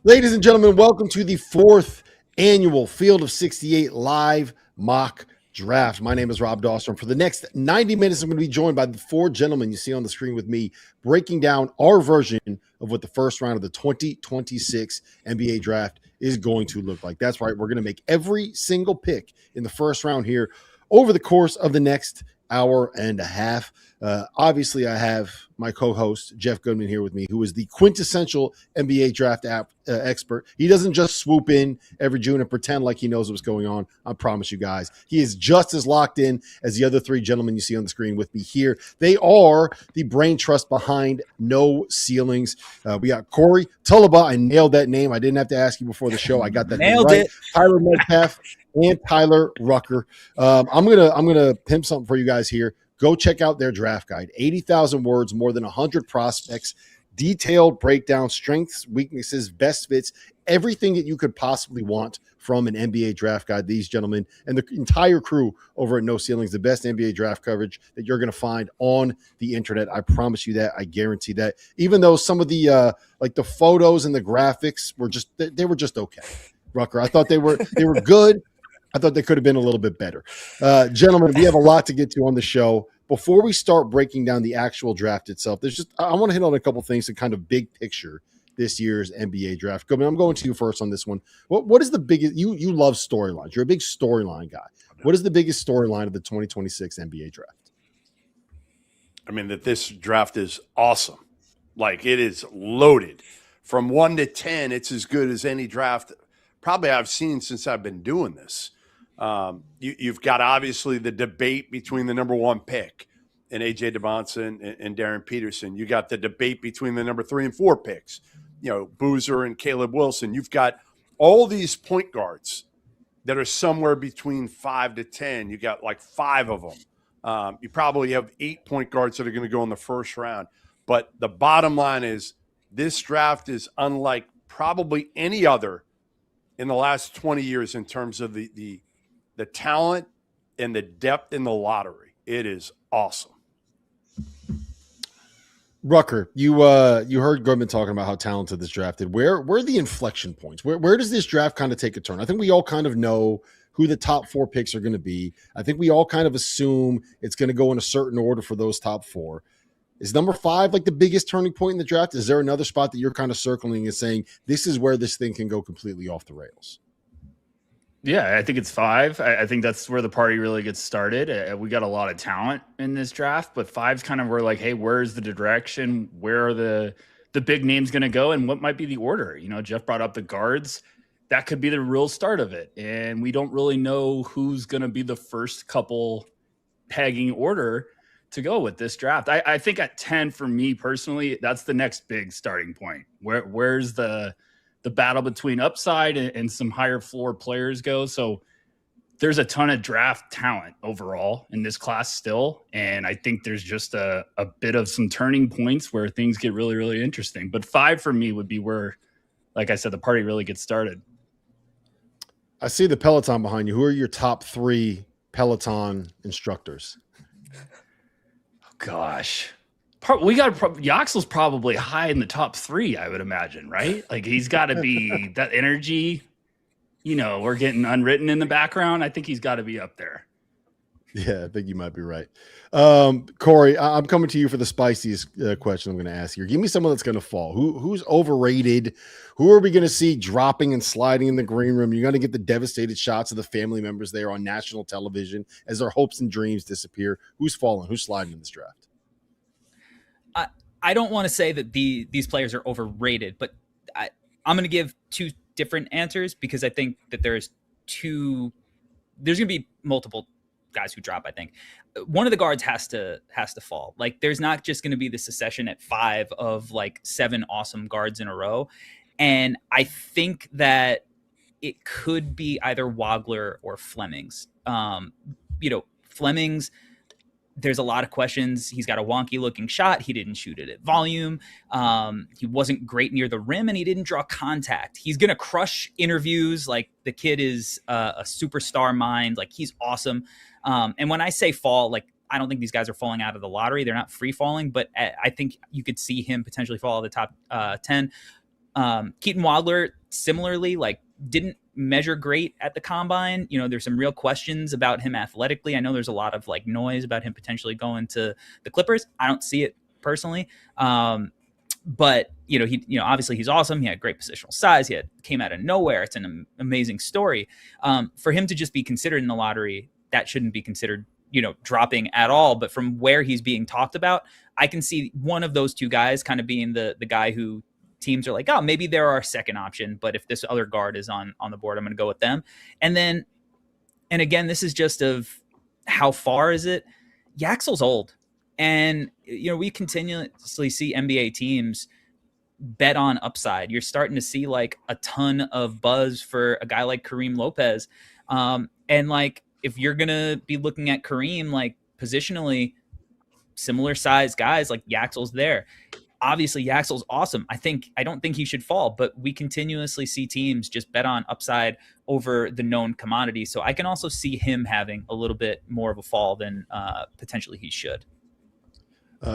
Ladies and gentlemen, welcome to the fourth annual Field of 68 live mock draft. My name is Rob Dawson. For the next 90 minutes, I'm going to be joined by the four gentlemen you see on the screen with me, breaking down our version of what the first round of the 2026 NBA draft is going to look like. That's right. We're going to make every single pick in the first round here over the course of the next hour and a half. Obviously, I have my co-host, Jeff Goodman, here with me, who is the quintessential NBA draft expert. He doesn't just swoop in every June and pretend like he knows what's going on. I promise you guys. He is just as locked in as the other three gentlemen you see on the screen with me here. They are the brain trust behind No Ceilings. We got Corey Tulaba. I nailed that name. I didn't have to ask you before the show. I got that name right. Tyler Metcalf and Tyler Rucker. I'm gonna pimp something for you guys here. Go check out their draft guide. 80,000 words, more than 100 prospects, detailed breakdown, strengths, weaknesses, best fits, everything that you could possibly want from an NBA draft guide. These gentlemen and the entire crew over at No Ceilings, the best NBA draft coverage that you're going to find on the internet. I promise you that. I guarantee that. Even though some of the like the photos and the graphics were just okay. Rucker, I thought they were good. I thought they could have been a little bit better. Gentlemen, we have a lot to get to on the show. Before we start breaking down the actual draft itself, I want to hit on a couple things to kind of big picture this year's NBA draft. Goodman, I'm going to you first on this one. What is the biggest – you love storylines. You're a big storyline guy. What is the biggest storyline of the 2026 NBA draft? I mean, that this draft is awesome. Like, it is loaded. From 1 to 10, it's as good as any draft probably I've seen since I've been doing this. You've got obviously the debate between the number one pick and A.J. DeBonson and Darren Peterson. You got the debate between the number 3 and 4 picks, Boozer and Caleb Wilson. You've got all these point guards that are somewhere between 5 to 10. You got like 5 of them. You probably have 8 point guards that are going to go in the first round. But the bottom line is this draft is unlike probably any other in the last 20 years in terms of the talent and the depth in the lottery. It is awesome. Rucker, you heard Goodman talking about how talented this draft is. Where are the inflection points? Where does this draft kind of take a turn? I think we all kind of know who the top 4 picks are going to be. I think we all kind of assume it's going to go in a certain order for those top 4. Is number 5 like the biggest turning point in the draft? Is there another spot that you're kind of circling and saying this is where this thing can go completely off the rails? Yeah, I think it's 5. I think that's where the party really gets started. We got a lot of talent in this draft, but 5's kind of where like, hey, where's the direction? Where are the big names going to go? And what might be the order? Jeff brought up the guards. That could be the real start of it. And we don't really know who's going to be the first couple pegging order to go with this draft. I think at 10 for me personally, that's the next big starting point. Where's the battle between upside and some higher floor players go. So there's a ton of draft talent overall in this class still. And I think there's just a bit of some turning points where things get really, really interesting. But 5 for me would be where, like I said, the party really gets started. I see the Peloton behind you. Who are your top 3 Peloton instructors? Gosh, we got Yaxel's probably high in the top 3, I would imagine, right? Like he's got to be that energy. We're getting Unwritten in the background. I think he's got to be up there. Yeah, I think you might be right. Corey, I'm coming to you for the spiciest question I'm going to ask here. Give me someone that's going to fall. Who's overrated? Who are we going to see dropping and sliding in the green room? You're going to get the devastated shots of the family members there on national television as their hopes and dreams disappear. Who's falling? Who's sliding in this draft? I don't want to say that these players are overrated, but I'm going to give 2 different answers because I think that there's going to be multiple guys who drop. I think one of the guards has to fall. Like there's not just going to be the succession at 5 of like 7 awesome guards in a row. And I think that it could be either Wagler or Flemings. Flemings, there's a lot of questions. He's got a wonky looking shot. He didn't shoot it at volume. He wasn't great near the rim and he didn't draw contact. He's going to crush interviews. Like the kid is a superstar mind. Like he's awesome. And when I say fall, like I don't think these guys are falling out of the lottery. They're not free falling, but I think you could see him potentially fall out of the top 10. Keaton Wadler, similarly, like didn't measure great at the combine. You know, there's some real questions about him athletically. I know there's a lot of like noise about him potentially going to the Clippers. I don't see it personally. But obviously he's awesome. He had great positional size. Came out of nowhere. It's an amazing story. For him to just be considered in the lottery, that shouldn't be considered, dropping at all. But from where he's being talked about, I can see one of those two guys kind of being the guy who teams are like, oh, maybe they're our second option. But if this other guard is on the board, I'm going to go with them. And again, this is just of how far is it? Yaxel's old. And, we continuously see NBA teams bet on upside. You're starting to see like a ton of buzz for a guy like Kareem Lopez. And like, if you're going to be looking at Kareem, like positionally similar size guys, like Yaxel's there. Obviously Yaxel's awesome. I don't think he should fall, but we continuously see teams just bet on upside over the known commodity. So I can also see him having a little bit more of a fall than potentially he should.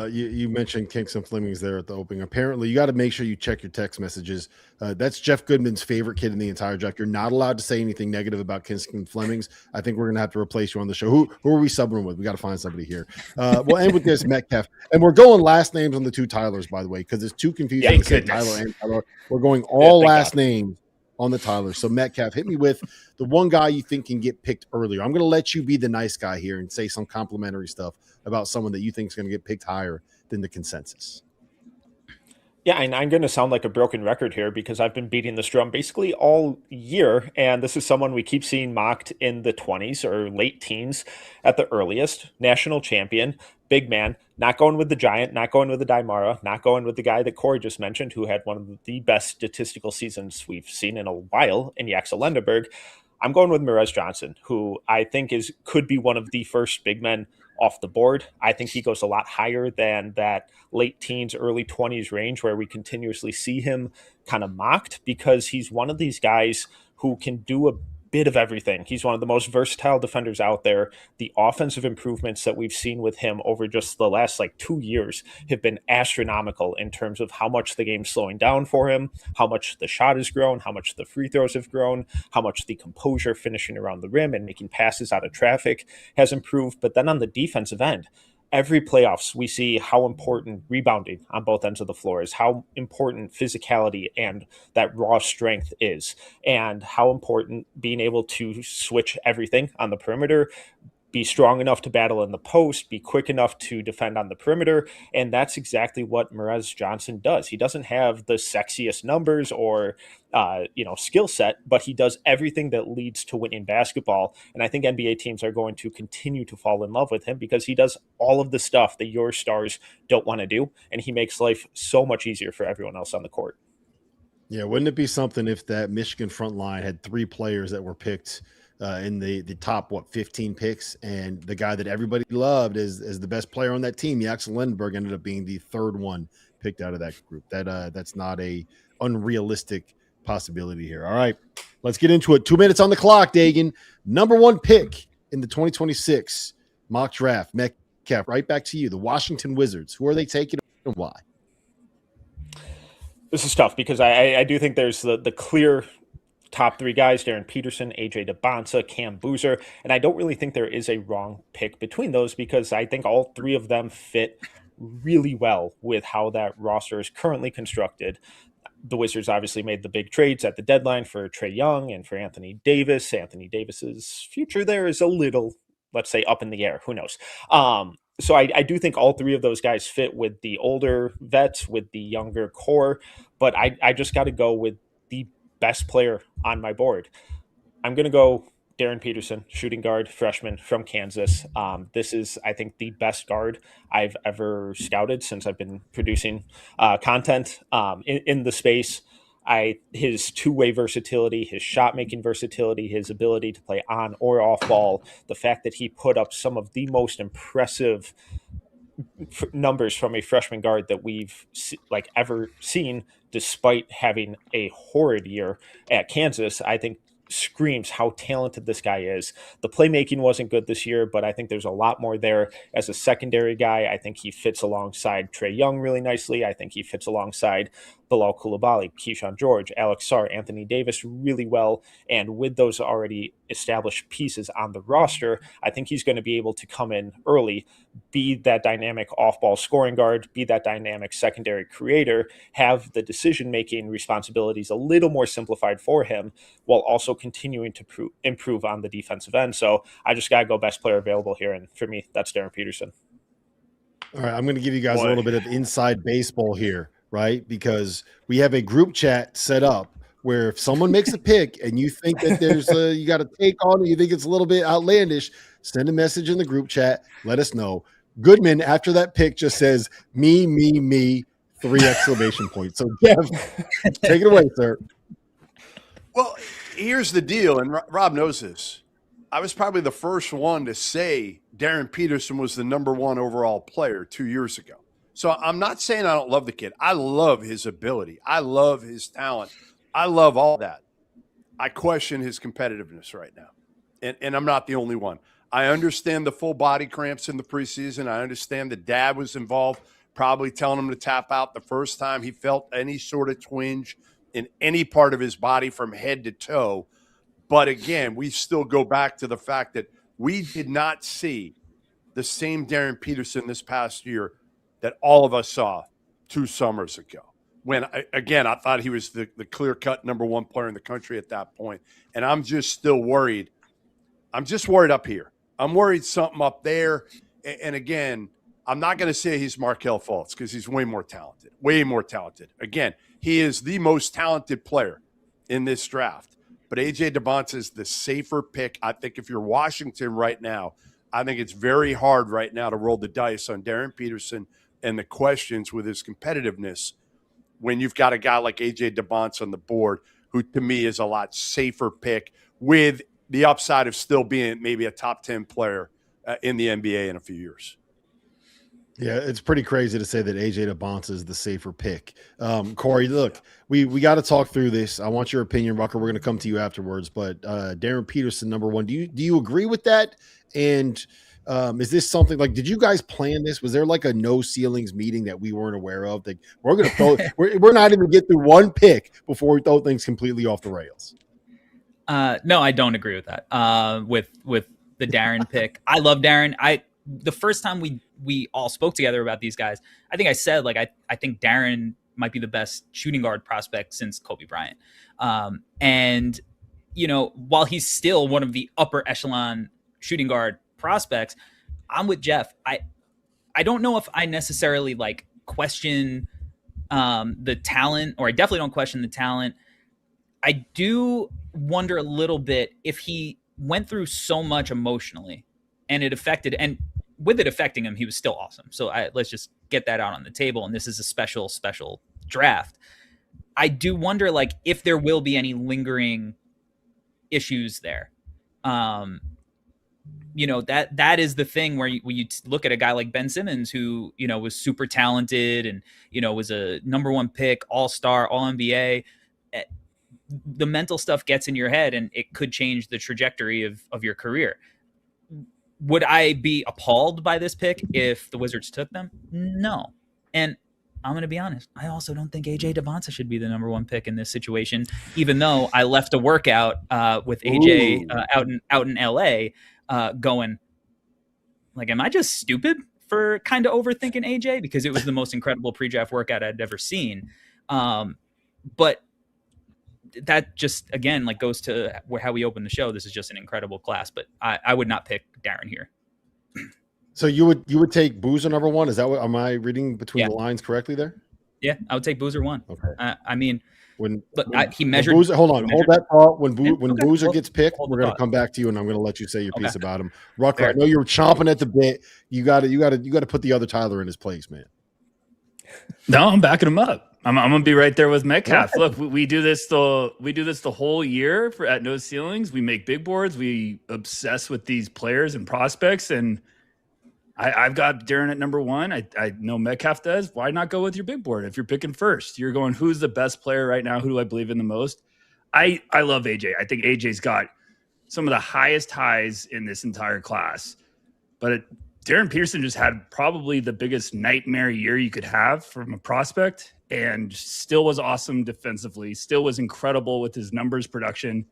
You mentioned Kingston Fleming's there at the opening. Apparently, you got to make sure you check your text messages. That's Jeff Goodman's favorite kid in the entire draft. You're not allowed to say anything negative about Kingston Fleming's. I think we're going to have to replace you on the show. Who are we subbing with? We got to find somebody here. We'll end with this, Metcalf. And we're going last names on the two Tylers, by the way, because it's too confusing to say Tyler and Tyler. We're going all last names on the Tylers. So, Metcalf, hit me with the one guy you think can get picked earlier. I'm going to let you be the nice guy here and say some complimentary stuff about someone that you think is going to get picked higher than the consensus. Yeah, and I'm going to sound like a broken record here because I've been beating this drum basically all year, and this is someone we keep seeing mocked in the 20s or late teens at the earliest. National champion, big man, not going with the Giant, not going with the Daimara, not going with the guy that Corey just mentioned who had one of the best statistical seasons we've seen in a while in Yaxel Lendeberg. I'm going with Merez Johnson, who I think could be one of the first big men off the board. I think he goes a lot higher than that late teens, early 20s range where we continuously see him kind of mocked because he's one of these guys who can do a bit of everything. He's one of the most versatile defenders out there. The offensive improvements that we've seen with him over just the last 2 years have been astronomical in terms of how much the game's slowing down for him, how much the shot has grown, how much the free throws have grown, how much the composure finishing around the rim and making passes out of traffic has improved. But then on the defensive end, every playoffs, we see how important rebounding on both ends of the floor is, how important physicality and that raw strength is, and how important being able to switch everything on the perimeter, be strong enough to battle in the post, be quick enough to defend on the perimeter. And that's exactly what Merez Johnson does. He doesn't have the sexiest numbers or, skill set, but he does everything that leads to winning basketball. And I think NBA teams are going to continue to fall in love with him because he does all of the stuff that your stars don't want to do. And he makes life so much easier for everyone else on the court. Yeah. Wouldn't it be something if that Michigan front line had three players that were picked in the top 15 picks, and the guy that everybody loved as the best player on that team, Yaxel Lendeberg, ended up being the third one picked out of that group. That's not a unrealistic possibility here. All right, let's get into it. 2 minutes on the clock, Dagan. Number one pick in the 2026 mock draft. Metcalf, right back to you. The Washington Wizards. Who are they taking and why? This is tough because I do think there's the clear top three guys: Darren Peterson, AJ DeBonsa, Cam Boozer. And I don't really think there is a wrong pick between those because I think all three of them fit really well with how that roster is currently constructed. The Wizards obviously made the big trades at the deadline for Trae Young and for Anthony Davis. Anthony Davis's future there is a little, let's say, up in the air. Who knows? So I do think all three of those guys fit with the older vets, with the younger core. But I just got to go with the best player on my board. I'm going to go Darren Peterson, shooting guard, freshman from Kansas. This is, I think, the best guard I've ever scouted since I've been producing content in the space. His two-way versatility, his shot-making versatility, his ability to play on or off ball, the fact that he put up some of the most impressive numbers from a freshman guard that we've ever seen, despite having a horrid year at Kansas, I think screams how talented this guy is. The playmaking wasn't good this year, but I think there's a lot more there as a secondary guy. I think he fits alongside Trae Young really nicely. I think he fits alongside Bilal Coulibaly, Keyshawn George, Alex Sarr, Anthony Davis really well. And with those already established pieces on the roster, I think he's going to be able to come in early, be that dynamic off-ball scoring guard, be that dynamic secondary creator, have the decision-making responsibilities a little more simplified for him, while also continuing to improve on the defensive end. So I just got to go best player available here. And for me, that's Darren Peterson. All right, I'm going to give you guys a little bit of inside baseball here, right? Because we have a group chat set up where if someone makes a pick and you think that there's you got to take on it, you think it's a little bit outlandish, send a message in the group chat. Let us know. Goodman, after that pick, just says, me, 3 exclamation points. So, Jeff, take it away, sir. Well, here's the deal, and Rob knows this. I was probably the first one to say Darren Peterson was the number 1 overall player 2 years ago. So I'm not saying I don't love the kid. I love his ability. I love his talent. I love all that. I question his competitiveness right now, and I'm not the only one. I understand the full body cramps in the preseason. I understand the dad was involved, probably telling him to tap out the first time he felt any sort of twinge in any part of his body from head to toe. But again, we still go back to the fact that we did not see the same Darren Peterson this past year that all of us saw 2 summers ago. When, again, I thought he was the clear-cut number 1 player in the country at that point. And I'm just still worried. I'm just worried up here. I'm worried something up there. And again, I'm not going to say he's Markelle Fultz because he's way more talented. Way more talented. Again, he is the most talented player in this draft. But A.J. Debonta is the safer pick. I think if you're Washington right now, I think it's very hard right now to roll the dice on Darren Peterson and the questions with his competitiveness when you've got a guy like A.J. Debonta on the board, who to me is a lot safer pick with the upside of still being maybe a top 10 player in the NBA in a few years. Yeah, it's pretty crazy to say that A.J. Debonta is the safer pick. Corey, look, we got to talk through this. I want your opinion, Rucker. We're going to come to you afterwards. But Darren Peterson, number 1, do you agree with that? And is this something like, did you guys plan this? Was there like a no ceilings meeting that we weren't aware of? That we're going to throw, we're not even get through one pick before we throw things completely off the rails. No, I don't agree with that. With the Darren pick, I love Darren. The first time we all spoke together about these guys, I think I said, like, I think Darren might be the best shooting guard prospect since Kobe Bryant. And, you know, while he's still one of the upper echelon shooting guard prospects, I'm with Jeff. I don't know if I necessarily like question the talent, or I definitely don't question the talent. I do wonder a little bit if he went through so much emotionally and it affected, and with it affecting him, he was still awesome. So let's just get that out on the table. And this is a special draft. I do wonder, like, if there will be any lingering issues there. You know, that is the thing where you look at a guy like Ben Simmons, who, you know, was super talented and, you know, was a number 1 pick, all-star, all-NBA. The mental stuff gets in your head and it could change the trajectory of your career. Would I be appalled by this pick if the Wizards took them? No. And I'm going to be honest, I also don't think A.J. Debonta should be the number 1 pick in this situation, even though I left a workout with A.J. out in L.A. Going, like, am I just stupid for kind of overthinking A.J.? Because it was the most incredible pre-draft workout I'd ever seen. But that just, again, like, goes to how we opened the show. This is just an incredible class, but I would not pick Darren here. So you would take Boozer number 1? Is that what, am I reading between the lines correctly there? Yeah, I would take Boozer 1. Okay. I mean, he measured. Boozer, hold that thought. When okay. Boozer gets picked, we're going to come back to you, and I'm going to let you say your piece about him. Rucker, I know you're chomping at the bit. You got to put the other Tyler in his place, man. No, I'm backing him up. I'm gonna be right there with Metcalf. Look, we do this the whole year at No Ceilings. We make big boards. We obsess with these players and prospects, and I've got Darren at number 1. I know Metcalf does. Why not go with your big board if you're picking first? You're going, who's the best player right now? Who do I believe in the most? I love AJ. I think AJ's got some of the highest highs in this entire class. But Darren Peterson just had probably the biggest nightmare year you could have from a prospect, and still was awesome defensively, still was incredible with his numbers production.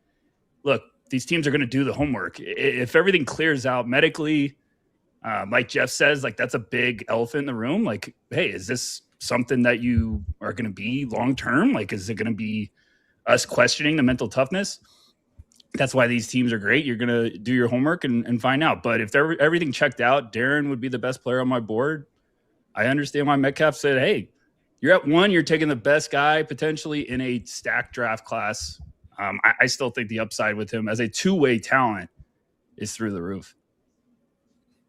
Look, these teams are going to do the homework. If everything clears out medically, like Jeff says, like that's a big elephant in the room. Like, hey, is this something that you are going to be long-term? Like, is it going to be us questioning the mental toughness? That's why these teams are great. You're going to do your homework and find out. But if everything checked out, Darren would be the best player on my board. I understand why Metcalf said, hey, you're at 1, you're taking the best guy potentially in a stacked draft class. I still think the upside with him as a two-way talent is through the roof.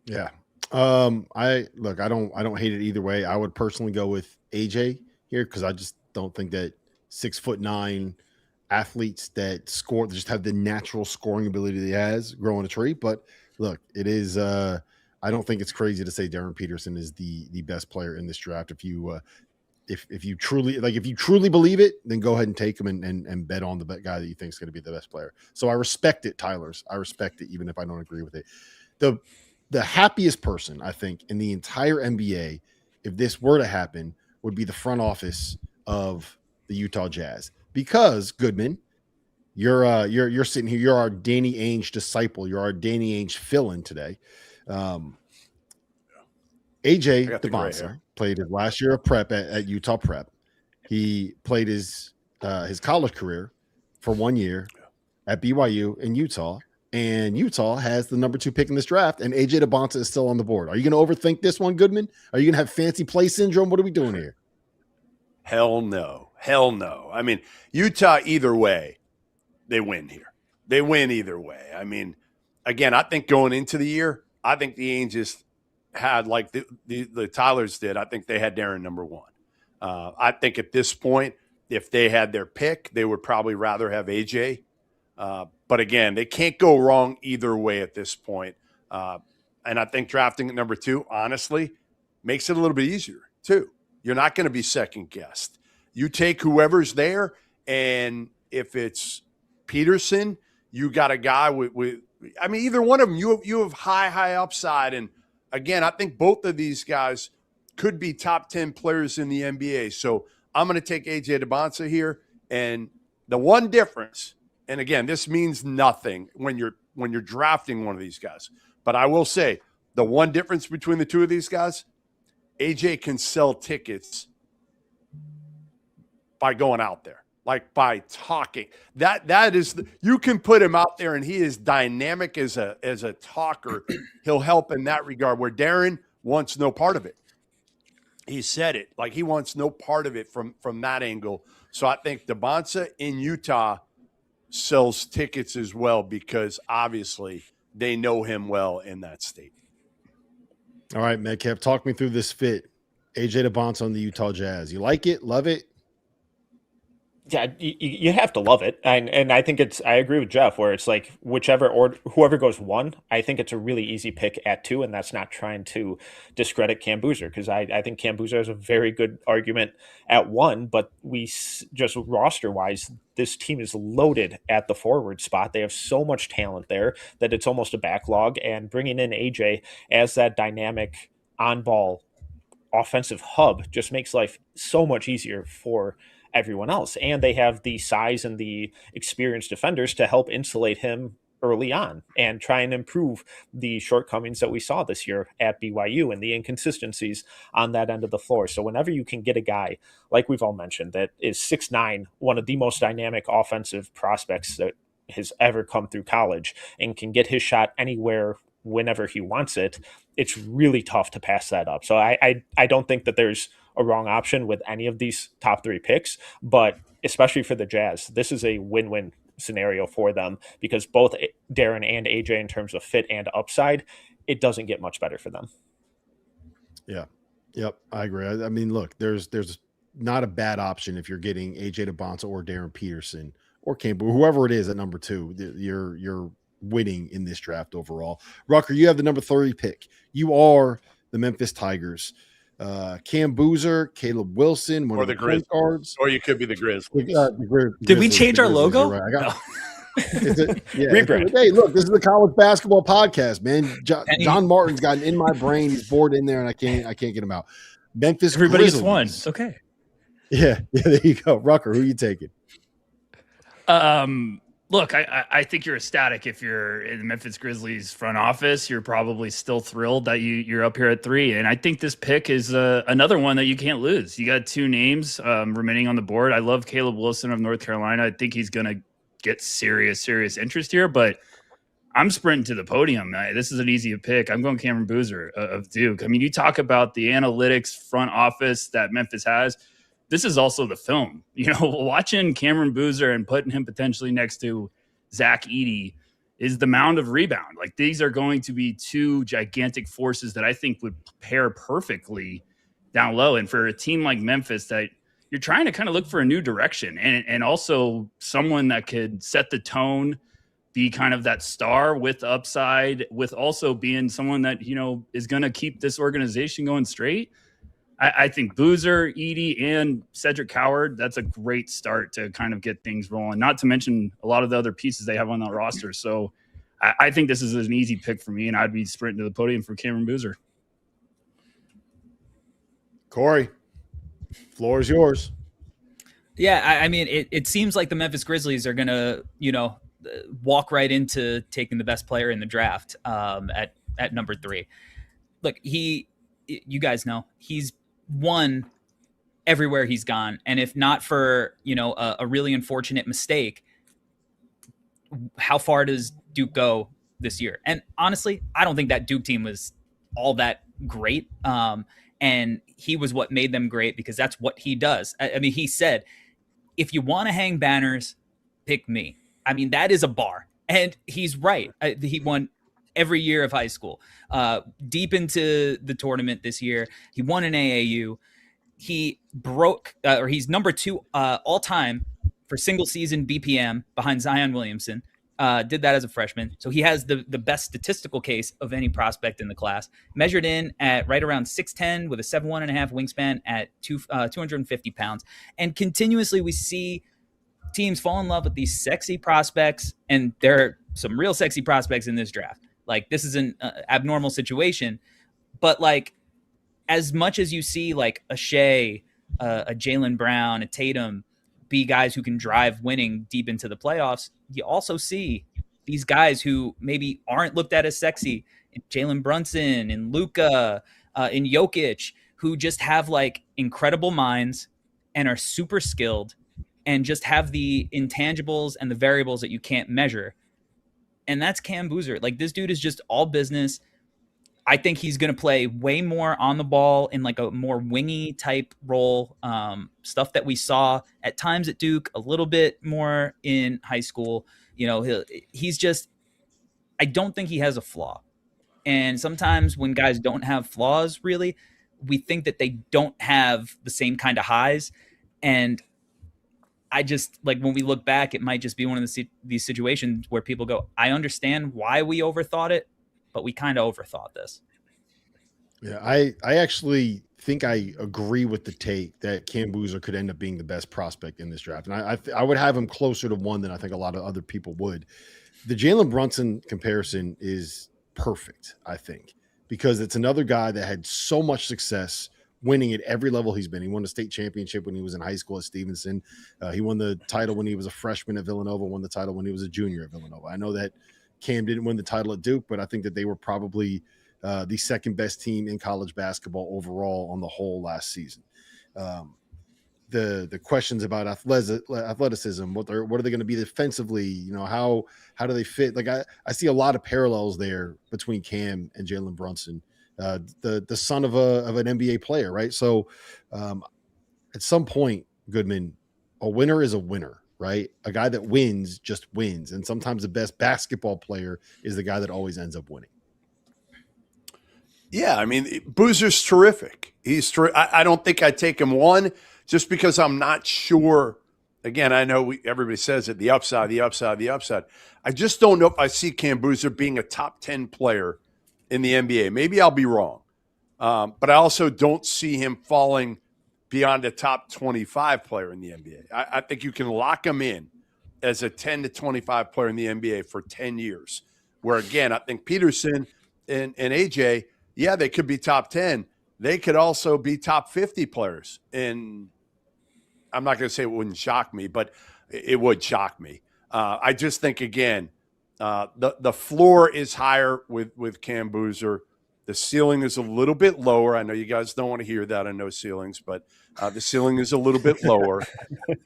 Yeah. I don't hate it either way. I would personally go with AJ here because I just don't think that 6'9" athletes that score just have the natural scoring ability that he has growing a tree. But look, it is I don't think it's crazy to say Darren Peterson is the best player in this draft. If you truly believe it, then go ahead and take him and bet on the guy that you think is going to be the best player. So I respect it, Tylers. I respect it, even if I don't agree with it. The happiest person, I think, in the entire NBA, if this were to happen, would be the front office of the Utah Jazz. Because, Goodman, you're sitting here, you're our Danny Ainge disciple, you're our Danny Ainge fill-in today. AJ DeBonsa played his last year of prep at Utah Prep. He played his college career for 1 year at BYU in Utah. And Utah has the number 2 pick in this draft, and AJ DeBonsa is still on the board. Are you going to overthink this one, Goodman? Are you going to have fancy play syndrome? What are we doing here? Hell no. I mean, Utah, either way, they win here. They win either way. I mean, again, I think going into the year, I think the Angels had, like the Tylers did, I think they had Darren number 1. I think at this point, if they had their pick, they would probably rather have AJ. But again, they can't go wrong either way at this point. And I think drafting at number 2, honestly, makes it a little bit easier too. You're not going to be second guessed. You take whoever's there, and if it's Peterson, you got a guy with I mean, either one of them, you have high upside. And again, I think both of these guys could be top 10 players in the NBA. So I'm going to take AJ DeBonsa here. And the one difference, and again, this means nothing when you're drafting one of these guys, but I will say the one difference between the two of these guys, AJ can sell tickets by going out there, like by talking. That is you can put him out there, and he is dynamic as a talker. He'll help in that regard. Where Darren wants no part of it. He said it, like he wants no part of it from that angle. So I think DeBonsa in Utah sells tickets as well, because obviously they know him well in that state. All right, Metcalf, talk me through this fit. AJ DeBonsa on the Utah Jazz. You like it? Love it? Yeah, you have to love it. And I think I agree with Jeff, where it's like whichever or whoever goes 1, I think it's a really easy pick at 2, and that's not trying to discredit Cam Boozer, because I think Cam Boozer has a very good argument at 1, but we just roster-wise, this team is loaded at the forward spot. They have so much talent there that it's almost a backlog, and bringing in AJ as that dynamic on-ball offensive hub just makes life so much easier for everyone else. And they have the size and the experienced defenders to help insulate him early on and try and improve the shortcomings that we saw this year at BYU and the inconsistencies on that end of the floor. So whenever you can get a guy, like we've all mentioned, that is 6'9", one of the most dynamic offensive prospects that has ever come through college, and can get his shot anywhere, whenever he wants it, it's really tough to pass that up. So I don't think that there's a wrong option with any of these top 3 picks, but especially for the Jazz, this is a win-win scenario for them, because both Darren and AJ, in terms of fit and upside, it doesn't get much better for them. Yeah. Yep. I agree. I mean, look, there's not a bad option if you're getting AJ DeBonsa or Darren Peterson or Campbell, whoever it is at number 2. You're winning in this draft overall. Rucker, you have the number 30 pick. You are the Memphis Tigers. Cam Boozer, Caleb Wilson, one Or of the the point guards. Or you could be the Grizzlies. Did we change our logo? Right. No. Rebrand. Hey, look, this is the college basketball podcast, man. John Martin's gotten in my brain. He's bored in there, and I can't get him out. Memphis Everybody Grizzlies. gets one. It's okay. Yeah, there you go. Rucker, who are you taking? Look, I think you're ecstatic if you're in the Memphis Grizzlies front office. You're probably still thrilled that you're up here at 3. And I think this pick is another one that you can't lose. You got 2 names remaining on the board. I love Caleb Wilson of North Carolina. I think he's going to get serious interest here, but I'm sprinting to the podium. This is an easy pick. I'm going Cameron Boozer of Duke. I mean, you talk about the analytics front office that Memphis has. This is also the film. Watching Cameron Boozer and putting him potentially next to Zach Edey is the mound of rebound. Like, these are going to be 2 gigantic forces that I think would pair perfectly down low. And for a team like Memphis that you're trying to kind of look for a new direction and also someone that could set the tone, be kind of that star with upside, with also being someone that, is going to keep this organization going straight. I think Boozer, Edey, and Cedric Coward, that's a great start to kind of get things rolling, not to mention a lot of the other pieces they have on that roster. So I think this is an easy pick for me, and I'd be sprinting to the podium for Cameron Boozer. Corey, floor is yours. Yeah, I mean, it seems like the Memphis Grizzlies are going to, walk right into taking the best player in the draft at number 3. Look, you guys know, he's won everywhere he's gone. And if not for, a really unfortunate mistake, how far does Duke go this year? And honestly, I don't think that Duke team was all that great. And he was what made them great because that's what he does. I mean, he said, if you want to hang banners, pick me. I mean, that is a bar. And he's right. He won every year of high school, deep into the tournament this year. He won an AAU. He broke, or he's number 2 all time for single season BPM behind Zion Williamson. Did that as a freshman. So he has the best statistical case of any prospect in the class. Measured in at right around 6'10" with a 7'1.5" wingspan at 250 pounds. And continuously we see teams fall in love with these sexy prospects, and there are some real sexy prospects in this draft. Like, this is an abnormal situation, but like, as much as you see like a Shea, a Jaylen Brown, a Tatum be guys who can drive winning deep into the playoffs, you also see these guys who maybe aren't looked at as sexy, Jalen Brunson and Luka, and Jokic, who just have like incredible minds and are super skilled and just have the intangibles and the variables that you can't measure. And that's Cam Boozer. Like, this dude is just all business. I think he's going to play way more on the ball in like a more wingy type role, stuff that we saw at times at Duke, a little bit more in high school. He's just, I don't think he has a flaw. And sometimes when guys don't have flaws, really, we think that they don't have the same kind of highs. And I just, like, when we look back, it might just be one of these situations where people go, I understand why we overthought it, but we kind of overthought this. Yeah, I actually think I agree with the take that Cam Boozer could end up being the best prospect in this draft. And I would have him closer to 1 than I think a lot of other people would. The Jalen Brunson comparison is perfect, I think, because it's another guy that had so much success winning at every level he's been. He won the state championship when he was in high school at Stevenson. He won the title when he was a freshman at Villanova, won the title when he was a junior at Villanova. I know that Cam didn't win the title at Duke, but I think that they were probably the second best team in college basketball overall on the whole last season. The questions about athleticism, what are they going to be defensively? How do they fit? Like, I see a lot of parallels there between Cam and Jalen Brunson. The son of an NBA player, right? So at some point, Goodman, a winner is a winner, right? A guy that wins just wins. And sometimes the best basketball player is the guy that always ends up winning. Yeah, I mean, Boozer's terrific. I don't think I'd take him 1 just because I'm not sure. Again, I know everybody says it, the upside. I just don't know if I see Cam Boozer being a top 10 player in the NBA. Maybe I'll be wrong. But I also don't see him falling beyond a top 25 player in the NBA. I think you can lock him in as a 10 to 25 player in the NBA for 10 years. Where, again, I think Peterson and AJ, yeah, they could be top 10. They could also be top 50 players. And I'm not going to say it wouldn't shock me, but it would shock me. I just think, again, the floor is higher with Cam Boozer. The ceiling is a little bit lower. I know you guys don't want to hear that. I know ceilings, but the ceiling is a little bit lower.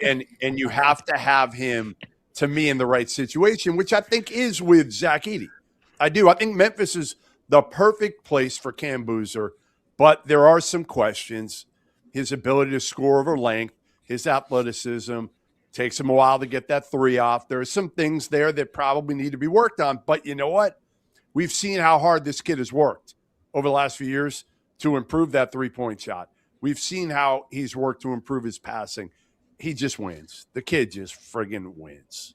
and you have to have him, to me, in the right situation, which I think is with Zach Edey. I do. I think Memphis is the perfect place for Cam Boozer, but there are some questions. His ability to score over length, his athleticism, takes him a while to get that three off. There are some things there that probably need to be worked on, but you know what? We've seen how hard this kid has worked over the last few years to improve that three-point shot. We've seen how he's worked to improve his passing. He just wins. The kid just friggin' wins.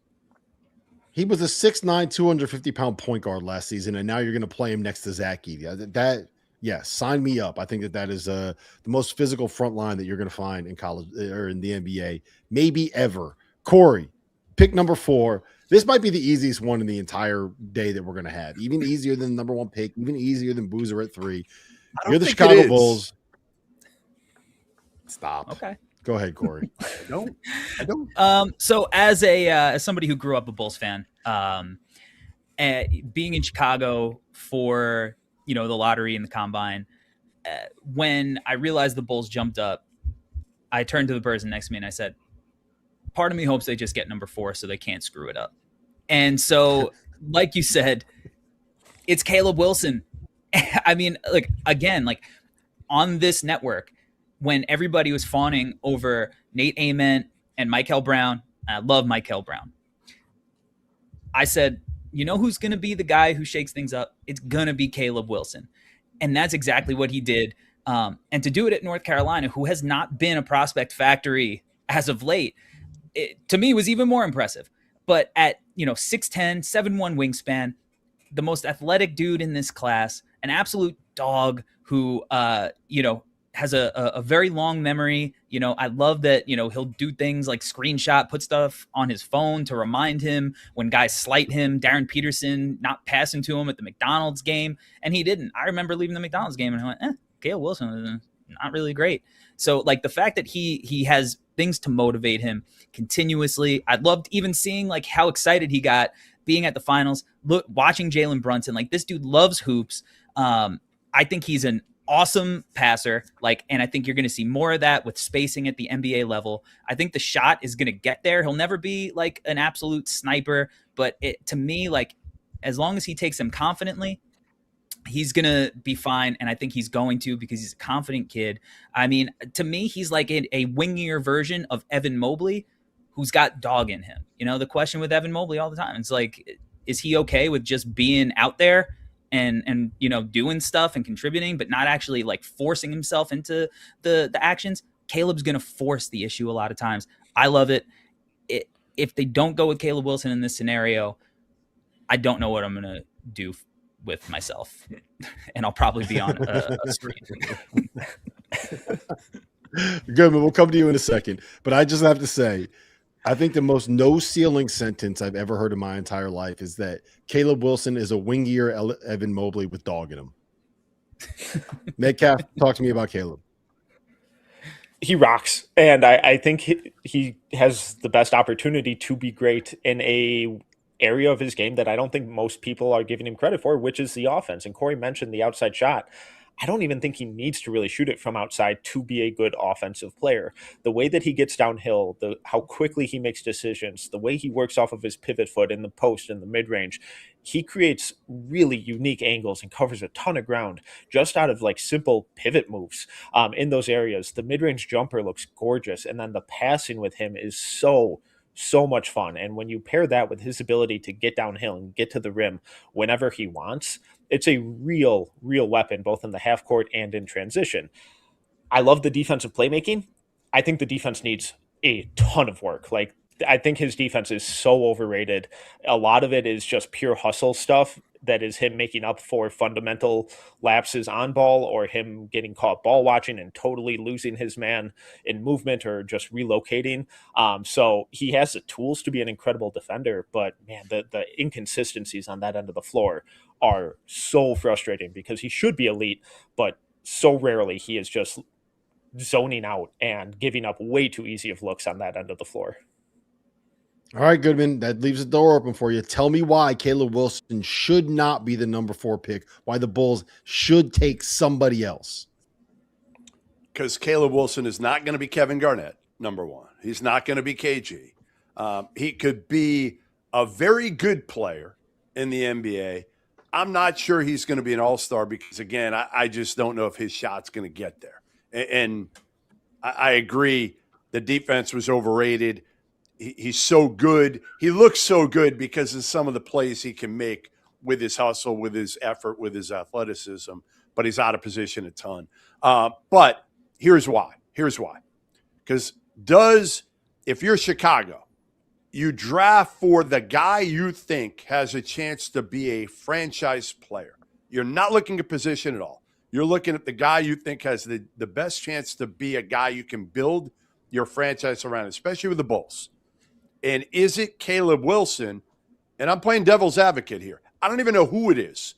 He was a 6'9", 250-pound point guard last season, and now you're going to play him next to Zach Edey. Yes, sign me up. I think that is the most physical front line that you're going to find in college or in the NBA, maybe ever. Corey, pick number 4. This might be the easiest one in the entire day that we're going to have. Even easier than the number 1 pick, even easier than Boozer at 3. You're the Chicago Bulls. Stop. Okay. Go ahead, Corey. I don't. So as somebody who grew up a Bulls fan, being in Chicago for, the lottery and the combine, when I realized the Bulls jumped up, I turned to the person next to me and I said, part of me hopes they just get number 4 so they can't screw it up. And so, like you said, it's Caleb Wilson. I mean, on this network, when everybody was fawning over Nate Ament and Michael Brown, I love Michael Brown, I said, you know who's going to be the guy who shakes things up? It's going to be Caleb Wilson. And that's exactly what he did. And to do it at North Carolina, who has not been a prospect factory as of late, to me was even more impressive. But at 6'10", 7'1" wingspan, the most athletic dude in this class, an absolute dog who has a very long memory. I love that, he'll do things like screenshot, put stuff on his phone to remind him when guys slight him. Darren Peterson not passing to him at the McDonald's game, and he didn't. I remember leaving the McDonald's game and I went, Caleb Wilson is not really great. So the fact that he has things to motivate him continuously. I loved even seeing how excited he got being at the finals, watching Jalen Brunson. This dude loves hoops. I think he's an awesome passer, and I think you're going to see more of that with spacing at the NBA level. I think the shot is going to get there. He'll never be an absolute sniper, but to me, as long as he takes them confidently, he's going to be fine. And I think he's going to, because he's a confident kid. I mean, to me, he's like a wingier version of Evan Mobley, who's got dog in him. The question with Evan Mobley all the time, it's is he okay with just being out there and doing stuff and contributing, but not actually forcing himself into the actions? Caleb's going to force the issue a lot of times. I love it. If they don't go with Caleb Wilson in this scenario, I don't know what I'm going to do with myself, and I'll probably be on a screen. Good, man. We'll come to you in a second, but I just have to say, I think the most no ceiling sentence I've ever heard in my entire life is that Caleb Wilson is a wingier Evan Mobley with dog in him. Metcalf, talk to me about Caleb. He rocks, and I think he has the best opportunity to be great in a area of his game that I don't think most people are giving him credit for, which is the offense. And Corey mentioned the outside shot. I don't even think he needs to really shoot it from outside to be a good offensive player. The way that he gets downhill, how quickly he makes decisions, the way he works off of his pivot foot in the post and the mid-range, he creates really unique angles and covers a ton of ground just out of simple pivot moves in those areas. The mid-range jumper looks gorgeous, and then the passing with him is so much fun. And when you pair that with his ability to get downhill and get to the rim whenever he wants, it's a real weapon, both in the half court and in transition. I love the defensive playmaking. I think the defense needs a ton of work. I think his defense is so overrated. A lot of it is just pure hustle stuff. that is him making up for fundamental lapses on ball, or him getting caught ball watching and totally losing his man in movement or just relocating. So he has the tools to be an incredible defender, but man, the inconsistencies on that end of the floor are so frustrating, because he should be elite, but so rarely he is just zoning out and giving up way too easy of looks on that end of the floor. All right, Goodman, that leaves the door open for you. Tell me why Caleb Wilson should not be the number 4 pick, why the Bulls should take somebody else. Because Caleb Wilson is not going to be Kevin Garnett, number 1. He's not going to be KG. He could be a very good player in the NBA. I'm not sure he's going to be an all-star because, again, I just don't know if his shot's going to get there. And I agree the defense was overrated. He's so good. He looks so good because of some of the plays he can make with his hustle, with his effort, with his athleticism, but he's out of position a ton. But here's why. Because if you're Chicago, you draft for the guy you think has a chance to be a franchise player. You're not looking at position at all. You're looking at the guy you think has the best chance to be a guy you can build your franchise around, especially with the Bulls. And is it Caleb Wilson? And I'm playing devil's advocate here. I don't even know who it is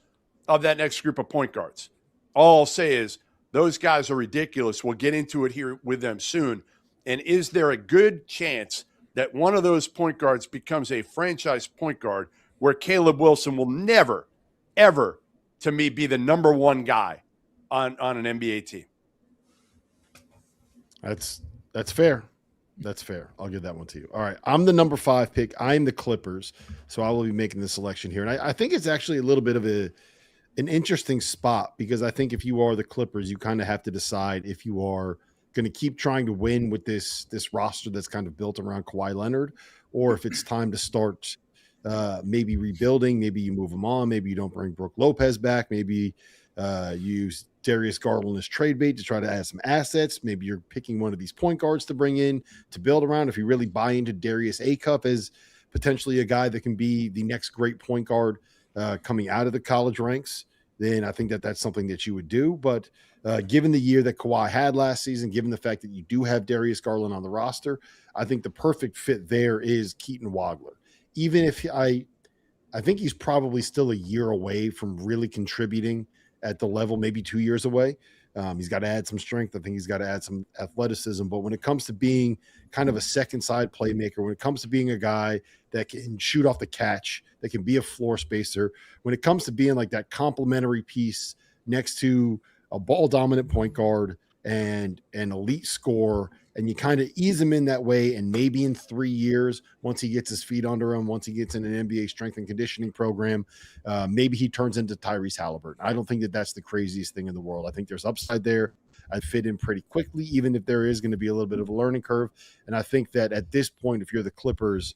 of that next group of point guards. All I'll say is those guys are ridiculous. We'll get into it here with them soon. And is there a good chance that one of those point guards becomes a franchise point guard where Caleb Wilson will never, ever, to me, be the number 1 guy on an NBA team? That's fair. That's fair. I'll give that one to you. All right. I'm the number 5 pick. I'm the Clippers. So I will be making the selection here. And I think it's actually a little bit of an interesting spot, because I think if you are the Clippers, you kind of have to decide if you are going to keep trying to win with this roster that's kind of built around Kawhi Leonard, or if it's time to start maybe rebuilding. Maybe you move them on. Maybe you don't bring Brook Lopez back. Maybe use Darius Garland as trade bait to try to add some assets. Maybe you're picking one of these point guards to bring in to build around. If you really buy into Darius A-Cup as potentially a guy that can be the next great point guard coming out of the college ranks, then I think that's something that you would do. But given the year that Kawhi had last season, given the fact that you do have Darius Garland on the roster, I think the perfect fit there is Keaton Wagler. Even if I think he's probably still a year away from really contributing at the level, maybe 2 years away. He's got to add some strength. I think he's got to add some athleticism. But when it comes to being kind of a second side playmaker, when it comes to being a guy that can shoot off the catch, that can be a floor spacer, when it comes to being like that complementary piece next to a ball dominant point guard and an elite scorer, and you kind of ease him in that way, and maybe in 3 years, once he gets his feet under him, once he gets in an NBA strength and conditioning program, maybe he turns into Tyrese Halliburton. I don't think that that's the craziest thing in the world. I think there's upside there. I'd fit in pretty quickly, even if there is going to be a little bit of a learning curve. And I think that at this point, if you're the Clippers,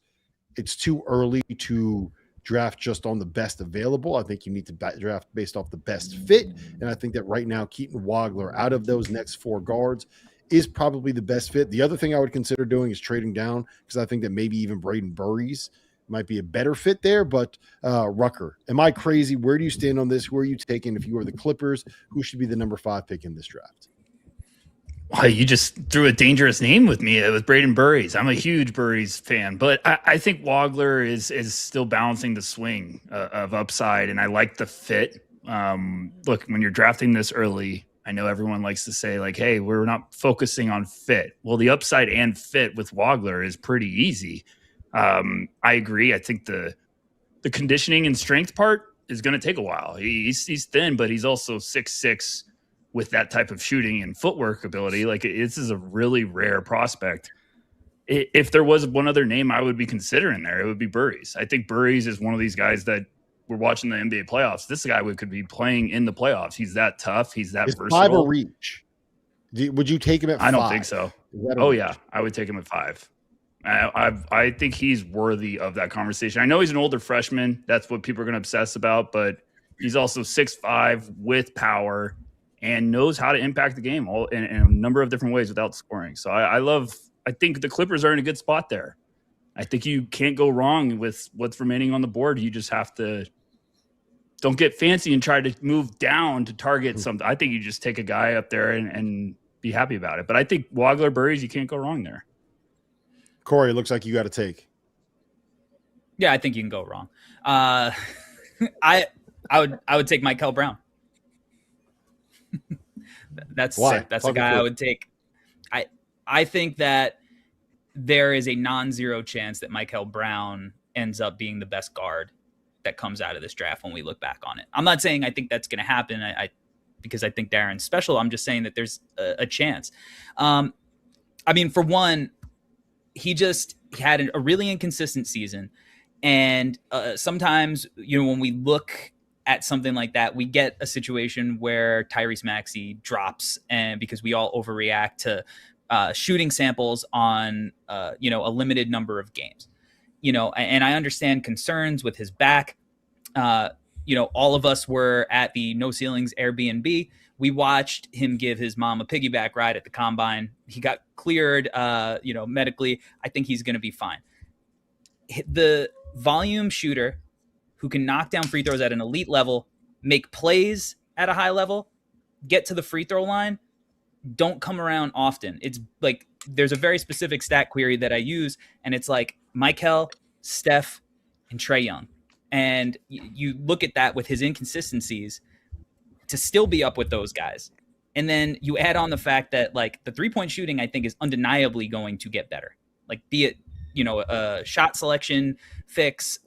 it's too early to draft just on the best available. I think you need to draft based off the best fit. And I think that right now, Keaton Wagler, out of those next 4 guards, is probably the best fit. The other thing I would consider doing is trading down, because I think that maybe even Braden Burries might be a better fit there. But Rucker, am I crazy? Where do you stand on this? Who are you taking if you are the Clippers? Who should be the number 5 pick in this draft? Wow, you just threw a dangerous name with me. It was Braden Burries. I'm a huge Burries fan, but I think Wagler is still balancing the swing of upside, and I like the fit. Look, when you're drafting this early, I know everyone likes to say, like, hey, we're not focusing on fit. Well, the upside and fit with Wagler is pretty easy. I agree. I think the conditioning and strength part is going to take a while. He's thin, but he's also 6'6", with that type of shooting and footwork ability. Like, this is a really rare prospect. If there was one other name I would be considering there, it would be Burries. I think Burries is one of these guys that we're watching the NBA playoffs. This guy could be playing in the playoffs. He's that tough. He's that versatile. 5 a reach? Would you take him at 5? I don't think so. Oh, yeah. I would take him at 5. I think he's worthy of that conversation. I know he's an older freshman. That's what people are going to obsess about, but he's also 6'5", with power, and knows how to impact the game in a number of different ways without scoring. So I think the Clippers are in a good spot there. I think you can't go wrong with what's remaining on the board. You just have to don't get fancy and try to move down to target something. I think you just take a guy up there and be happy about it. But I think Wagler, Burries, you can't go wrong there. Corey, it looks like you got to take. Yeah, I think you can go wrong. I would take Michael Brown. That's Why? it. That's a guy I would take. I think that there is a non-zero chance that Michael Brown ends up being the best guard that comes out of this draft when we look back on it. I'm not saying I think that's going to happen. Because I think Darren's special. I'm just saying that there's a chance. I mean, for one, he had a really inconsistent season. And sometimes, when we look at something like that, we get a situation where Tyrese Maxey drops, and because we all overreact to shooting samples on, a limited number of games, and I understand concerns with his back. All of us were at the No Ceilings Airbnb. We watched him give his mom a piggyback ride at the combine. He got cleared, medically. I think he's going to be fine. The volume shooter who can knock down free throws at an elite level, make plays at a high level, get to the free throw line, don't come around often. It's like there's a very specific stat query that I use, and it's like Michael, Steph, and Trae Young. And you look at that with his inconsistencies to still be up with those guys. And then you add on the fact that like the 3-point shooting, I think, is undeniably going to get better. Like be it, a shot selection fix,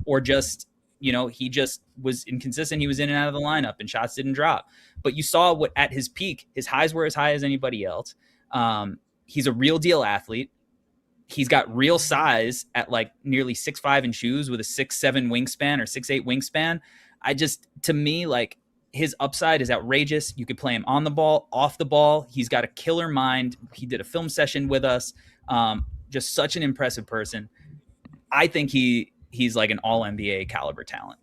or just, he just was inconsistent. He was in and out of the lineup and shots didn't drop. But you saw what at his peak, his highs were as high as anybody else. He's a real deal athlete. He's got real size at like nearly 6'5" in shoes with a 6'7" wingspan or 6'8" wingspan. To me, like his upside is outrageous. You could play him on the ball, off the ball. He's got a killer mind. He did a film session with us. Just such an impressive person. I think he's like an all NBA caliber talent.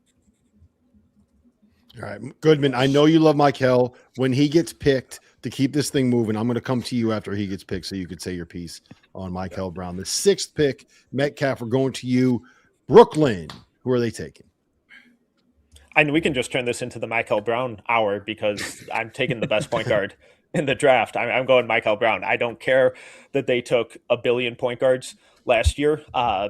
All right, Goodman, I know you love Michael. When he gets picked to keep this thing moving, I'm going to come to you after he gets picked so you could say your piece on Michael Brown. The 6th pick, Metcalf, we're going to you. Brooklyn, who are they taking? I know we can just turn this into the Michael Brown hour because I'm taking the best point guard in the draft. I'm going Michael Brown. I don't care that they took a billion point guards last year.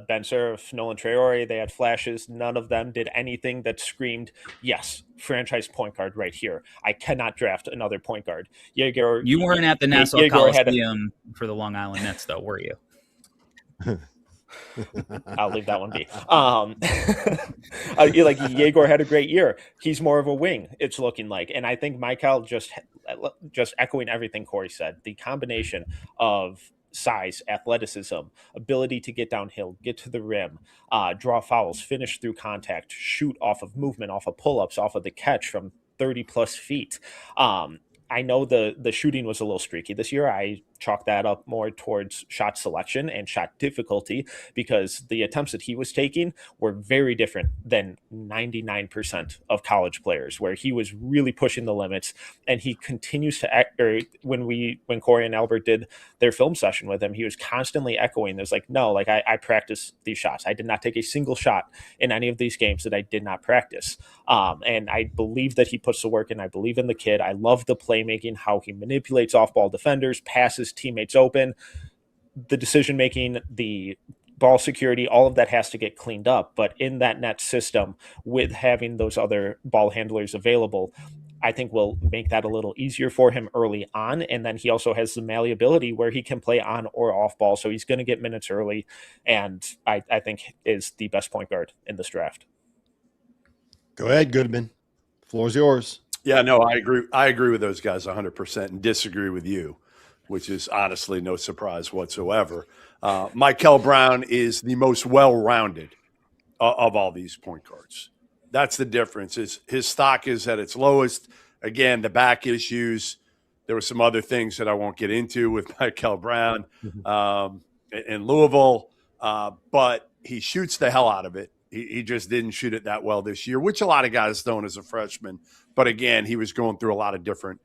Ben Surf, Nolan Traore, they had flashes. None of them did anything that screamed, yes, franchise point guard right here. I cannot draft another point guard. You weren't at the Nassau Coliseum for the Long Island Nets, though, were you? I'll leave that one be. Yegor had a great year. He's more of a wing, it's looking like. And I think Michael, just echoing everything Corey said, the combination of size, athleticism, ability to get downhill, get to the rim, draw fouls, finish through contact, shoot off of movement, off of pull-ups, off of the catch from 30 plus feet. I know the shooting was a little streaky this year. I chalk that up more towards shot selection and shot difficulty because the attempts that he was taking were very different than 99% of college players, where he was really pushing the limits. And he continues to when Corey and Albert did their film session with him, he was constantly echoing. There's like, no, like I practiced these shots. I did not take a single shot in any of these games that I did not practice. And I believe that he puts the work in. I believe in the kid. I love the playmaking, how he manipulates off-ball defenders, passes teammates open, the decision-making, the ball security, all of that has to get cleaned up. But in that net system, with having those other ball handlers available, I think will make that a little easier for him early on. And then he also has the malleability where he can play on or off ball. So he's going to get minutes early. And I think is the best point guard in this draft. Go ahead, Goodman. Floor's yours. Yeah, no, I agree. I agree with those guys 100% and disagree with you, which is honestly no surprise whatsoever. Michael Brown is the most well-rounded of all these point guards. That's the difference. His stock is at its lowest. Again, the back issues. There were some other things that I won't get into with Michael Brown in Louisville, but he shoots the hell out of it. He just didn't shoot it that well this year, which a lot of guys don't as a freshman. But again, he was going through a lot of different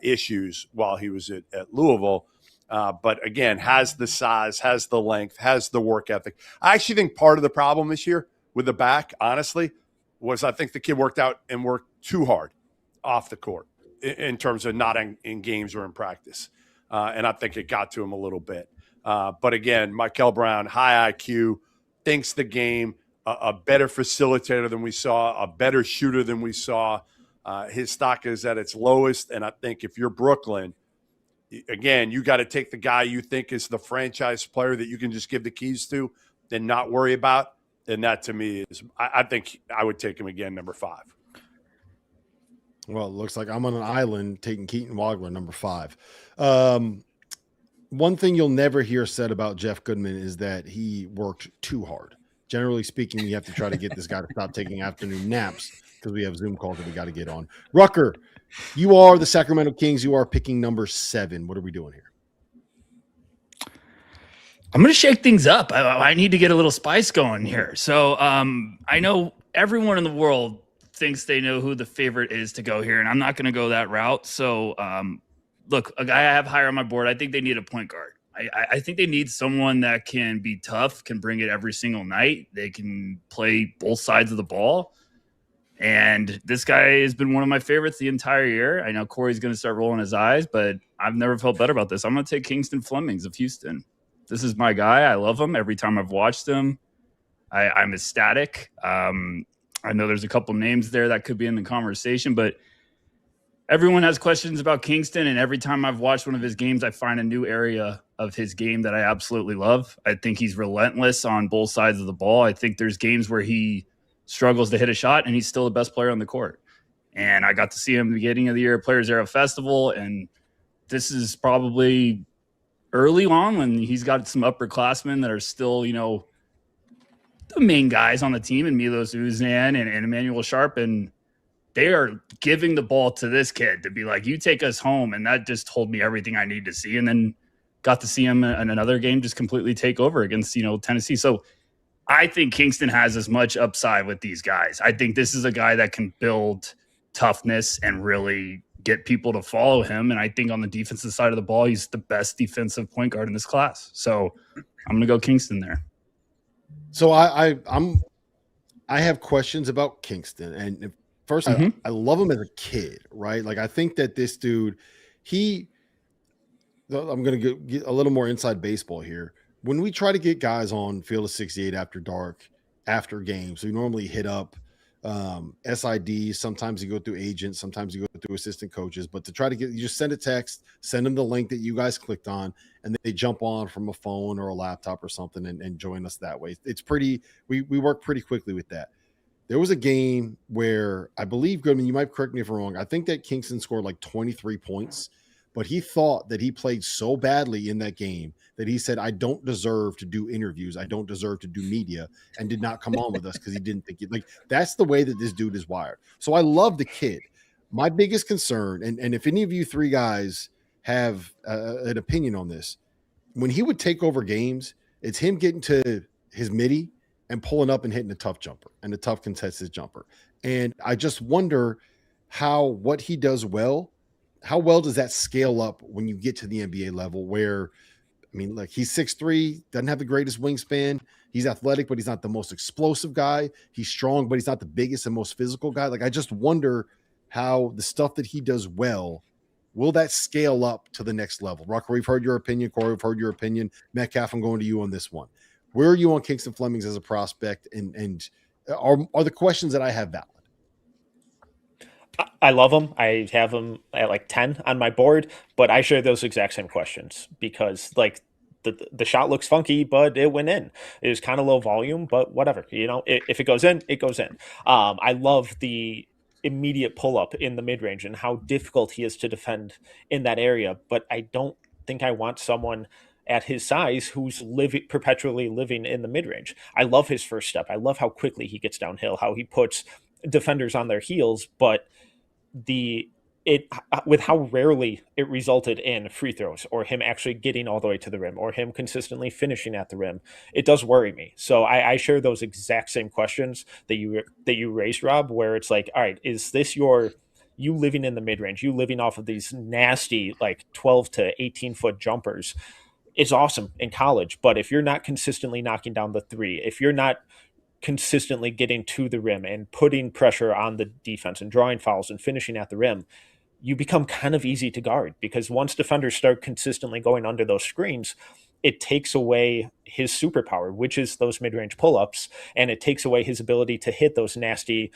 issues while he was at Louisville. But again, has the size, has the length, has the work ethic. I actually think part of the problem this year with the back, honestly, was I think the kid worked too hard off the court in terms of not in games or in practice. And I think it got to him a little bit. But again, Michael Brown, high IQ, thinks the game, a better facilitator than we saw, a better shooter than we saw. His stock is at its lowest. And I think if you're Brooklyn, again, you got to take the guy you think is the franchise player that you can just give the keys to and not worry about. And that to me is, I think I would take him again, number 5. Well, it looks like I'm on an island taking Keaton Wagler, number 5. One thing you'll never hear said about Jeff Goodman is that he worked too hard. Generally speaking, you have to try to get this guy to stop taking afternoon naps because we have Zoom calls that we got to get on. Rucker, you are the Sacramento Kings. You are picking number 7. What are we doing here? I'm going to shake things up. I need to get a little spice going here. So I know everyone in the world thinks they know who the favorite is to go here, and I'm not going to go that route. So look, a guy I have higher on my board, I think they need a point guard. I think they need someone that can be tough, can bring it every single night. They can play both sides of the ball. And this guy has been one of my favorites the entire year. I know Corey's going to start rolling his eyes, but I've never felt better about this. I'm going to take Kingston Flemings of Houston. This is my guy. I love him. Every time I've watched him, I'm ecstatic. I know there's a couple names there that could be in the conversation, but everyone has questions about Kingston, and every time I've watched one of his games, I find a new area of his game that I absolutely love. I think he's relentless on both sides of the ball. I think there's games where he struggles to hit a shot, and he's still the best player on the court. And I got to see him at the beginning of the year Players Era Festival, and this is probably early on when he's got some upperclassmen that are still, the main guys on the team, and Milos Uzan and Emmanuel Sharp, and they are giving the ball to this kid to be like, you take us home. And that just told me everything I need to see. And then got to see him in another game just completely take over against, Tennessee. So I think Kingston has as much upside with these guys. I think this is a guy that can build toughness and really get people to follow him. And I think on the defensive side of the ball, he's the best defensive point guard in this class. So I'm going to go Kingston there. So I have questions about Kingston. And first, I love him as a kid, right? Like, I think that this dude, I'm going to get a little more inside baseball here. When we try to get guys on Field of 68 after dark, after games, we normally hit up SIDs. Sometimes you go through agents, sometimes you go through assistant coaches, but to try to you just send a text, send them the link that you guys clicked on, and they jump on from a phone or a laptop or something and join us that way. It's pretty, we work pretty quickly with that. There was a game where I believe, Goodman, you might correct me if I'm wrong, I think that Kingston scored like 23 points, but he thought that he played so badly in that game that he said, I don't deserve to do interviews. I don't deserve to do media, and did not come on with us because he didn't think like that's the way that this dude is wired. So I love the kid. My biggest concern, and if any of you three guys have an opinion on this, when he would take over games, it's him getting to his midi and pulling up and hitting a tough jumper and a tough contested jumper. And I just wonder what he does well, how well does that scale up when you get to the NBA level where, I mean, like, he's 6'3", doesn't have the greatest wingspan. He's athletic, but he's not the most explosive guy. He's strong, but he's not the biggest and most physical guy. Like, I just wonder how the stuff that he does well, will that scale up to the next level? Rucker, we've heard your opinion. Corey, we've heard your opinion. Metcalf, I'm going to you on this one. Where are you on Kingston Flemings as a prospect? And are the questions that I have valid? I love him. I have him at like 10 on my board, but I share those exact same questions because, like, the shot looks funky, but it went in. It was kind of low volume, but whatever. If it goes in, it goes in. I love the immediate pull up in the mid range and how difficult he is to defend in that area. But I don't think I want someone at his size who's perpetually living in the mid range. I love his first step. I love how quickly he gets downhill, how he puts defenders on their heels, but with how rarely it resulted in free throws or him actually getting all the way to the rim or him consistently finishing at the rim, it does worry me. So I share those exact same questions that you raised, Rob, where it's like, all right, is this you living in the mid range, you living off of these nasty like 12 to 18 foot jumpers? It's awesome in college, but if you're not consistently knocking down the three, if you're not consistently getting to the rim and putting pressure on the defense and drawing fouls and finishing at the rim, you become kind of easy to guard, because once defenders start consistently going under those screens, it takes away his superpower, which is those mid-range pull-ups, and it takes away his ability to hit those nasty,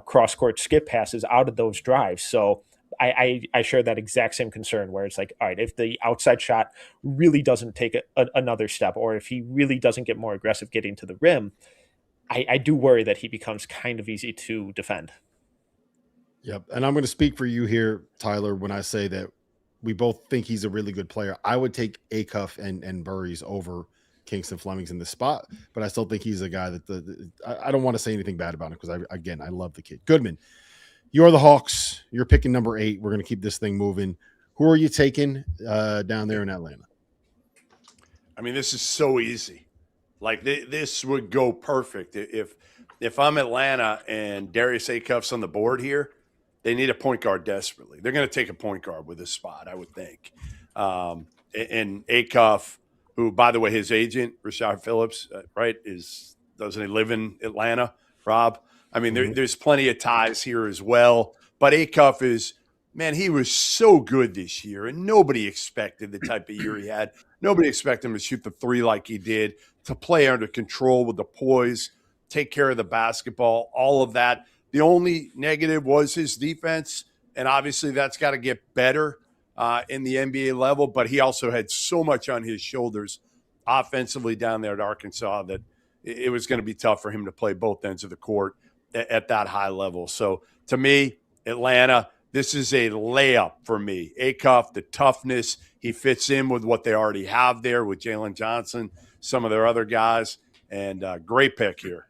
cross-court skip passes out of those drives. So I share that exact same concern, where it's like, all right, if the outside shot really doesn't take another step, or if he really doesn't get more aggressive getting to the rim, I do worry that he becomes kind of easy to defend. Yep. And I'm going to speak for you here, Tyler, when I say that we both think he's a really good player. I would take Acuff and Burries over Kingston Flemings in this spot, but I still think he's a guy that I don't want to say anything bad about him, because I love the kid. Goodman, you're the Hawks. You're picking number 8. We're going to keep this thing moving. Who are you taking down there in Atlanta? I mean, this is so easy. Like, this would go perfect. If I'm Atlanta and Darius Acuff's on the board here, they need a point guard desperately. They're going to take a point guard with this spot, I would think. And Acuff, who, by the way, his agent, Rashad Phillips, right, doesn't he live in Atlanta, Rob? I mean, there's plenty of ties here as well. But Acuff he was so good this year, and nobody expected the type of year he had. Nobody expected him to shoot the three like he did, to play under control with the poise, take care of the basketball, all of that. The only negative was his defense, and obviously that's got to get better in the NBA level, but he also had so much on his shoulders offensively down there at Arkansas that it was going to be tough for him to play both ends of the court at that high level. So to me, Atlanta, this is a layup for me. Acuff, the toughness, he fits in with what they already have there with Jalen Johnson, some of their other guys, and great pick here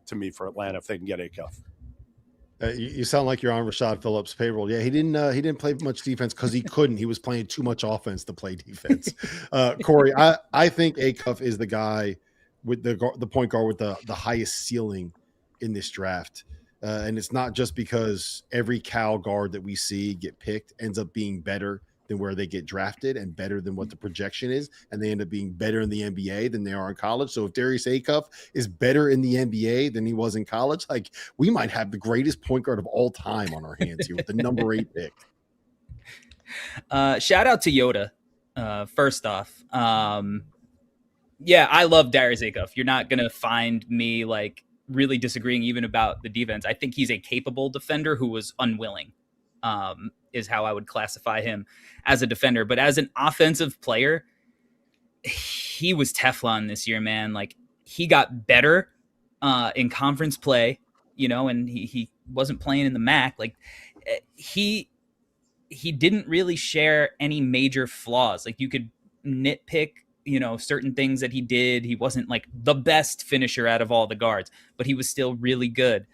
to me for Atlanta if they can get Acuff. You sound like you're on Rashad Phillips' payroll. Yeah, he didn't play much defense because he couldn't. He was playing too much offense to play defense. Corey, I think Acuff is the guy with the point guard with the highest ceiling in this draft. And it's not just because every Cal guard that we see get picked ends up being better than where they get drafted and better than what the projection is, and they end up being better in the NBA than they are in college. So if Darius Acuff is better in the NBA than he was in college, like, we might have the greatest point guard of all time on our hands here with the number 8 pick. Shout out to Yoda. First off, yeah, I love Darius Acuff. You're not gonna find me like really disagreeing even about the defense. I think he's a capable defender who was unwilling. Is how I would classify him as a defender. But as an offensive player, he was Teflon this year, man. Like, he got better in conference play, and he wasn't playing in the MAC. Like, he didn't really share any major flaws. Like, you could nitpick, certain things that he did. He wasn't like the best finisher out of all the guards, but he was still really good.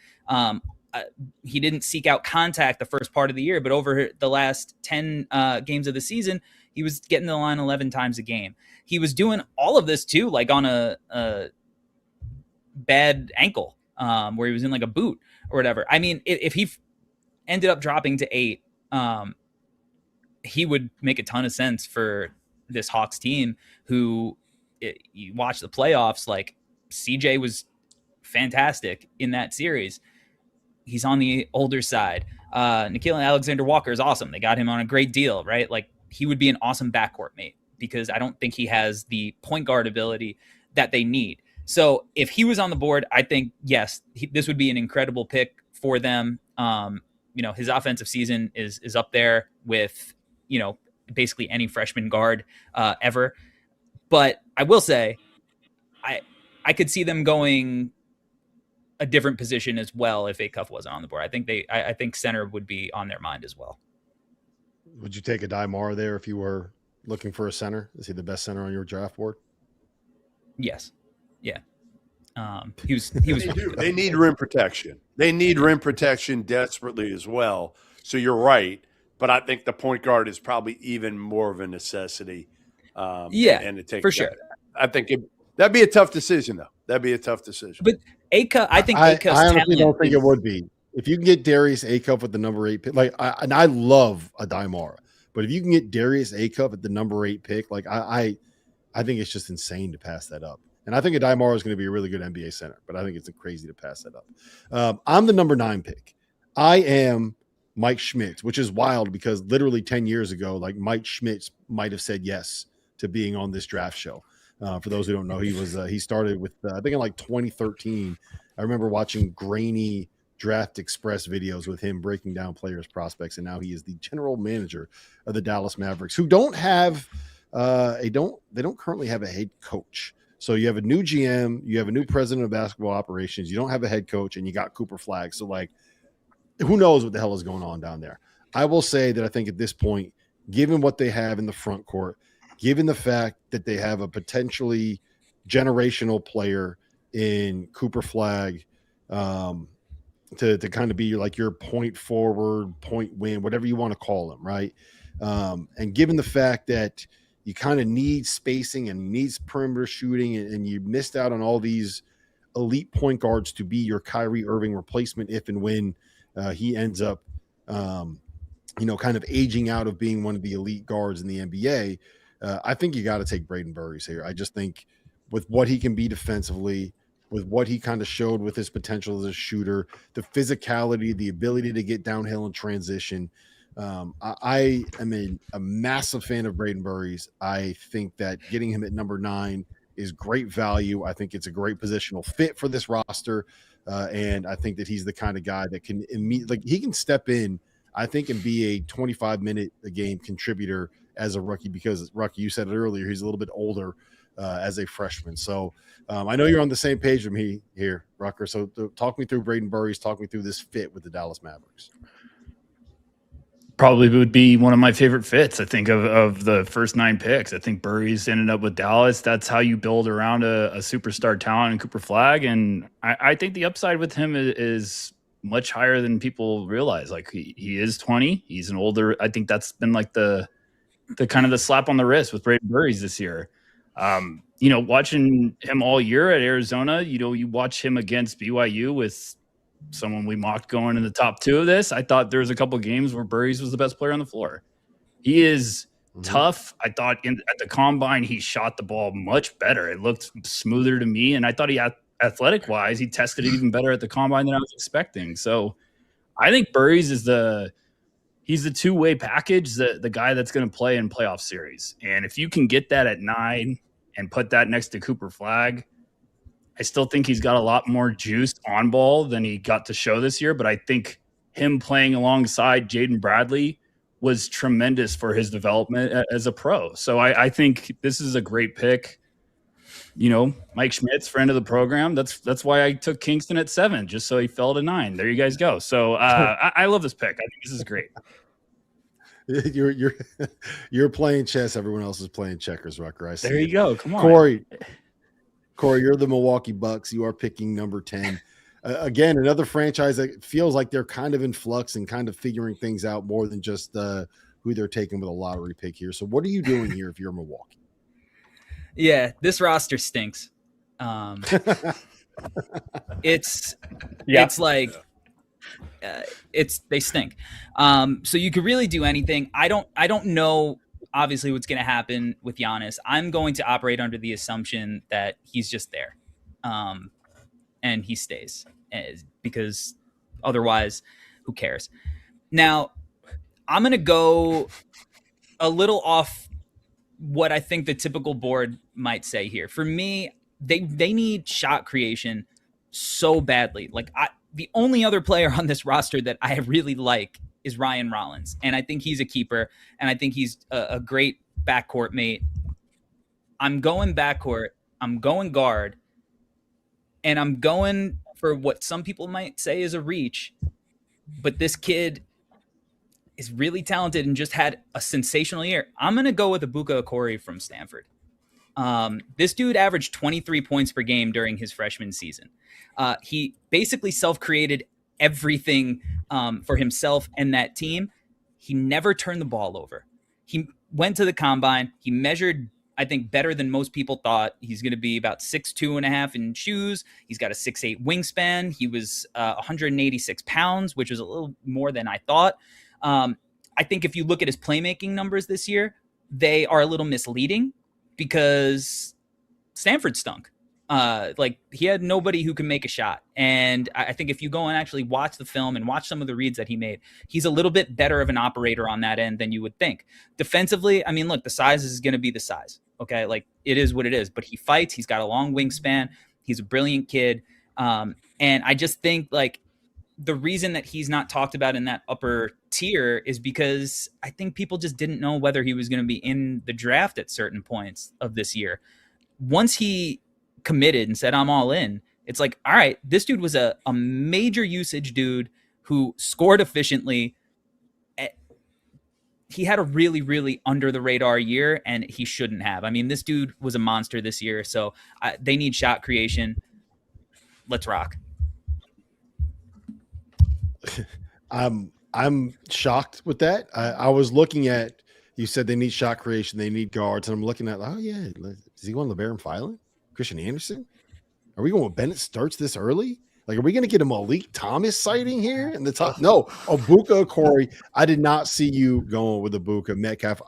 He didn't seek out contact the first part of the year, but over the last 10 games of the season, he was getting the line 11 times a game. He was doing all of this too, like on a bad ankle, where he was in like a boot or whatever. I mean, if he ended up dropping to 8, he would make a ton of sense for this Hawks team who, you watch the playoffs, like, CJ was fantastic in that series. He's on the older side. Nickeil Alexander-Walker is awesome. They got him on a great deal, right? Like, he would be an awesome backcourt mate, because I don't think he has the point guard ability that they need. So if he was on the board, I think, yes, this would be an incredible pick for them. His offensive season is up there with, basically any freshman guard ever. But I will say, I could see them going a different position as well if Acuff wasn't on the board. I think center would be on their mind as well. Would you take a Daimara there if you were looking for a center? Is he the best center on your draft board? Yes. Yeah. He was. They need rim protection. They need rim protection desperately as well. So you're right, but I think the point guard is probably even more of a necessity. And to take for sure. I think that'd be a tough decision, though. That'd be a tough decision. But Acuff, I think Acuff's I honestly don't think it would be. If you can get Darius Acuff with the number 8 pick, I love a Daimara, but if you can get Darius Acuff at the number 8 pick, I think it's just insane to pass that up. And I think Adai Morrow is going to be a really good NBA center, but I think it's crazy to pass that up. I'm the number 9 pick. I am Mike Schmitz, which is wild because literally 10 years ago, like Mike Schmitz might have said yes to being on this draft show. For those who don't know, he started with, I think in like 2013, I remember watching grainy Draft Express videos with him breaking down players' prospects. And now he is the general manager of the Dallas Mavericks, who don't have, they don't currently have a head coach. So you have a new GM, you have a new president of basketball operations, you don't have a head coach, and you got Cooper Flagg. So like, who knows what the hell is going on down there? I will say that I think at this point, given what they have in the front court, given the fact that they have a potentially generational player in Cooper Flagg, to kind of be like your point forward, point win, whatever you want to call him, right? And given the fact that you kind of need spacing and needs perimeter shooting, and you missed out on all these elite point guards to be your Kyrie Irving replacement if and when he ends up, kind of aging out of being one of the elite guards in the NBA. I think you got to take Braden Burries here. I just think with what he can be defensively, with what he kind of showed with his potential as a shooter, the physicality, the ability to get downhill and transition. I am a massive fan of Braden Burries. I think that getting him at number 9 is great value. I think it's a great positional fit for this roster. And I think that he's the kind of guy that can he can step in, I think, and be a 25-minute a game contributor as a rookie, because Rucky, you said it earlier, he's a little bit older as a freshman. So I know you're on the same page with me here, Rucker. So talk me through Braden Burries, talk me through this fit with the Dallas Mavericks. Probably would be one of my favorite fits, I think, of the first 9 picks. I think Burries ended up with Dallas. That's how you build around a superstar talent in Cooper Flagg. And I think the upside with him is much higher than people realize. Like he is 20. He's an older. I think that's been like the kind of the slap on the wrist with Braden Burries this year. Watching him all year at Arizona, you watch him against BYU with someone we mocked going in the top 2 of this. I thought there was a couple of games where Burries was the best player on the floor. He is tough. I thought at the combine, he shot the ball much better. It looked smoother to me. And I thought athletic wise, he tested it even better at the combine than I was expecting. So I think Burries is he's the two-way package, the guy that's going to play in playoff series. And if you can get that at 9 and put that next to Cooper Flagg, I still think he's got a lot more juice on ball than he got to show this year. But I think him playing alongside Jaden Bradley was tremendous for his development as a pro. So I think this is a great pick. Mike Schmitz, friend of the program. That's why I took Kingston at 7, just so he fell to 9. There you guys go. So I love this pick. I think this is great. You're playing chess. Everyone else is playing checkers, Rucker. I see. There you go. Come on, Corey, you're the Milwaukee Bucks. You are picking number 10. Again, another franchise that feels like they're kind of in flux and kind of figuring things out more than just who they're taking with a lottery pick here. So what are you doing here if you're Milwaukee? Yeah, this roster stinks. It's like they stink. So you could really do anything. I don't know obviously what's going to happen with Giannis. I'm going to operate under the assumption that he's just there. And he stays, because otherwise who cares? Now, I'm going to go a little off what I think the typical board might say here. For me, they need shot creation so badly. Like the only other player on this roster that I really like is Ryan Rollins. And I think he's a keeper, and I think he's a great backcourt mate. I'm going backcourt. I'm going guard. And I'm going for what some people might say is a reach. But this kid is really talented and just had a sensational year. I'm going to go with Ibuka Okori from Stanford. This dude averaged 23 points per game during his freshman season. He basically self-created everything for himself and that team. He never turned the ball over. He went to the combine. He measured, I think, better than most people thought. He's going to be about 6'2.5" in shoes. He's got a 6'8" wingspan. He was 186 pounds, which was a little more than I thought. I think if you look at his playmaking numbers this year, they are a little misleading because Stanford stunk. Like he had nobody who can make a shot. And I think if you go and actually watch the film and watch some of the reads that he made, he's a little bit better of an operator on that end than you would think. Defensively, I mean, look, the size is going to be the size. Okay. Like it is what it is, but he fights. He's got a long wingspan. He's a brilliant kid. And I just think like the reason that he's not talked about in that upper tier is because I think people just didn't know whether he was going to be in the draft at certain points of this year. Once he committed and said, I'm all in, it's like, all right, this dude was a major usage dude who scored efficiently. He had a really, really under the radar year, and he shouldn't have. I mean, this dude was a monster this year, so they need shot creation. Let's rock. I'm shocked with that. I was looking at, you said they need shot creation, they need guards, and I'm looking at, oh yeah, is he going LeBaron Filan? Christian Anderson? Are we going with Bennett Sturts this early? Like, are we going to get a Malik Thomas sighting here in the top? No, Ibuka, Corey. I did not see you going with Ibuka, Metcalf.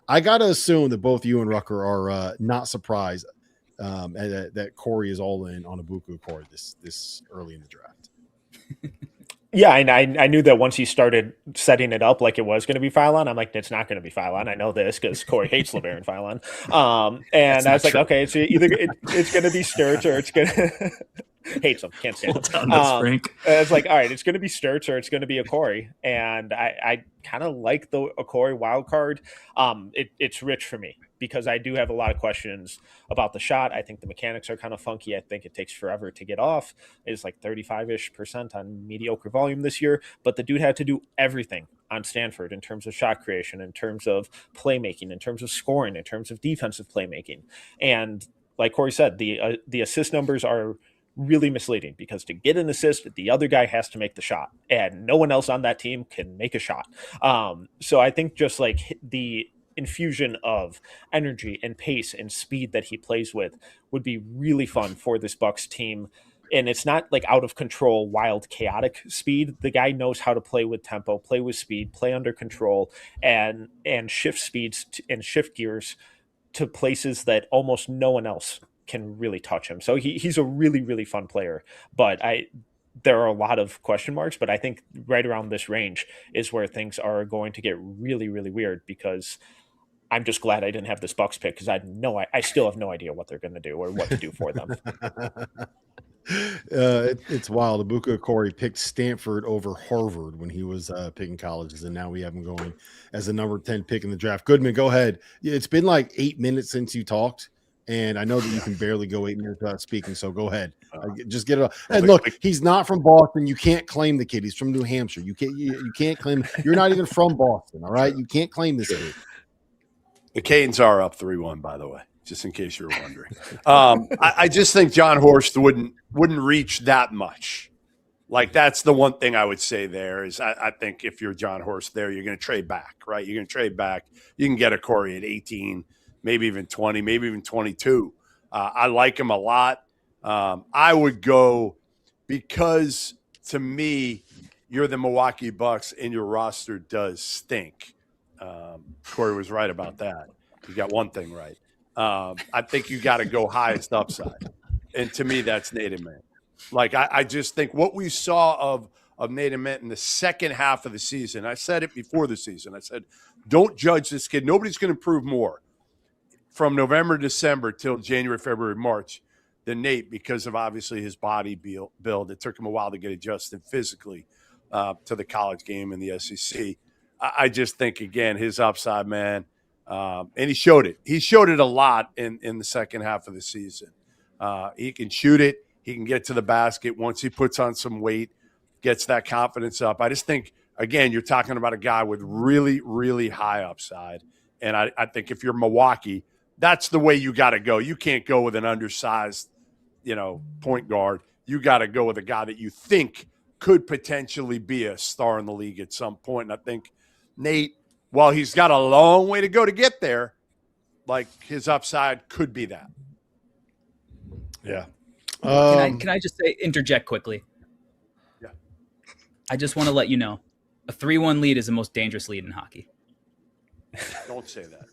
I got to assume that both you and Rucker are not surprised that Corey is all in on Ibuka, Corey, this early in the draft. Yeah, and I knew that once he started setting it up like it was going to be Phylon, I'm like, it's not going to be Phylon. I know this because Corey hates LeBaron Phylon. And I was like, okay, it's either it's going to be Sturts or it's going to hates him, can't stand him. It's like, all right, it's going to be Sturts or it's going to be a Corey. And I kind of like the Corey wild card. It's rich for me because I do have a lot of questions about the shot. I think the mechanics are kind of funky. I think it takes forever to get off. It's like 35% on mediocre volume this year, but the dude had to do everything on Stanford in terms of shot creation, in terms of playmaking, in terms of scoring, in terms of defensive playmaking. And like Corey said, the assist numbers are really misleading because to get an assist, the other guy has to make the shot, and no one else on that team can make a shot. So I think just like the infusion of energy and pace and speed that he plays with would be really fun for this Bucks team. And it's not like out of control, wild, chaotic speed. The guy knows how to play with tempo, play with speed, play under control, and shift speeds and shift gears to places that almost no one else can really touch him. So he's a really, really fun player. But there are a lot of question marks, but I think right around this range is where things are going to get really, really weird because I'm just glad I didn't have this Bucks pick because I still have no idea what they're going to do or what to do for them. It's wild. Ibuka Corey picked Stanford over Harvard when he was picking colleges, and now we have him going as a number 10 pick in the draft. Goodman, go ahead. It's been like 8 minutes since you talked, and I know that you can barely go 8 minutes without speaking, so go ahead. Just get it up. And look, he's not from Boston. You can't claim the kid. He's from New Hampshire. You can't claim. You're not even from Boston, all right? You can't claim this kid. The Canes are up 3-1, by the way, just in case you were wondering. I just think John Horst wouldn't reach that much. Like, that's the one thing I would say there is I think if you're John Horst there, you're going to trade back, right? You're going to trade back. You can get a Corey at 18, maybe even 20, maybe even 22. I like him a lot. I would go because, to me, you're the Milwaukee Bucks and your roster does stink. Corey was right about that. You got one thing right. I think you got to go highest upside. And to me, that's Nate Ament. Like, I just think what we saw of Nate Ament in the second half of the season, I said it before the season. I said, don't judge this kid. Nobody's going to improve more from November, December till January, February, March than Nate because of obviously his body build. It took him a while to get adjusted physically to the college game in the SEC. I just think, again, his upside, man, and he showed it. He showed it a lot in the second half of the season. He can shoot it. He can get to the basket once he puts on some weight, gets that confidence up. I just think, again, you're talking about a guy with really, really high upside. And I think if you're Milwaukee, that's the way you got to go. You can't go with an undersized, point guard. You got to go with a guy that you think could potentially be a star in the league at some point. And I think Nate, while he's got a long way to go to get there, like his upside could be that. Yeah. Can I just interject quickly? Yeah. I just want to let you know, a 3-1 lead is the most dangerous lead in hockey. Don't say that.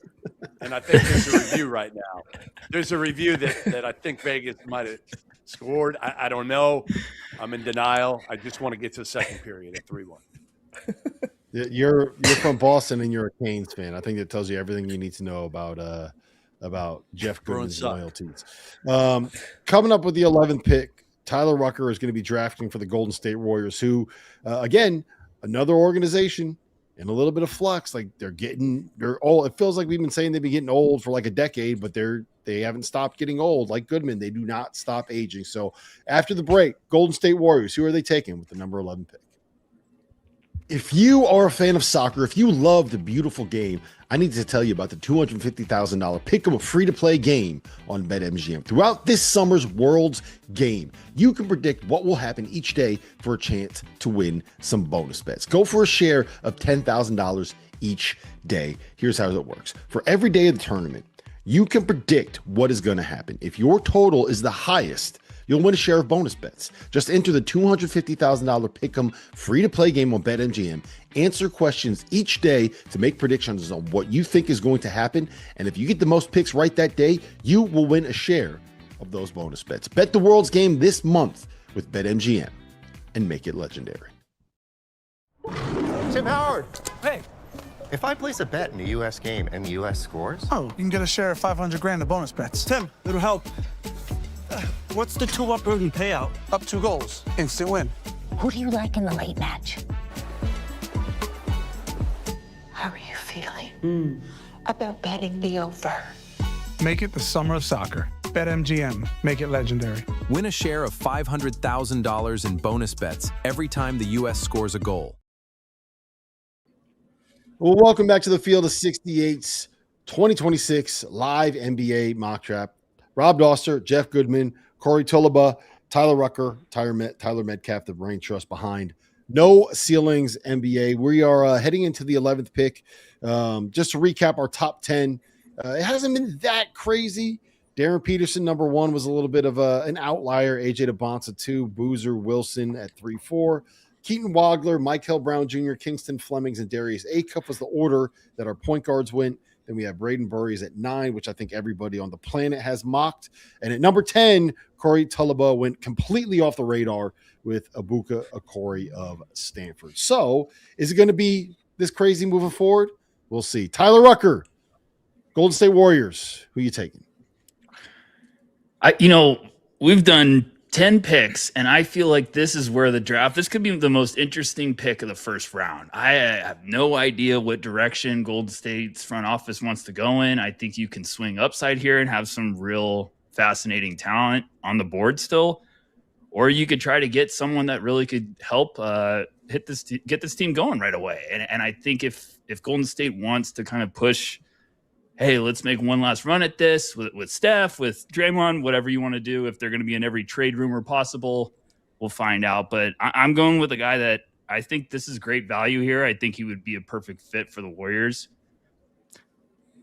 And I think there's a review right now. There's a review that I think Vegas might have scored. I don't know. I'm in denial. I just want to get to the second period at 3-1. You're from Boston and you're a Canes fan. I think that tells you everything you need to know about Jeff Goodman's loyalties. Coming up with the 11th pick, Tyler Rucker is going to be drafting for the Golden State Warriors, who, again, another organization in a little bit of flux. Like they're old. It feels like we've been saying they've been getting old for like a decade, but they haven't stopped getting old. Like Goodman, they do not stop aging. So after the break, Golden State Warriors, who are they taking with the number 11 pick? If you are a fan of soccer, if you love the beautiful game, I need to tell you about the $250,000 pick-em free-to-play game on BetMGM. Throughout this summer's World's Game, you can predict what will happen each day for a chance to win some bonus bets. Go for a share of $10,000 each day. Here's how it works. For every day of the tournament, you can predict what is going to happen. If your total is the highest, you'll win a share of bonus bets. Just enter the $250,000 pick-em free-to-play game on BetMGM. Answer questions each day to make predictions on what you think is going to happen. And if you get the most picks right that day, you will win a share of those bonus bets. Bet the World's Game this month with BetMGM and make it legendary. Tim Howard. Hey. If I place a bet in the U.S. game and the U.S. scores? Oh, you can get a share of $500,000 of bonus bets. Tim, it'll help. What's the 2-up early payout? Up 2 goals. Instant win. Who do you like in the late match? How are you feeling about betting the over? Make it the summer of soccer. BetMGM. Make it legendary. Win a share of $500,000 in bonus bets every time the U.S. scores a goal. Well, welcome back to the Field of 68's 2026 live NBA mock draft. Rob Doster, Jeff Goodman, Corey Tulaba, Tyler Rucker, Tyler Metcalf, the brain trust behind No Ceilings NBA. We are heading into the 11th pick. Just to recap our top 10, it hasn't been that crazy. Darren Peterson, number 1, was a little bit of an outlier. AJ DeBonsa, 2. Boozer Wilson at 3-4. Keaton Wagler, Michael Brown Jr., Kingston Flemings, and Darius Acuff was the order that our point guards went. Then we have Braden Burries at 9, which I think everybody on the planet has mocked. And at number 10, Corey Tulaba went completely off the radar with Ibuka Okori of Stanford. So is it going to be this crazy moving forward? We'll see. Tyler Rucker, Golden State Warriors. Who are you taking? We've done 10 picks, and I feel like this is where this could be the most interesting pick of the first round. I have no idea what direction Golden State's front office wants to go in. I think you can swing upside here and have some real fascinating talent on the board still, or you could try to get someone that really could help get this team going right away. And I think if Golden State wants to kind of push, hey, let's make one last run at this with Steph, with Draymond, whatever you want to do. If they're going to be in every trade rumor possible, we'll find out. But I'm going with a guy that I think this is great value here. I think he would be a perfect fit for the Warriors.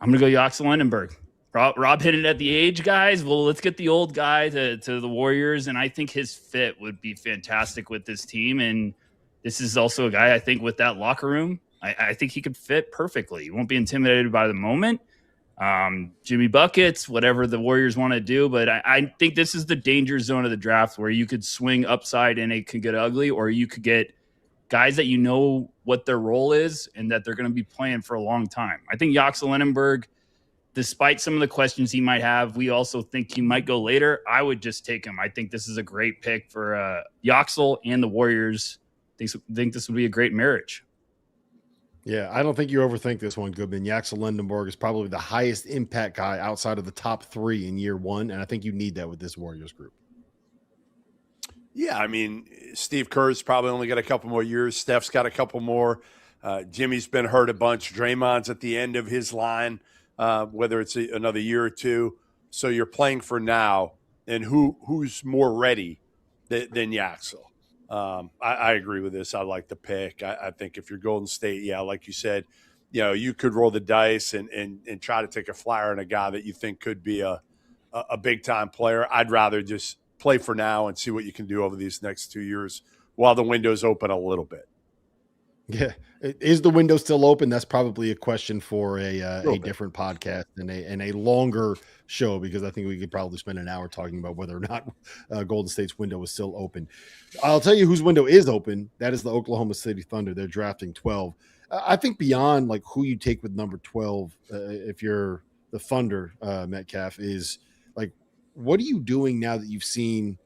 I'm going to go Yaxel Lendenberg. Rob hit it at the age, guys. Well, let's get the old guy to the Warriors, and I think his fit would be fantastic with this team. And this is also a guy, I think, with that locker room, I think he could fit perfectly. He won't be intimidated by the moment. Jimmy Buckets, whatever the Warriors want to do. But I think this is the danger zone of the draft where you could swing upside and it could get ugly, or you could get guys that you know what their role is and that they're going to be playing for a long time. I think Yaxel Lendenberg, despite some of the questions he might have, we also think he might go later. I would just take him. I think this is a great pick for Yaxel and the Warriors. I think this would be a great marriage. Yeah, I don't think you overthink this one, Goodman. Yaxel Lendenberg is probably the highest impact guy outside of the top 3 in year 1, and I think you need that with this Warriors group. Yeah, I mean, Steve Kerr's probably only got a couple more years. Steph's got a couple more. Jimmy's been hurt a bunch. Draymond's at the end of his line, whether it's another year or two. So you're playing for now, and who's more ready than Yaxel? I agree with this. I like the pick. I think if you're Golden State, yeah, like you said, you could roll the dice and try to take a flyer on a guy that you think could be a big time player. I'd rather just play for now and see what you can do over these next 2 years while the window's open a little bit. Yeah. Is the window still open? That's probably a question for a different podcast and a longer show, because I think we could probably spend an hour talking about whether or not Golden State's window is still open. I'll tell you whose window is open. That is the Oklahoma City Thunder. They're drafting 12. I think beyond like who you take with number 12, if you're the Thunder, Metcalf, is like, what are you doing now that you've seen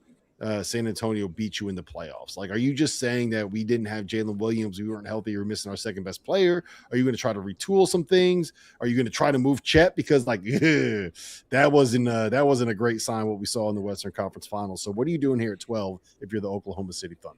San Antonio beat you in the playoffs? Like, are you just saying that we didn't have Jalen Williams, we weren't healthy, or missing our second best player? Are you going to try to retool some things? Are you going to try to move Chet? Because like that wasn't a great sign what we saw in the Western Conference Finals. So what are you doing here at 12 if you're the Oklahoma City Thunder?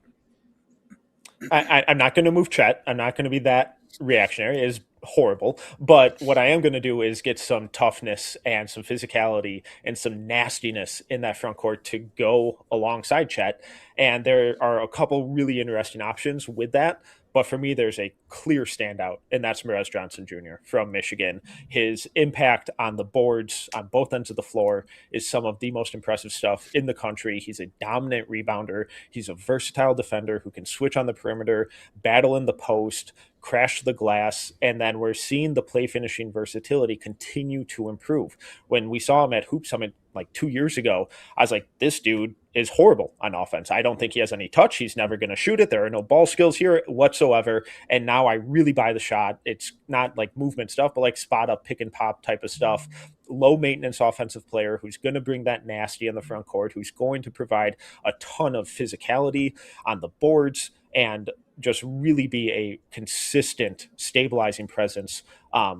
I'm not going to move Chet. I'm not going to be that reactionary. It is horrible. But what I am going to do is get some toughness and some physicality and some nastiness in that front court to go alongside Chet. And there are a couple really interesting options with that. But for me, there's a clear standout, and that's Merez Johnson Jr. from Michigan. His impact on the boards on both ends of the floor is some of the most impressive stuff in the country. He's a dominant rebounder. He's a versatile defender who can switch on the perimeter, battle in the post, crash the glass, and then we're seeing the play finishing versatility continue to improve. When we saw him at Hoop Summit like 2 years ago, I was like, this dude is horrible on offense. I don't think he has any touch. He's never going to shoot it. There are no ball skills here whatsoever. And now I really buy the shot. It's not like movement stuff, but like spot up, pick and pop type of stuff. Low maintenance offensive player who's going to bring that nasty in the front court, who's going to provide a ton of physicality on the boards and just really be a consistent stabilizing presence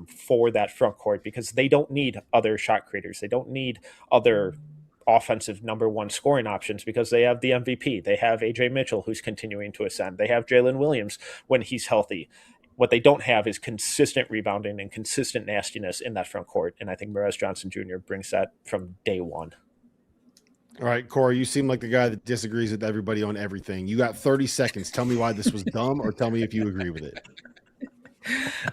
for that front court, because they don't need other shot creators. They don't need other offensive number one scoring options, because they have the MVP. They have AJ Mitchell, who's continuing to ascend. They have Jalen Williams when he's healthy. What they don't have is consistent rebounding and consistent nastiness in that front court. And I think Merez Johnson Jr. brings that from day one. All right, Corey, you seem like the guy that disagrees with everybody on everything. You got 30 seconds. Tell me why this was dumb, or tell me if you agree with it.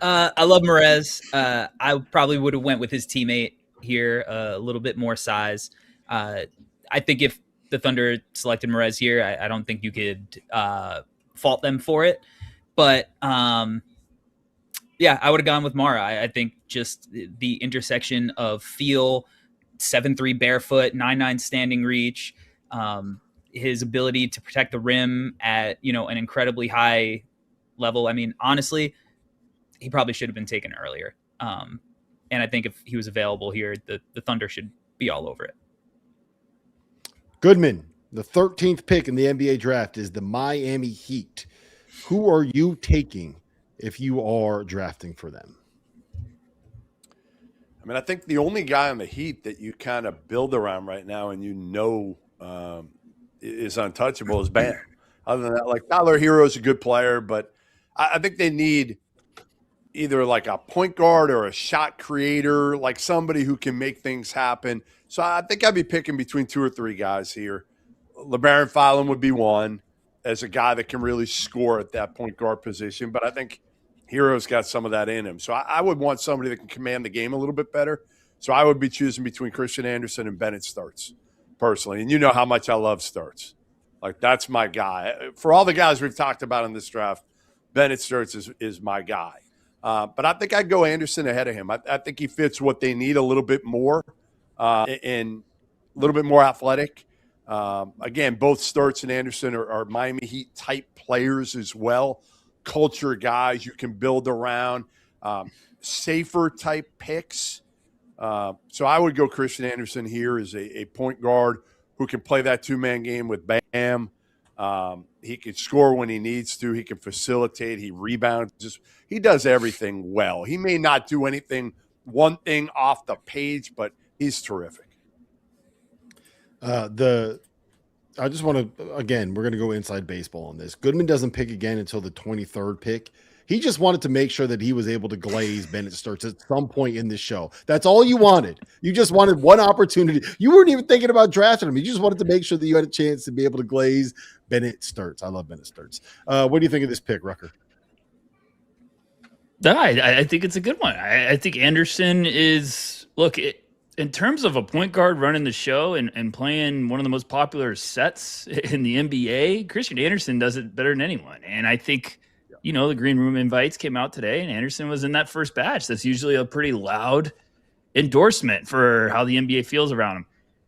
I love Merez. I probably would have went with his teammate here, a little bit more size. I think if the Thunder selected Merez here, I don't think you could fault them for it. But yeah, I would have gone with Mara. I think just the intersection of feel, 7'3" barefoot, 9'9" standing reach, his ability to protect the rim at, an incredibly high level. I mean, honestly, he probably should have been taken earlier. And I think if he was available here, the Thunder should be all over it. Goodman, the 13th pick in the NBA draft is the Miami Heat. Who are you taking if you are drafting for them? I mean, I think the only guy on the Heat that you kind of build around right now and is untouchable is Bam. Other than that, like Tyler Hero is a good player, but I think they need either like a point guard or a shot creator, like somebody who can make things happen. So I think I'd be picking between 2 or 3 guys here. LeBaron Fallon would be one as a guy that can really score at that point guard position, but I think Hero's got some of that in him. So I would want somebody that can command the game a little bit better. So I would be choosing between Christian Anderson and Bennett Starks, personally. And you know how much I love Starks. Like, that's my guy. For all the guys we've talked about in this draft, Bennett Starks is my guy. But I think I'd go Anderson ahead of him. I think he fits what they need a little bit more and a little bit more athletic. Again, both Starks and Anderson are Miami Heat type players as well. Culture guys you can build around, safer type picks. So I would go Christian Anderson here as a point guard who can play that 2-man game with Bam. He can score when he needs to. He can facilitate. He rebounds. He does everything well. He may not do one thing off the page, but he's terrific. I just want to, again, we're going to go inside baseball on this. Goodman doesn't pick again until the 23rd pick. He just wanted to make sure that he was able to glaze Bennett Starks at some point in this show. That's all you wanted. You just wanted one opportunity. You weren't even thinking about drafting him. You just wanted to make sure that you had a chance to be able to glaze Bennett Starks. I love Bennett Starks. What do you think of this pick, Rucker? I think it's a good one. I think Anderson is, in terms of a point guard running the show and playing one of the most popular sets in the NBA, Christian Anderson does it better than anyone. And I think the green room invites came out today, and Anderson was in that first batch. That's usually a pretty loud endorsement for how the NBA feels around him.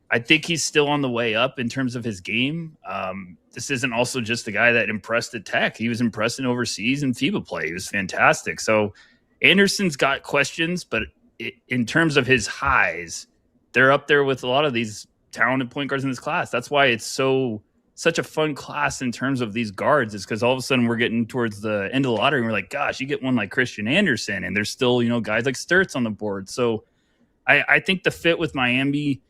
I think he's still on the way up in terms of his game. This isn't also just the guy that impressed at Tech. He was impressing overseas in FIBA play. He was fantastic. So Anderson's got questions, but in terms of his highs, they're up there with a lot of these talented point guards in this class. That's why it's such a fun class in terms of these guards, is because all of a sudden we're getting towards the end of the lottery and we're like, gosh, you get one like Christian Anderson, and there's still, guys like Sturts on the board. So I think the fit with Miami,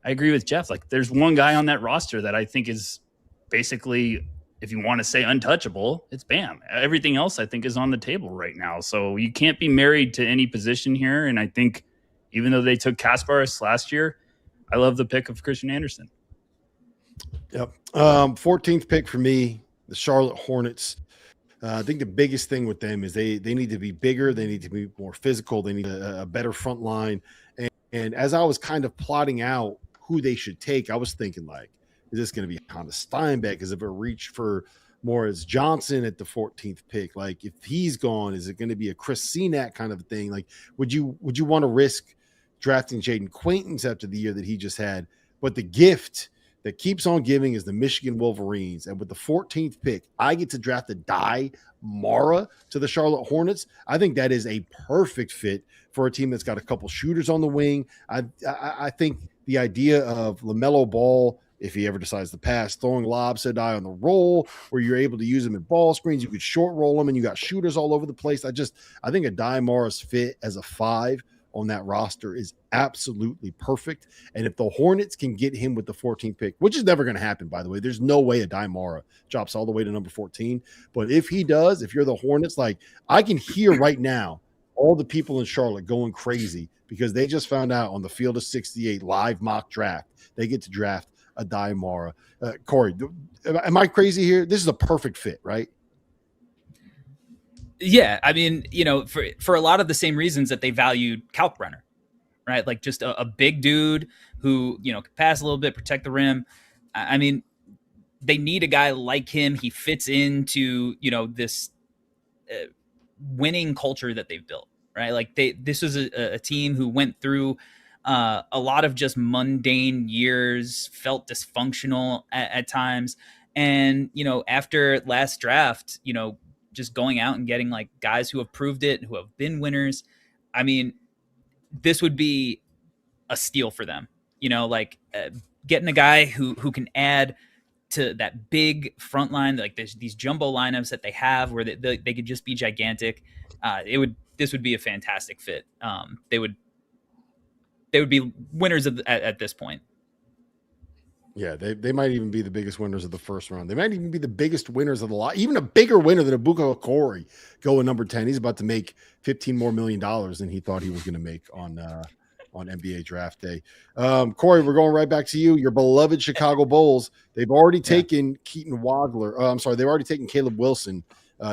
I agree with Jeff. Like, there's one guy on that roster that I think is basically, if you want to say untouchable, it's Bam. Everything else I think is on the table right now. So you can't be married to any position here. And I think even though they took Kasparis last year, I love the pick of Christian Anderson. Yep. 14th pick for me, the Charlotte Hornets. I think the biggest thing with them is they need to be bigger. They need to be more physical. They need a better front line. And as I was kind of plotting out who they should take, I was thinking, like, is this going to be Honda Steinbeck? Is it a reach for Morris Johnson at the 14th pick? Like, if he's gone, is it going to be a Chris Cenac kind of thing? Like, would you want to risk drafting Jaden Quaintance after the year that he just had? But the gift that keeps on giving is the Michigan Wolverines. And with the 14th pick, I get to draft a Dai Mara to the Charlotte Hornets. I think that is a perfect fit for a team that's got a couple shooters on the wing. I think the idea of LaMelo Ball, if he ever decides to pass, throwing lobs to Dai on the roll, where you're able to use them in ball screens, you could short roll them, and you got shooters all over the place. I think a Dai Mara's fit as a 5 on that roster is absolutely perfect. And if the Hornets can get him with the 14th pick, which is never going to happen, by the way, there's no way a Dai Mara drops all the way to number 14. But if he does, if you're the Hornets, like, I can hear right now all the people in Charlotte going crazy because they just found out on the Field of 68 live mock draft, they get to draft a Dai Mara. Corey, am I crazy here? This is a perfect fit, right? Yeah, I mean, for a lot of the same reasons that they valued Kalkbrenner, right? Like, just a big dude who, can pass a little bit, protect the rim. I mean, they need a guy like him. He fits into, this winning culture that they've built, right? Like, this was a team who went through a lot of just mundane years, felt dysfunctional at times. And, after last draft, just going out and getting like guys who have proved it, who have been winners. I mean, this would be a steal for them, getting a guy who can add to that big front line, like these jumbo lineups that they have where they could just be gigantic. This would be a fantastic fit. They would be winners at this point. Yeah, they might even be the biggest winners of the first round. They might even be the biggest winners of the lot, even a bigger winner than Ibuka Okori going number 10. He's about to make $15 more million than he thought he was going to make on NBA draft day. Corey, we're going right back to you. Your beloved Chicago Bulls. They've already taken Keaton Wadler. They've already taken Caleb Wilson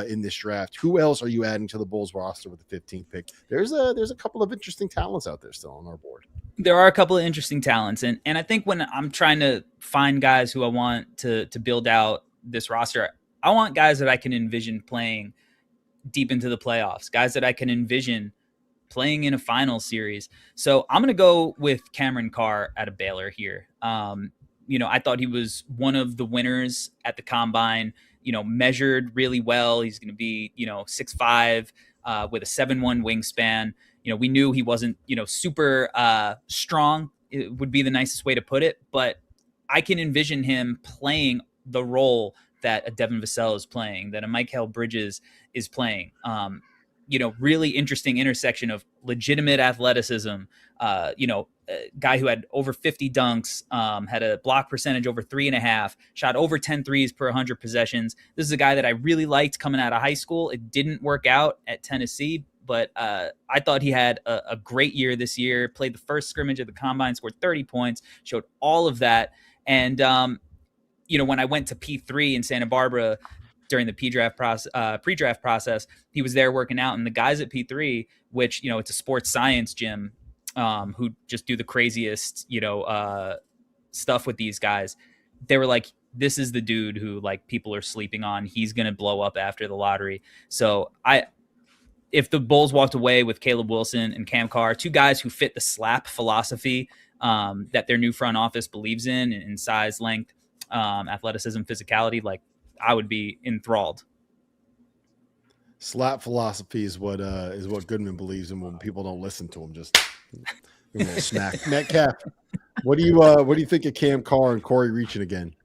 in this draft. Who else are you adding to the Bulls roster with the 15th pick? There's a couple of interesting talents out there still on our board. There are a couple of interesting talents. And I think when I'm trying to find guys who I want to build out this roster, I want guys that I can envision playing deep into the playoffs, guys that I can envision playing in a final series. So I'm going to go with Cameron Carr out of Baylor here. I thought he was one of the winners at the combine, measured really well. He's going to be, 6'5", with a 7'1" wingspan. We knew he wasn't, super strong. It would be the nicest way to put it, but I can envision him playing the role that a Devin Vassell is playing, that a Mikal Bridges is playing. Really interesting intersection of legitimate athleticism, guy who had over 50 dunks, had a block percentage over 3.5, shot over 10 threes per 100 possessions. This is a guy that I really liked coming out of high school. It didn't work out at Tennessee, but I thought he had a great year this year, played the first scrimmage of the combine, scored 30 points, showed all of that. And, when I went to P3 in Santa Barbara during the pre-draft process, he was there working out. And the guys at P3, which, it's a sports science gym, who just do the craziest, stuff with these guys. They were like, this is the dude who like people are sleeping on. He's going to blow up after the lottery. So if the Bulls walked away with Caleb Wilson and Cam Carr, two guys who fit the slap philosophy that their new front office believes in size, length, athleticism, physicality, like I would be enthralled. Slap philosophy is what Goodman believes in when people don't listen to him. Just a little snack. Metcalf, what do you think of Cam Carr and Corey reaching again?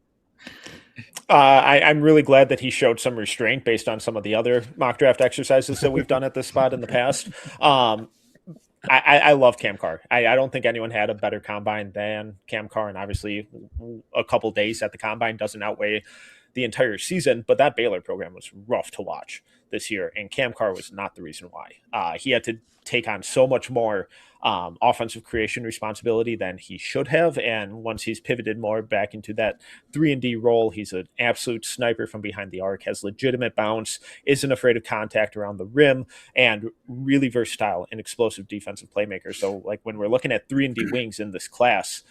I'm really glad that he showed some restraint based on some of the other mock draft exercises that we've done at this spot in the past. I love Cam Carr. I don't think anyone had a better combine than Cam Carr, and obviously a couple days at the combine doesn't outweigh the entire season, but that Baylor program was rough to watch this year, and Cam Carr was not the reason why. He had to take on so much more offensive creation responsibility than he should have, and once he's pivoted more back into that 3-and-D role, he's an absolute sniper from behind the arc, has legitimate bounce, isn't afraid of contact around the rim, and really versatile and explosive defensive playmaker. So like when we're looking at 3-and-D wings in this class,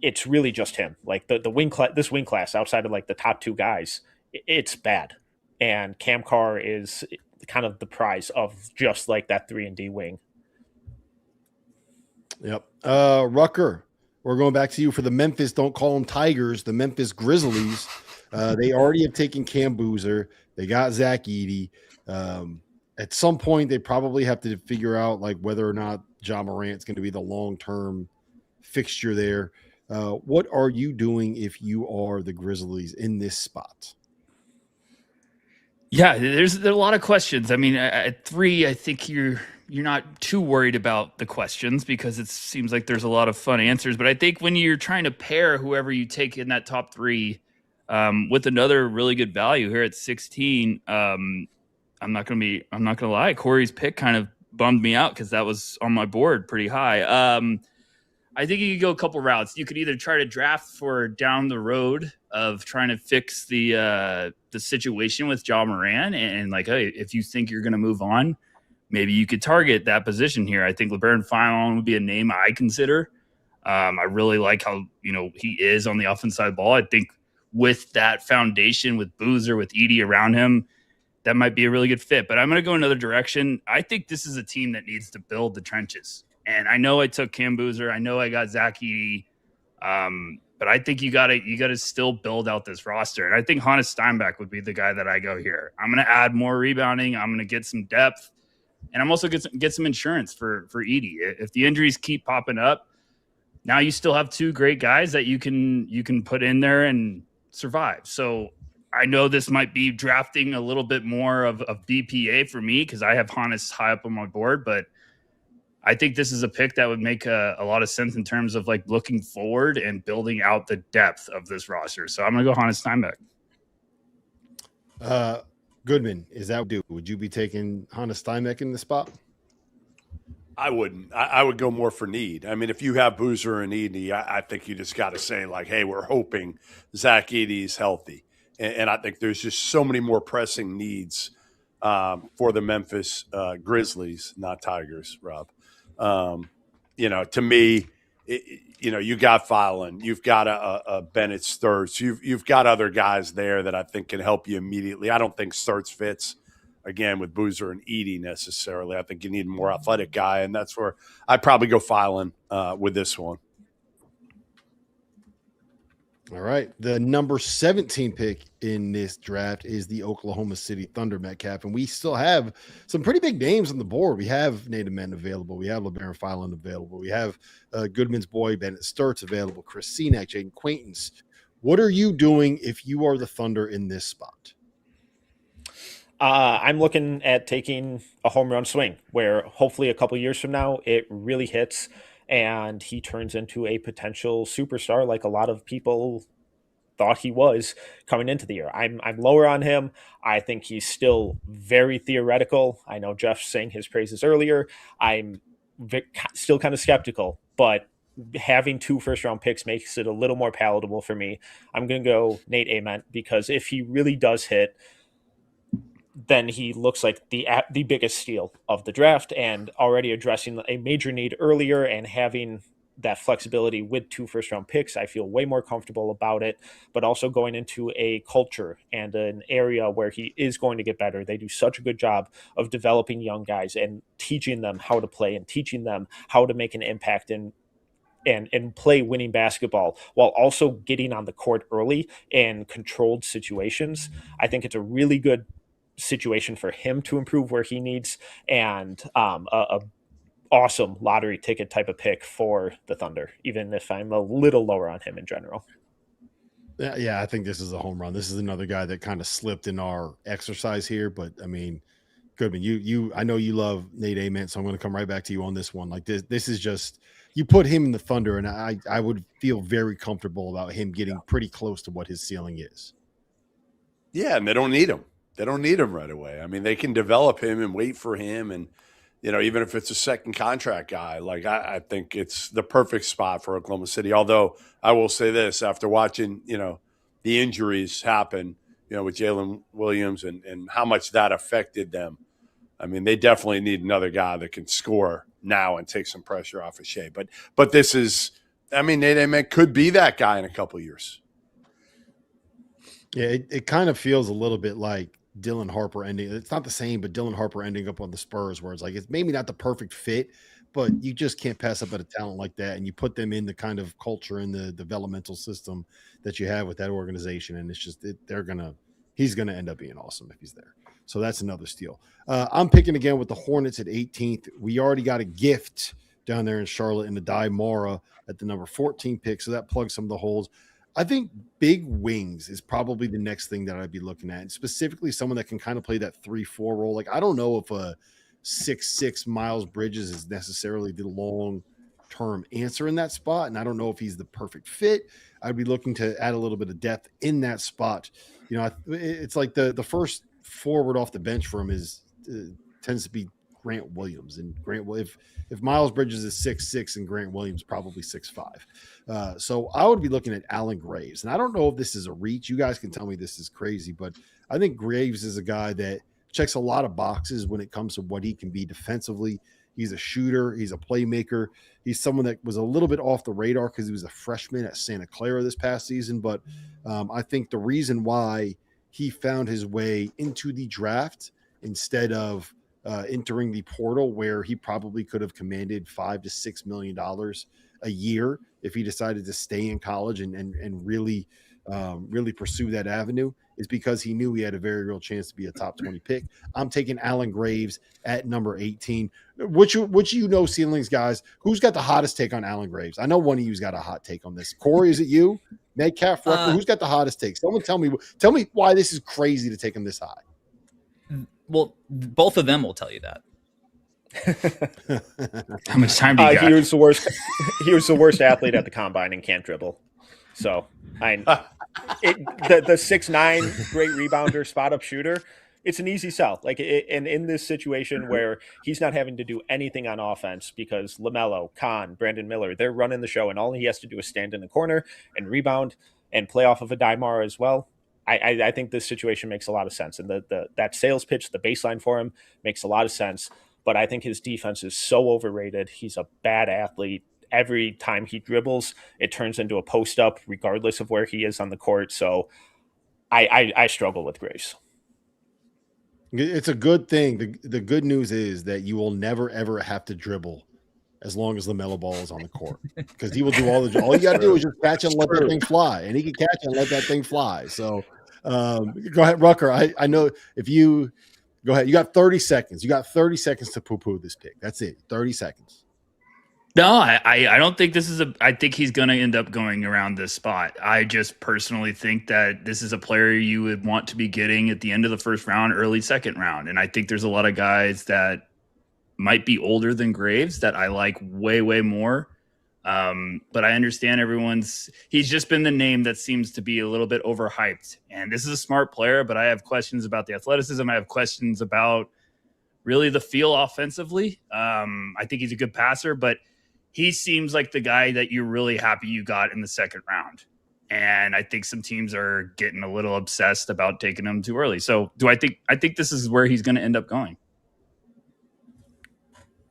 it's really just him. Like the wing class, this wing class outside of like the top two guys, it's bad. And Cam Carr is kind of the prize of just like that 3-and-D wing. Yep. Rucker, we're going back to you for the Memphis, don't call them Tigers, the Memphis Grizzlies. They already have taken Cam Boozer. They got Zach Edey. At some point, they probably have to figure out like whether or not Ja Morant's going to be the long-term fixture there. What are you doing if you are the Grizzlies in this spot? Yeah, there's a lot of questions. I mean, at 3, I think you're not too worried about the questions because it seems like there's a lot of fun answers. But I think when you're trying to pair whoever you take in that top 3 with another really good value here at 16, I'm not gonna lie, Corey's pick kind of bummed me out because that was on my board pretty high. I think you could go a couple routes. You could either try to draft for down the road of trying to fix the situation with Ja Morant and like, hey, if you think you're going to move on, maybe you could target that position here. I think LeBaron Fillon would be a name I consider. I really like how he is on the offensive side of the ball. I think with that foundation with Boozer, with Edey around him, that might be a really good fit. But I'm going to go another direction. I think this is a team that needs to build the trenches. And I know I took Cam Boozer. I know I got Zach Edey. But I think you gotta still build out this roster. And I think Hannes Steinbeck would be the guy that I go here. I'm going to add more rebounding. I'm going to get some depth. And I'm also get some insurance for Edey. If the injuries keep popping up, now you still have 2 great guys that you can put in there and survive. So I know this might be drafting a little bit more of BPA for me because I have Hannes high up on my board, but I think this is a pick that would make a lot of sense in terms of like looking forward and building out the depth of this roster. So I'm going to go Hannes Steinbeck. Goodman, is that do? Would you be taking Hannes Steinbeck in the spot? I wouldn't. I would go more for need. I mean, if you have Boozer and Edey, I think you just got to say like, hey, we're hoping Zach Edey is healthy. And I think there's just so many more pressing needs for the Memphis Grizzlies, not Tigers, Rob. To me, you got Fallon, you've got a Bennett Sturts, you've got other guys there that I think can help you immediately. I don't think Sturts fits again with Boozer and Edey necessarily. I think you need a more athletic guy, and that's where I'd probably go Fallon with this one. All right. The number 17 pick in this draft is the Oklahoma City Thunder, Metcalf. And we still have some pretty big names on the board. We have Nate Amen available. We have LeBaron Fillon available. We have Goodman's boy, Bennett Sturts available. Chris Senack, Jaden Quaintance. What are you doing if you are the Thunder in this spot? I'm looking at taking a home run swing where hopefully a couple years from now it really hits and he turns into a potential superstar like a lot of people thought he was coming into the year. I'm lower on him. I think he's still very theoretical. I know Jeff sang his praises earlier. I'm still kind of skeptical, but having 2 first-round picks makes it a little more palatable for me. I'm going to go Nate Amen because if he really does hit, then he looks like the biggest steal of the draft and already addressing a major need earlier and having that flexibility with 2 first-round picks, I feel way more comfortable about it, but also going into a culture and an area where he is going to get better. They do such a good job of developing young guys and teaching them how to play and teaching them how to make an impact and play winning basketball while also getting on the court early in controlled situations. I think it's a really good situation for him to improve where he needs, and a awesome lottery ticket type of pick for the Thunder, even if I'm a little lower on him in general. Yeah, I think this is a home run. This is another guy that kind of slipped in our exercise here, but I mean, Goodman, I know you love Nate Ament, so I'm going to come right back to you on this one. Like this is just, you put him in the Thunder, and I would feel very comfortable about him getting pretty close to what his ceiling is. Yeah, and they don't need him. They don't need him right away. I mean, they can develop him and wait for him, and even if it's a second contract guy, like I think it's the perfect spot for Oklahoma City. Although I will say this, after watching, the injuries happen, with Jalen Williams and how much that affected them, I mean, they definitely need another guy that can score now and take some pressure off of Shea. But this is, I mean, Nate Ament could be that guy in a couple of years. Yeah, it kind of feels a little bit like Dylan Harper ending. It's not the same, but Dylan Harper ending up on the Spurs, where it's like it's maybe not the perfect fit, but you just can't pass up at a talent like that, and you put them in the kind of culture and the developmental system that you have with that organization, and it's just he's gonna end up being awesome if he's there. So that's another steal. I'm picking again with the Hornets at 18th. We already got a gift down there in Charlotte in the Dai Mara at the number 14 pick, so that plugs some of the holes. I think big wings is probably the next thing that I'd be looking at, and specifically someone that can kind of play that 3-4 role. Like, I don't know if a 6'6" Miles Bridges is necessarily the long-term answer in that spot, and I don't know if he's the perfect fit. I'd be looking to add a little bit of depth in that spot. It's like the first forward off the bench for him tends to be Grant Williams, and if Miles Bridges is 6'6" and Grant Williams probably 6'5", so I would be looking at Allen Graves, and I don't know if this is a reach. You guys can tell me this is crazy, but I think Graves is a guy that checks a lot of boxes when it comes to what he can be defensively. He's a shooter, he's a playmaker, he's someone that was a little bit off the radar because he was a freshman at Santa Clara this past season, but I think the reason why he found his way into the draft instead of entering the portal, where he probably could have commanded $5 to $6 million a year if he decided to stay in college and really pursue that avenue, is because he knew he had a very real chance to be a top 20 pick. I'm taking Allen Graves at number 18. Which ceilings, guys. Who's got the hottest take on Allen Graves? I know one of you's got a hot take on this. Corey, is it you? Metcalf, Rucker, who's got the hottest take? Someone tell me why this is crazy to take him this high. Well, both of them will tell you that. How much time do you got? He was the worst. He was the worst athlete at the combine and can't dribble. So the 6'9" great rebounder, spot up shooter. It's an easy sell. And in this situation where he's not having to do anything on offense because LaMelo, Kahn, Brandon Miller, they're running the show, and all he has to do is stand in the corner and rebound and play off of a Daimara as well. I think this situation makes a lot of sense, and that sales pitch, the baseline for him, makes a lot of sense. But I think his defense is so overrated. He's a bad athlete. Every time he dribbles, it turns into a post up, regardless of where he is on the court. So I struggle with Graves. It's a good thing. The good news is that you will never ever have to dribble as long as LaMelo Ball is on the court, because he will do all you got to do is just catch and let that thing fly, and he can catch and let that thing fly. So go ahead, Rucker. I know if you go ahead, you got 30 seconds. You got 30 seconds to poo-poo this pick. That's it. 30 seconds. No, I don't think this is I think he's going to end up going around this spot. I just personally think that this is a player you would want to be getting at the end of the first round, early second round. And I think there's a lot of guys that might be older than Graves that I like way, way more. But I understand he's just been the name that seems to be a little bit overhyped. And this is a smart player, but I have questions about the athleticism. I have questions about really the feel offensively. I think he's a good passer, but he seems like the guy that you're really happy you got in the second round. And I think some teams are getting a little obsessed about taking him too early. So I think this is where he's going to end up going.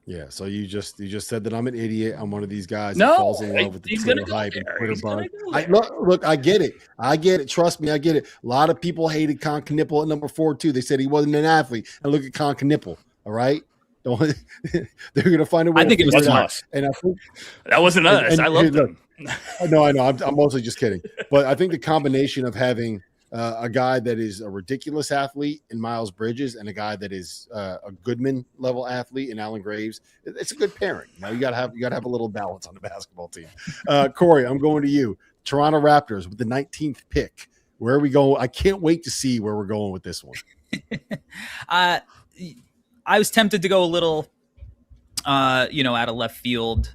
Yeah, so you just said that I'm an idiot. I'm one of these guys No, that falls in love with the he's Twitter gonna go hype and there. Twitter He's gonna buzz. go I there. look, I get it. I get it. Trust me, I get it. A lot of people hated Con Knipple at number 4 too. They said he wasn't an athlete. And look at Con Knipple. All right, don't they're gonna find a way. I think to it was figure smart. us. And I think That wasn't us. I love them. I know. I'm mostly just kidding. But I think the combination of having a guy that is a ridiculous athlete in Miles Bridges and a guy that is a Goodman level athlete in Alan Graves, it's a good pairing. You know, you gotta have a little balance on the basketball team. Corey, I'm going to you. Toronto Raptors with the 19th pick. Where are we going? I can't wait to see where we're going with this one. I was tempted to go a little, out of left field.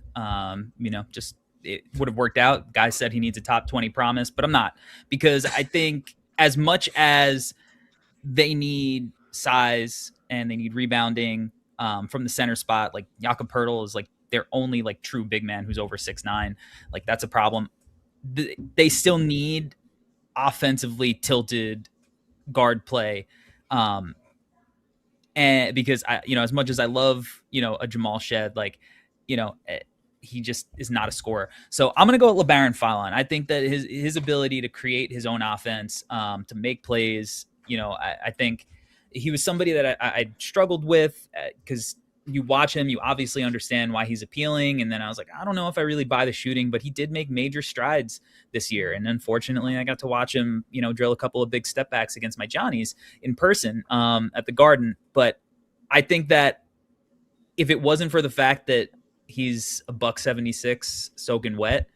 Just it would have worked out. Guy said he needs a top 20 promise, but I'm not, because I think as much as they need size and they need rebounding from the center spot, like Jakob Poeltl is like their only like true big man who's over 6'9". Like that's a problem. They still need offensively tilted guard play. And because as much as I love, a Jamal Shed, like, he just is not a scorer. So I'm going to go with LeBaron Fallon. I think that his ability to create his own offense, to make plays, I think he was somebody that I struggled with because you watch him, you obviously understand why he's appealing. And then I was like, I don't know if I really buy the shooting, but he did make major strides this year. And unfortunately, I got to watch him, drill a couple of big step backs against my Johnnies in person at the Garden. But I think that if it wasn't for the fact that he's a $176 soaking wet,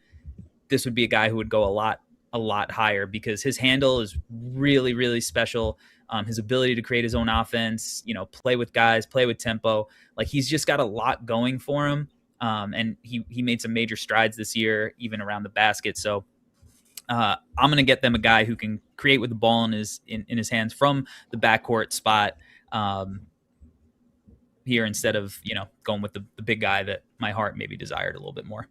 this would be a guy who would go a lot higher, because his handle is really, really special. His ability to create his own offense, play with guys, play with tempo. Like he's just got a lot going for him. And he made some major strides this year, even around the basket. So I'm going to get them a guy who can create with the ball in his hands from the backcourt spot here, instead of, going with the big guy that my heart maybe desired a little bit more.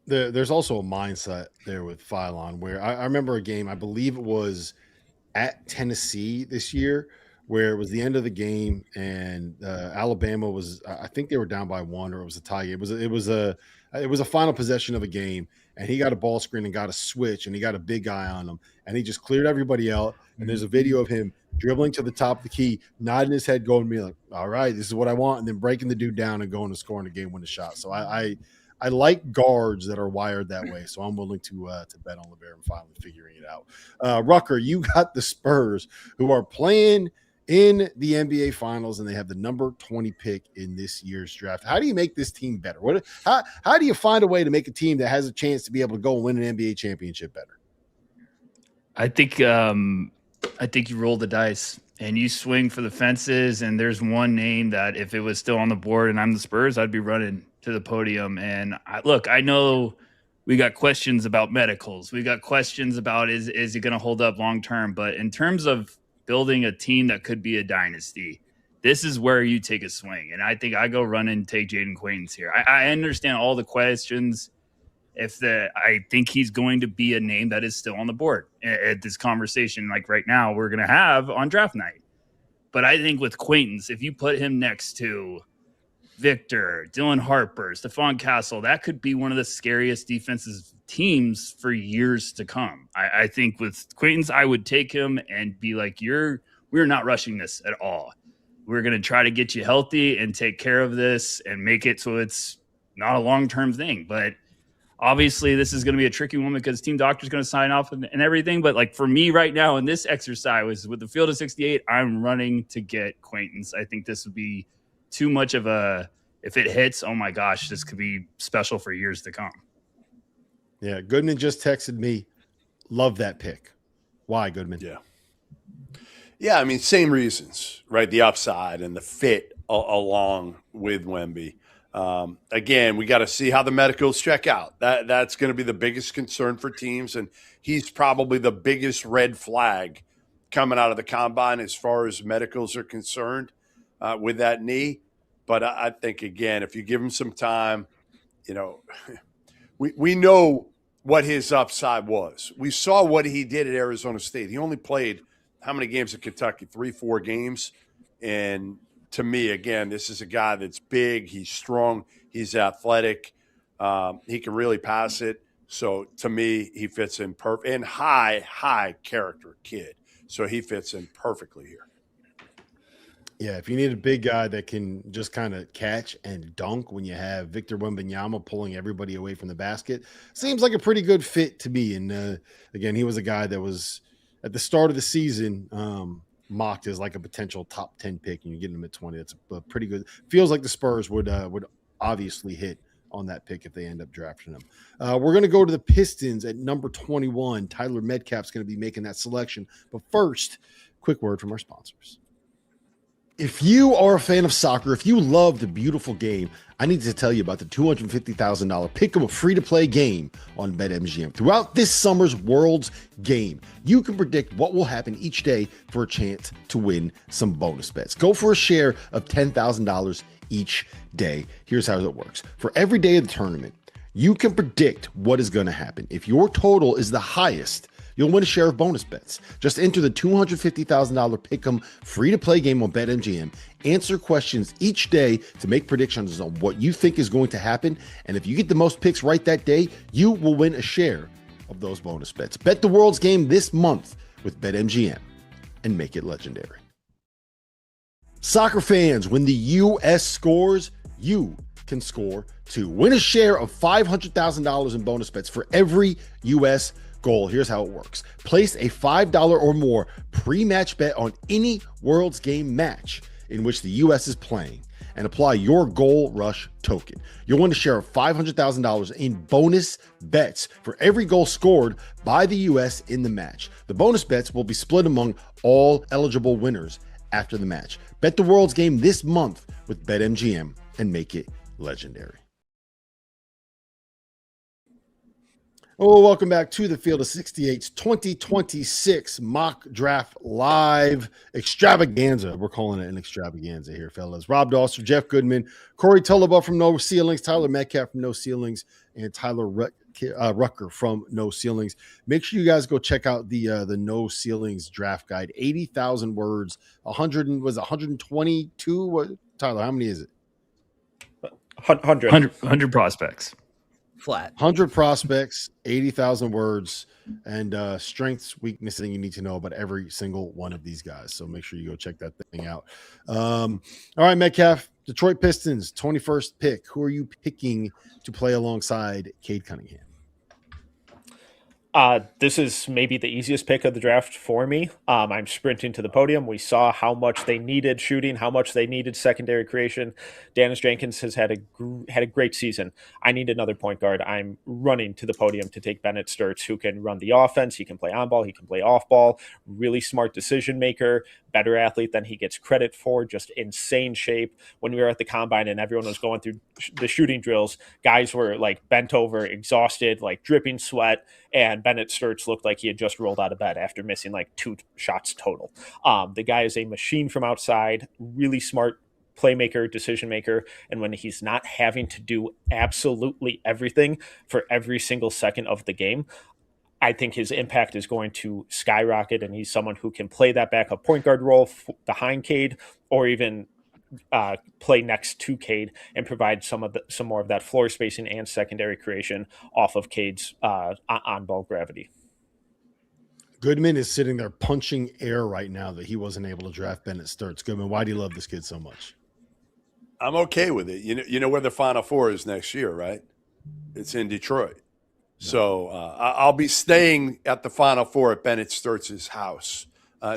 There's also a mindset there with Phylon where I remember a game, I believe it was at Tennessee this year, where it was the end of the game and Alabama was, I think they were down by 1, or it was a tie game. It was a final possession of a game, and he got a ball screen and got a switch, and he got a big guy on him, and he just cleared everybody out. And there's a video of him dribbling to the top of the key, nodding his head, going to be like, all right, this is what I want, and then breaking the dude down and going to score in the game, win the shot. So I like guards that are wired that way, so I'm willing to bet on LeBaron finally figuring it out. Rucker, you got the Spurs, who are playing in the NBA Finals, and they have the number 20 pick in this year's draft. How do you make this team better? How do you find a way to make a team that has a chance to be able to go and win an NBA championship better? I think you roll the dice and you swing for the fences. And there's one name that if it was still on the board and I'm the Spurs, I'd be running to the podium. And I know we got questions about medicals. We got questions about is he going to hold up long term? But in terms of building a team that could be a dynasty, this is where you take a swing. And I think I go run and take Jaden Quaintance here. I understand all the questions. I think he's going to be a name that is still on the board at this conversation, like right now, we're going to have on draft night. But I think with Quaintance, if you put him next to Victor, Dylan Harper, Stephon Castle, that could be one of the scariest defensive teams for years to come. I think with Quaintance, I would take him and be like, we're not rushing this at all. We're going to try to get you healthy and take care of this and make it so it's not a long-term thing. But obviously, this is going to be a tricky one because team doctor's going to sign off and everything. But like for me right now in this exercise with the field of 68, I'm running to get Quaintance. I think this would be too much of if it hits, oh my gosh, this could be special for years to come. Yeah, Goodman just texted me. Love that pick. Why, Goodman? Yeah, I mean, same reasons, right? The upside and the fit along with Wemby. Again, we got to see how the medicals check out. That's going to be the biggest concern for teams, and he's probably the biggest red flag coming out of the combine as far as medicals are concerned with that knee. But I think, again, if you give him some time, we know what his upside was. We saw what he did at Arizona State. He only played how many games at Kentucky? 3-4 games. And to me, again, this is a guy that's big. He's strong. He's athletic. He can really pass it. So to me, he fits in perfect. And high character kid. So he fits in perfectly here. Yeah, if you need a big guy that can just kind of catch and dunk when you have Victor Wembanyama pulling everybody away from the basket, seems like a pretty good fit to me. And again, he was a guy that was at the start of the season mocked as like a potential top 10 pick, and you're getting him at 20. That's a pretty good. Feels like the Spurs would obviously hit on that pick if they end up drafting him. We're going to go to the Pistons at number 21. Tyler Metcalf's going to be making that selection. But first, quick word from our sponsors. If you are a fan of soccer, if you love the beautiful game, I need to tell you about the $250,000 Pick'em free-to-play game on BetMGM. Throughout this summer's World's Game, you can predict what will happen each day for a chance to win some bonus bets. Go for a share of $10,000 each day. Here's how it works. For every day of the tournament, you can predict what is going to happen. If your total is the highest, you'll win a share of bonus bets. Just enter the $250,000 Pick'em free-to-play game on BetMGM. Answer questions each day to make predictions on what you think is going to happen. And if you get the most picks right that day, you will win a share of those bonus bets. Bet the World's Game this month with BetMGM and make it legendary. Soccer fans, when the U.S. scores, you can score too. Win a share of $500,000 in bonus bets for every U.S. goal. Here's how it works. Place a $5 or more pre-match bet on any World's Game match in which the U.S. is playing and apply your Goal Rush token. You'll win a share of $500,000 in bonus bets for every goal scored by the U.S. in the match. The bonus bets will be split among all eligible winners after the match. Bet the World's Game this month with BetMGM and make it legendary. Oh, welcome back to the Field of 68's 2026 Mock Draft Live Extravaganza. We're calling it an extravaganza here, fellas. Rob Dawson, Jeff Goodman, Corey Tulliba from No Ceilings, Tyler Metcalf from No Ceilings, and Tyler Rucker from No Ceilings. Make sure you guys go check out the No Ceilings draft guide. 80,000 words, 122. What, Tyler, how many is it? 100 prospects. Flat. 100 prospects, 80,000 words, and strengths, weaknesses, and you need to know about every single one of these guys. So make sure you go check that thing out. All right, Metcalf, Detroit Pistons, 21st pick. Who are you picking to play alongside Cade Cunningham? This is maybe the easiest pick of the draft for me. I'm sprinting to the podium. We saw how much they needed shooting, how much they needed secondary creation. Dennis Jenkins has had a great season. I need another point guard. I'm running to the podium to take Bennett Sturts, who can run the offense. He can play on ball. He can play off ball. Really smart decision maker. Better athlete than he gets credit for. Just insane shape. When we were at the combine and everyone was going through the shooting drills, guys were like bent over, exhausted, like dripping sweat. And Bennett Sturts looked like he had just rolled out of bed after missing like 2 shots total. The guy is a machine from outside, really smart playmaker, decision maker. And when he's not having to do absolutely everything for every single second of the game, I think his impact is going to skyrocket. And he's someone who can play that backup point guard role behind Cade, or even play next to Cade and provide some more of that floor spacing and secondary creation off of Cade's on-ball gravity. Goodman is sitting there punching air right now that he wasn't able to draft Bennett Sturts. Goodman, why do you love this kid so much? I'm okay with it. You know where the Final Four is next year, right? It's in Detroit. No. So I'll be staying at the Final Four at Bennett Sturts' house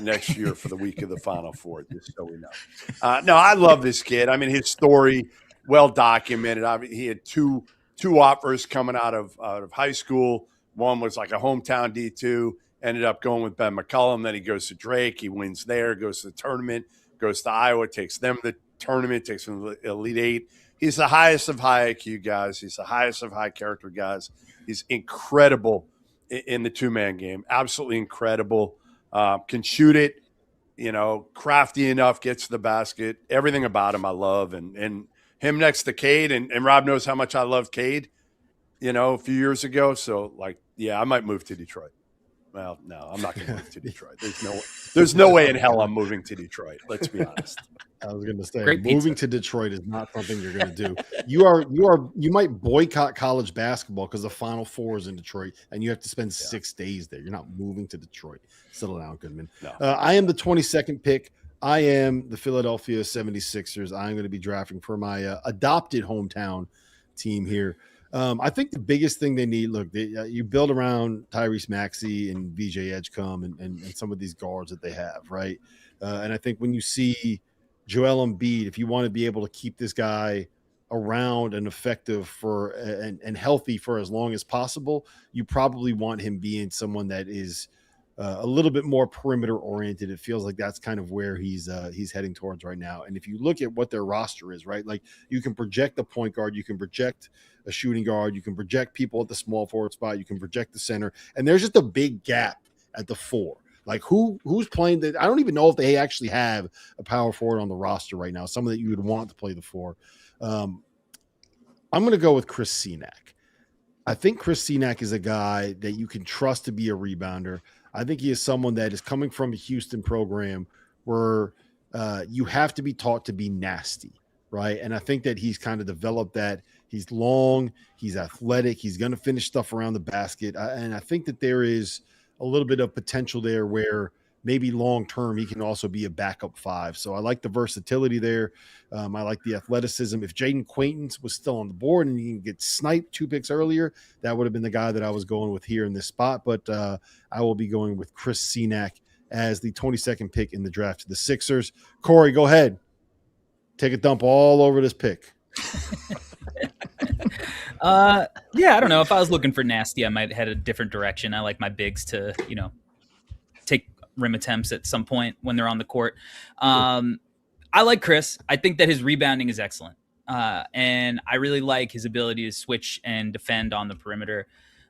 next year for the week of the Final Four, just so we know. No, I love this kid. I mean, his story, well documented. I mean, he had two offers coming out of high school. One was like a hometown D2, ended up going with Ben McCollum. Then he goes to Drake. He wins there, goes to the tournament, goes to Iowa, takes them to the tournament, takes them to the Elite Eight. He's the highest of high IQ guys. He's the highest of high character guys. He's incredible in the two-man game, absolutely incredible. Can shoot it, crafty enough, gets to the basket. Everything about him I love. And him next to Cade, and Rob knows how much I loved Cade, a few years ago. So, I might move to Detroit. Well, no, I'm not going to move to Detroit. There's no way in hell I'm moving to Detroit. Let's be honest. I was going to say, Great moving pizza. to Detroit is not something you're going to do. You might boycott college basketball because the Final Four is in Detroit, and you have to spend 6 days there. You're not moving to Detroit. Settle down, Goodman. No. I am the 22nd pick. I am the Philadelphia 76ers. I'm going to be drafting for my adopted hometown team here. I think the biggest thing they need, look, you build around Tyrese Maxey and VJ Edgecombe and some of these guards that they have, right? And I think when you see Joel Embiid, if you want to be able to keep this guy around and effective for and healthy for as long as possible, you probably want him being someone that is a little bit more perimeter oriented. It feels like that's kind of where he's heading towards right now. And if you look at what their roster is, right, like you can project the point guard, you can project a shooting guard, you can project people at the small forward spot, you can project the center, and there's just a big gap at the 4. Like who's playing that? I don't even know if they actually have a power forward on the roster right now, someone that you would want to play the 4. I'm going to go with Chris Senac. I think Chris Senac is a guy that you can trust to be a rebounder. I think he is someone that is coming from a Houston program where you have to be taught to be nasty, right? And I think that he's kind of developed that. He's long, he's athletic, he's going to finish stuff around the basket. And I think that there is a little bit of potential there where maybe long-term he can also be a backup 5. So I like the versatility there. I like the athleticism. If Jaden Quaintance was still on the board and he can get sniped 2 picks earlier, that would have been the guy that I was going with here in this spot. But I will be going with Chris Senac as the 22nd pick in the draft to the Sixers. Corey, go ahead. Take a dump all over this pick. Yeah, I don't know. If I was looking for nasty, I might head a different direction. I like my bigs to, take rim attempts at some point when they're on the court. I like Chris. I think that his rebounding is excellent. And I really like his ability to switch and defend on the perimeter.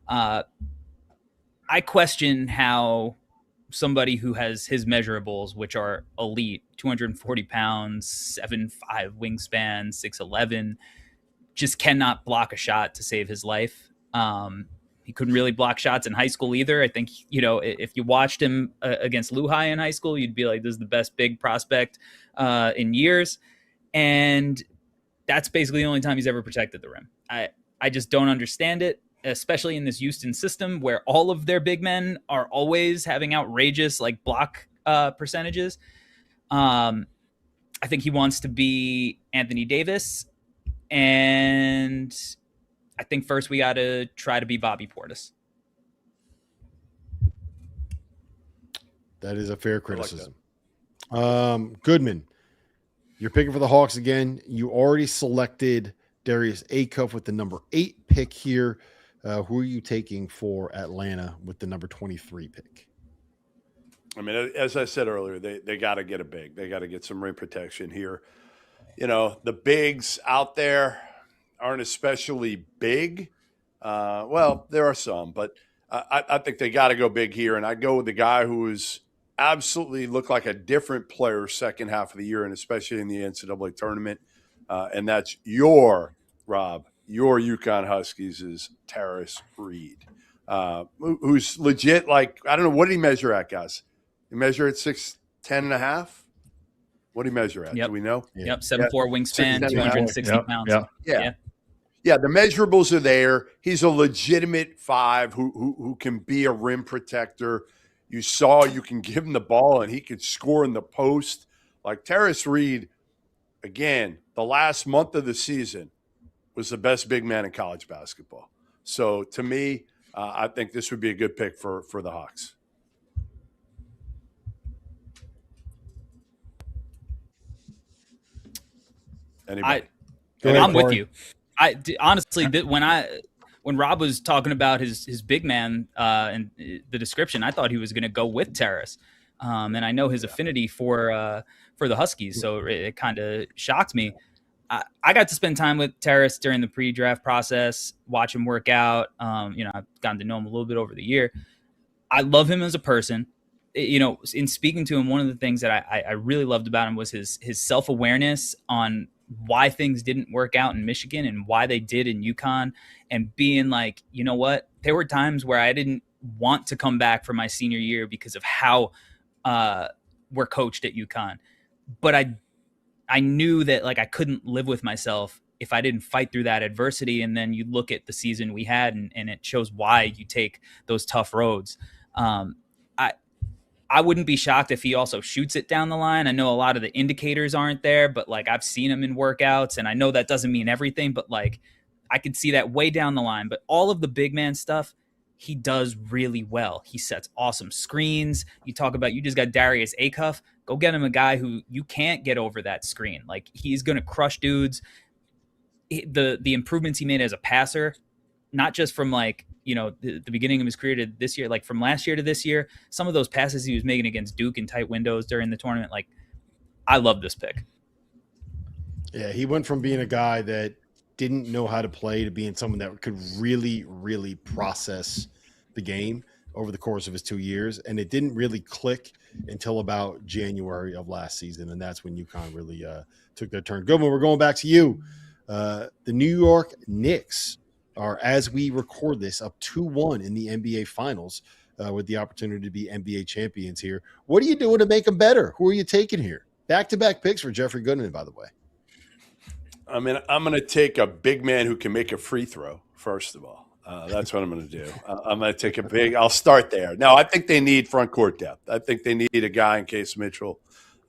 I question how somebody who has his measurables, which are elite, 240 pounds, 7'5" wingspan, 6'11", just cannot block a shot to save his life. He couldn't really block shots in high school either. I think, if you watched him against Lehigh in high school, you'd be like, this is the best big prospect in years. And that's basically the only time he's ever protected the rim. I just don't understand it, especially in this Houston system where all of their big men are always having outrageous block percentages. I think he wants to be Anthony Davis. And I think first we got to try to be Bobby Portis. That is a fair criticism. Goodman, you're picking for the Hawks again. You already selected Darius Acuff with the number 8 pick here. Who are you taking for Atlanta with the number 23 pick? I mean, as I said earlier, they got to get a big. They got to get some rim protection here. The bigs out there aren't especially big. Well, there are some, but I think they got to go big here. And I'd go with the guy who is absolutely looked like a different player second half of the year, and especially in the NCAA tournament. And that's your UConn Huskies' Terrace Reed, who's legit. I don't know, what did he measure at, guys? He measured at 6'10" and a half. What do you measure at? Yep. Do we know? Yep. 7'4" wingspan, 260 pounds. Yeah. The measurables are there. He's a legitimate 5 who can be a rim protector. You saw you can give him the ball and he could score in the post. Like Terrace Reed, again, the last month of the season was the best big man in college basketball. So to me, I think this would be a good pick for the Hawks. Anybody? I'm with you. Honestly, when Rob was talking about his big man and the description, I thought he was going to go with Terrace, and I know his affinity for the Huskies, so it kind of shocked me. I got to spend time with Terrace during the pre-draft process, watch him work out. I've gotten to know him a little bit over the year. I love him as a person. In speaking to him, one of the things that I really loved about him was his self-awareness on why things didn't work out in Michigan and why they did in UConn, and being like, you know what, there were times where I didn't want to come back for my senior year because of how we're coached at UConn. But I knew that like I couldn't live with myself if I didn't fight through that adversity. And then you look at the season we had, and it shows why you take those tough roads. I wouldn't be shocked if he also shoots it down the line. I know a lot of the indicators aren't there, but like I've seen him in workouts, and I know that doesn't mean everything, but like I could see that way down the line. But all of the big man stuff, he does really well. He sets awesome screens. You talk about, you just got Darius Acuff. Go get him a guy who you can't get over that screen. Like he's going to crush dudes. The improvements he made as a passer, not just from like, you know, the beginning of his career to this year, like from last year to this year, some of those passes he was making against Duke in tight windows during the tournament. Like I love this pick. Yeah. He went from being a guy that didn't know how to play to being someone that could really, really process the game over the course of his 2 years. And it didn't really click until about January of last season. And that's when UConn really took their turn. Goodman, we're going back to you. The New York Knicks are, as we record this, up 2-1 in the NBA Finals with the opportunity to be NBA champions here. What are you doing to make them better? Who are you taking here? Back-to-back picks for Jeffrey Goodman, by the way. I mean, I'm going to take a big man who can make a free throw, first of all. That's what I'm going to do. I'm going to take I'll start there. No, I think they need front court depth. I think they need a guy in case Mitchell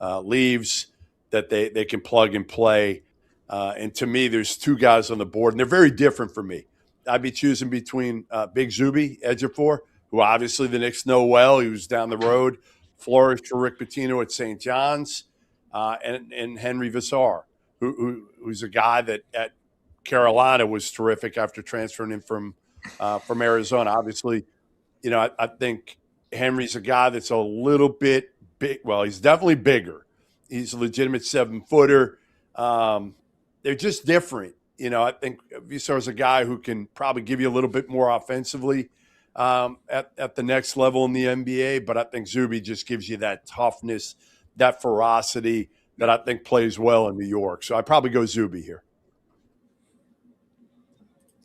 leaves that they can plug and play. And to me, there's two guys on the board, and they're very different for me. I'd be choosing between Big Zuby, Ejiofor, who obviously the Knicks know well. He was down the road, flourished for Rick Pitino at St. John's, and Henry Vassar, who's a guy that at Carolina was terrific after transferring in from Arizona. Obviously, you know, I think Henry's a guy that's a little bit big. Well, he's definitely bigger. He's a legitimate 7-footer. They're just different. You know, I think Vassar's a guy who can probably give you a little bit more offensively at the next level in the NBA. But I think Zuby just gives you that toughness, that ferocity that I think plays well in New York. So I'd probably go Zuby here.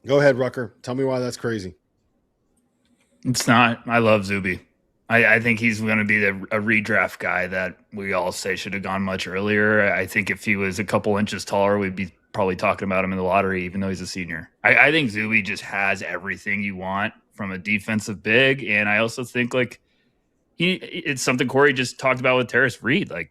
Go ahead, Rucker. Tell me why that's crazy. It's not. I love Zuby. I think he's going to be a redraft guy that we all say should have gone much earlier. I think if he was a couple inches taller, we'd be probably talking about him in the lottery, even though he's a senior. I think Zuby just has everything you want from a defensive big. And I also think like it's something Corey just talked about with Terrace Reed. Like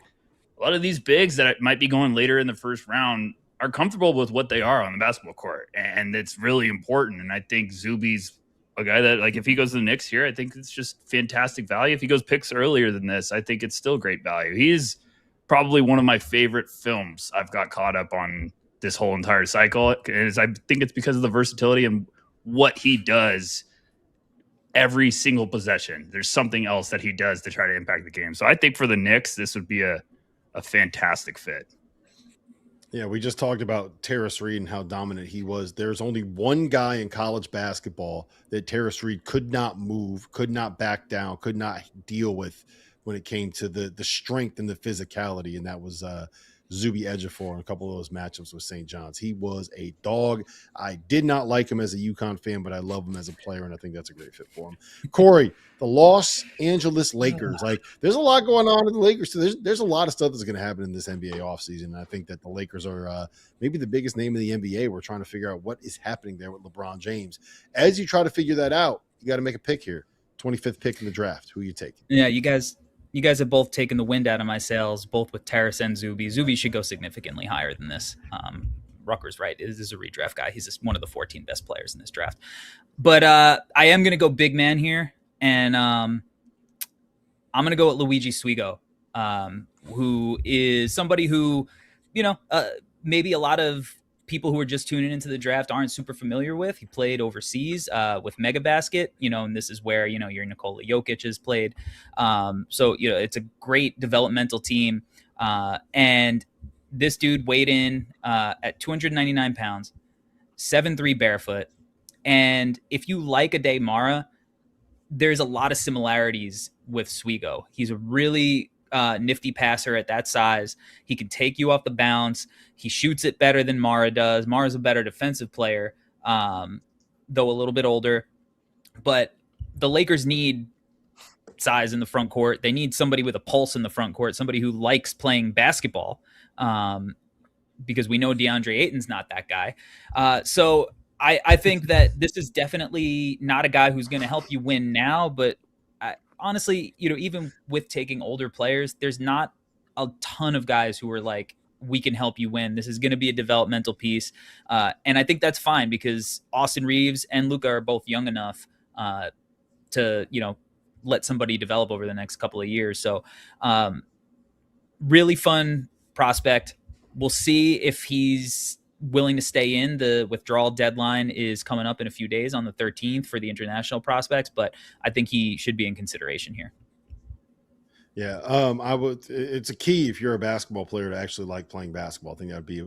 a lot of these bigs that might be going later in the first round are comfortable with what they are on the basketball court. And it's really important. And I think Zuby's a guy that, like, if he goes to the Knicks here, I think it's just fantastic value. If he goes picks earlier than this, I think it's still great value. He's probably one of my favorite films I've got caught up on this whole entire cycle. I think it's because of the versatility and what he does every single possession. There's something else that he does to try to impact the game. So I think for the Knicks, this would be a fantastic fit. Yeah, we just talked about Terrace Reed and how dominant he was. There's only one guy in college basketball that Terrace Reed could not move, could not back down, could not deal with when it came to the strength and the physicality, and that was Zuby Ejiofor in a couple of those matchups with St. John's. He was a dog. I did not like him as a UConn fan, but I love him as a player, and I think that's a great fit for him. Corey, the Los Angeles Lakers. Like, there's a lot going on in the Lakers. So there's a lot of stuff that's going to happen in this NBA offseason, and I think that the Lakers are maybe the biggest name in the NBA. We're trying to figure out what is happening there with LeBron James. As you try to figure that out, you got to make a pick here. 25th pick in the draft. Who are you taking? Yeah, you guys have both taken the wind out of my sails, both with Terrace and Zuby. Zuby should go significantly higher than this. Rucker's right. This is a redraft guy. He's just one of the 14 best players in this draft. But I am going to go big man here, and I'm going to go with Luigi Swigo, who is somebody who, maybe a lot of people who are just tuning into the draft aren't super familiar with. He played overseas with Mega Basket, and this is where, your Nikola Jokic has played. So, it's a great developmental team. And this dude weighed in at 299 pounds, 7'3" barefoot. And if you like Ade Mara, there's a lot of similarities with Swigo. He's a really nifty passer at that size. He can take you off the bounce. He shoots it better than Mara does. Mara's a better defensive player, though a little bit older. But the Lakers need size in the front court. They need somebody with a pulse in the front court, somebody who likes playing basketball, because we know DeAndre Ayton's not that guy. So I think that this is definitely not a guy who's going to help you win now, but honestly, even with taking older players, there's not a ton of guys who are like, we can help you win. This is going to be a developmental piece. And I think that's fine because Austin Reeves and Luka are both young enough to, let somebody develop over the next couple of years. So really fun prospect. We'll see if he's willing to stay in. The withdrawal deadline is coming up in a few days on the 13th for the international prospects, but I think he should be in consideration here. Yeah, it's a key if you're a basketball player to actually like playing basketball. I think that would be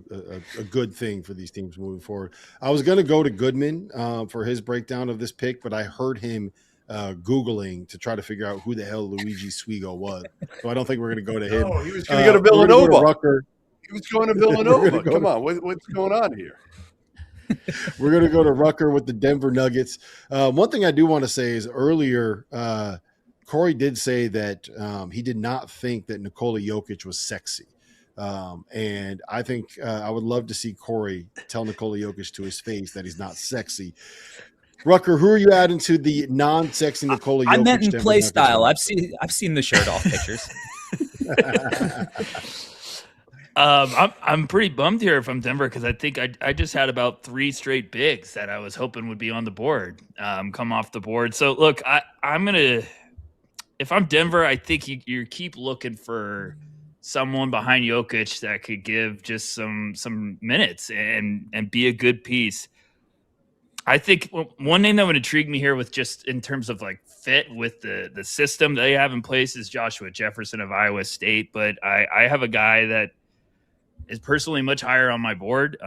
a good thing for these teams moving forward. I was going to go to Goodman for his breakdown of this pick, but I heard him Googling to try to figure out who the hell Luigi Swigo was. So I don't think we're going to go to him. Oh, he was going to go to Villanova. He was going to Villanova. Come on, what's going on here? We're going to go to Rucker with the Denver Nuggets. One thing I do want to say is earlier, Corey did say that he did not think that Nikola Jokic was sexy. And I think I would love to see Corey tell Nikola Jokic to his face that he's not sexy. Rucker, who are you adding to the non-sexy Nikola Jokic? I meant in Denver play Nuggets style. I've seen the shirt off pictures. I'm pretty bummed here from Denver because I think I just had about 3 straight bigs that I was hoping would be on the board come off the board. So look, I'm gonna. If I'm Denver, I think you keep looking for someone behind Jokic that could give just some minutes and be a good piece. I think one name that would intrigue me here with just in terms of like fit with the system they have in place is Joshua Jefferson of Iowa State. But I have a guy that is personally much higher on my board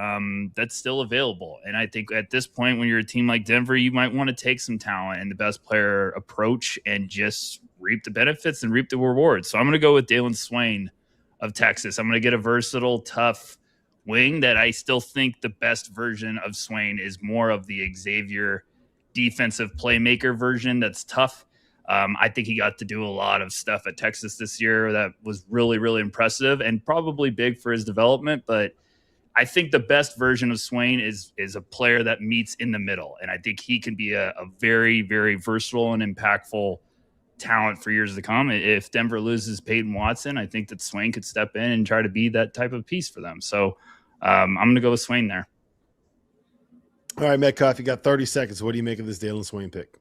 that's still available. And I think at this point, when you're a team like Denver, you might want to take some talent and the best player approach and just reap the benefits and reap the rewards. So I'm going to go with Dalen Swain of Texas. I'm going to get a versatile, tough wing that I still think the best version of Swain is more of the Xavier defensive playmaker version that's tough. I think he got to do a lot of stuff at Texas this year that was really, really impressive and probably big for his development. But I think the best version of Swain is a player that meets in the middle. And I think he can be a very, very versatile and impactful talent for years to come. If Denver loses Peyton Watson, I think that Swain could step in and try to be that type of piece for them. So I'm going to go with Swain there. All right, Metcalf, you got 30 seconds. What do you make of this Dalen Swain pick?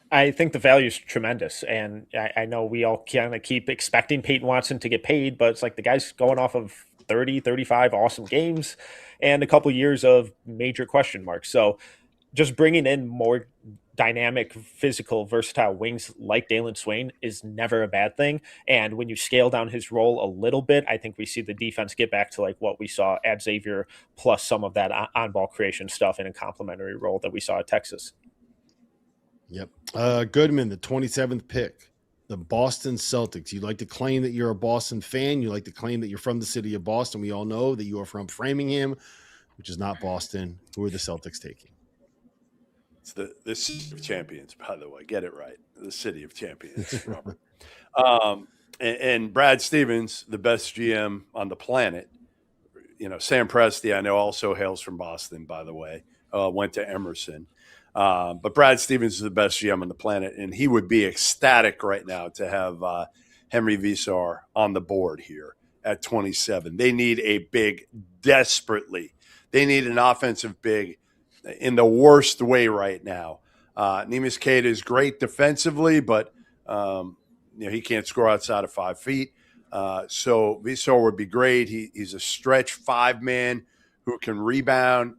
I think the value is tremendous. And I know we all kind of keep expecting Peyton Watson to get paid, but it's like the guy's going off of 30, 35 awesome games and a couple years of major question marks. So just bringing in more dynamic, physical, versatile wings like Dalen Swain is never a bad thing. And when you scale down his role a little bit, I think we see the defense get back to like what we saw at Xavier, plus some of that on-ball creation stuff in a complementary role that we saw at Texas. Yep. Goodman, the 27th pick, the Boston Celtics. You like to claim that you're a Boston fan. You like to claim that you're from the city of Boston. We all know that you are from Framingham, which is not Boston. Who are the Celtics taking? It's the city of champions, by the way. Get it right. The city of champions, Robert. And Brad Stevens, the best GM on the planet. Sam Presti, I know, also hails from Boston, by the way. Went to Emerson. But Brad Stevens is the best GM on the planet, and he would be ecstatic right now to have Henry Visar on the board here at 27. They need a big desperately. They need an offensive big in the worst way right now. Neemias Queta is great defensively, but he can't score outside of 5 feet. So Visar would be great. He's a stretch 5-man who can rebound,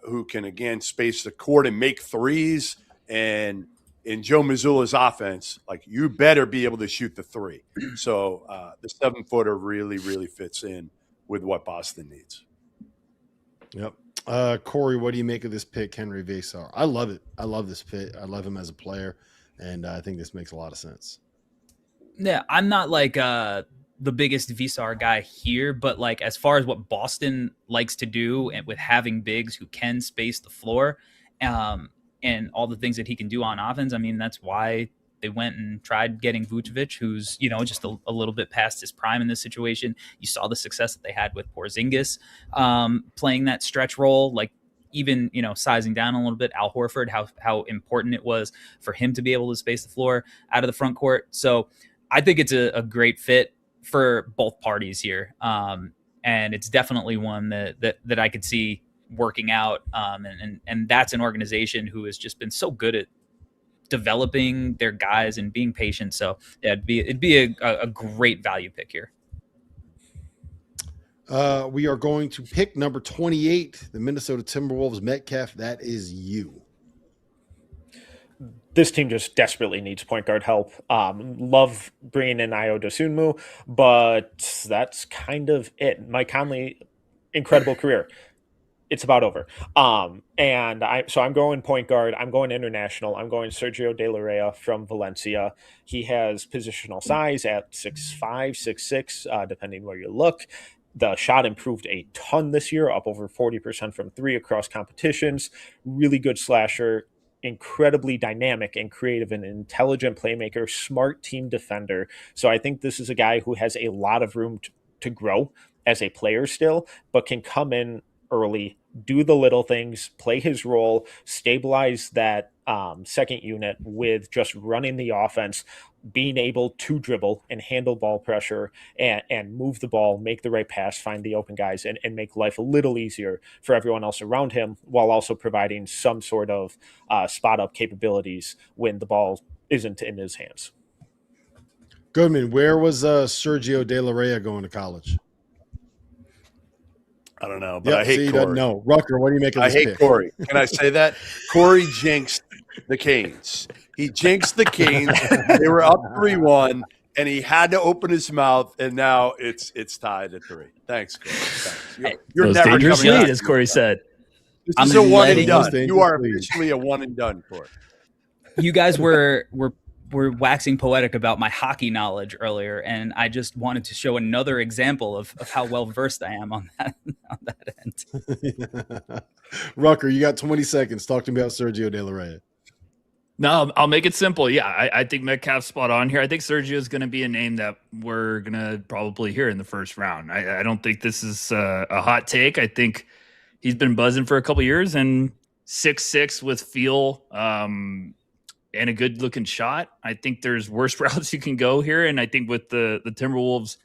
who can, again, space the court and make threes. And in Joe Mazzulla's offense, you better be able to shoot the three. So the 7-footer really, really fits in with what Boston needs. Yep. Corey, what do you make of this pick, Henry Visar? I love it. I love this pick. I love him as a player, and I think this makes a lot of sense. Yeah, I'm not the biggest Visar guy here, but as far as what Boston likes to do and with having bigs who can space the floor, and and all the things that he can do on offense. I mean, that's why they went and tried getting Vucevic, who's, just a little bit past his prime in this situation. You saw the success that they had with Porzingis playing that stretch role, like even, sizing down a little bit, Al Horford, how important it was for him to be able to space the floor out of the front court. So I think it's a great fit for both parties here. And it's definitely one that I could see working out. And that's an organization who has just been so good at developing their guys and being patient. So yeah, it'd be a great value pick here. We are going to pick number 28, the Minnesota Timberwolves. Metcalf, that is you. This team just desperately needs point guard help. Love bringing in Ayo Dosunmu, but that's kind of it. Mike Conley, incredible career. It's about over. So I'm going point guard. I'm going international. I'm going Sergio De La Rey from Valencia. He has positional size at 6'5", 6'6", depending where you look. The shot improved a ton this year, up over 40% from three across competitions. Really good slasher, incredibly dynamic and creative, and intelligent playmaker, smart team defender. So I think this is a guy who has a lot of room to grow as a player still, but can come in early, do the little things, play his role, stabilize that second unit with just running the offense, being able to dribble and handle ball pressure and move the ball, make the right pass, find the open guys, and make life a little easier for everyone else around him, while also providing some sort of spot-up capabilities when the ball isn't in his hands. Goodman, where was Sergio De La Rey going to college? I don't know, but I hate Corey. No, Rucker, what do you make of this pick? Corey. Can I say that? Corey jinxed the Canes. He jinxed the Canes. They were up 3-1, and he had to open his mouth, and now it's tied at 3. Thanks, Corey. Thanks. You're never dangerous coming lead, out. as Corey said. This is a one and done. You are officially a one and done, Corey. You guys were waxing poetic about my hockey knowledge earlier, and I just wanted to show another example of how well versed I am on that end. Rucker, you got 20 seconds. Talk to me about Sergio De La Rey. No, I'll make it simple. Yeah, I think Metcalf's spot on here. I think Sergio is going to be a name that we're going to probably hear in the first round. I don't think this is a hot take. I think he's been buzzing for a couple years, and 6'6" with feel and a good looking shot. I think there's worse routes you can go here. And I think with the Timberwolves,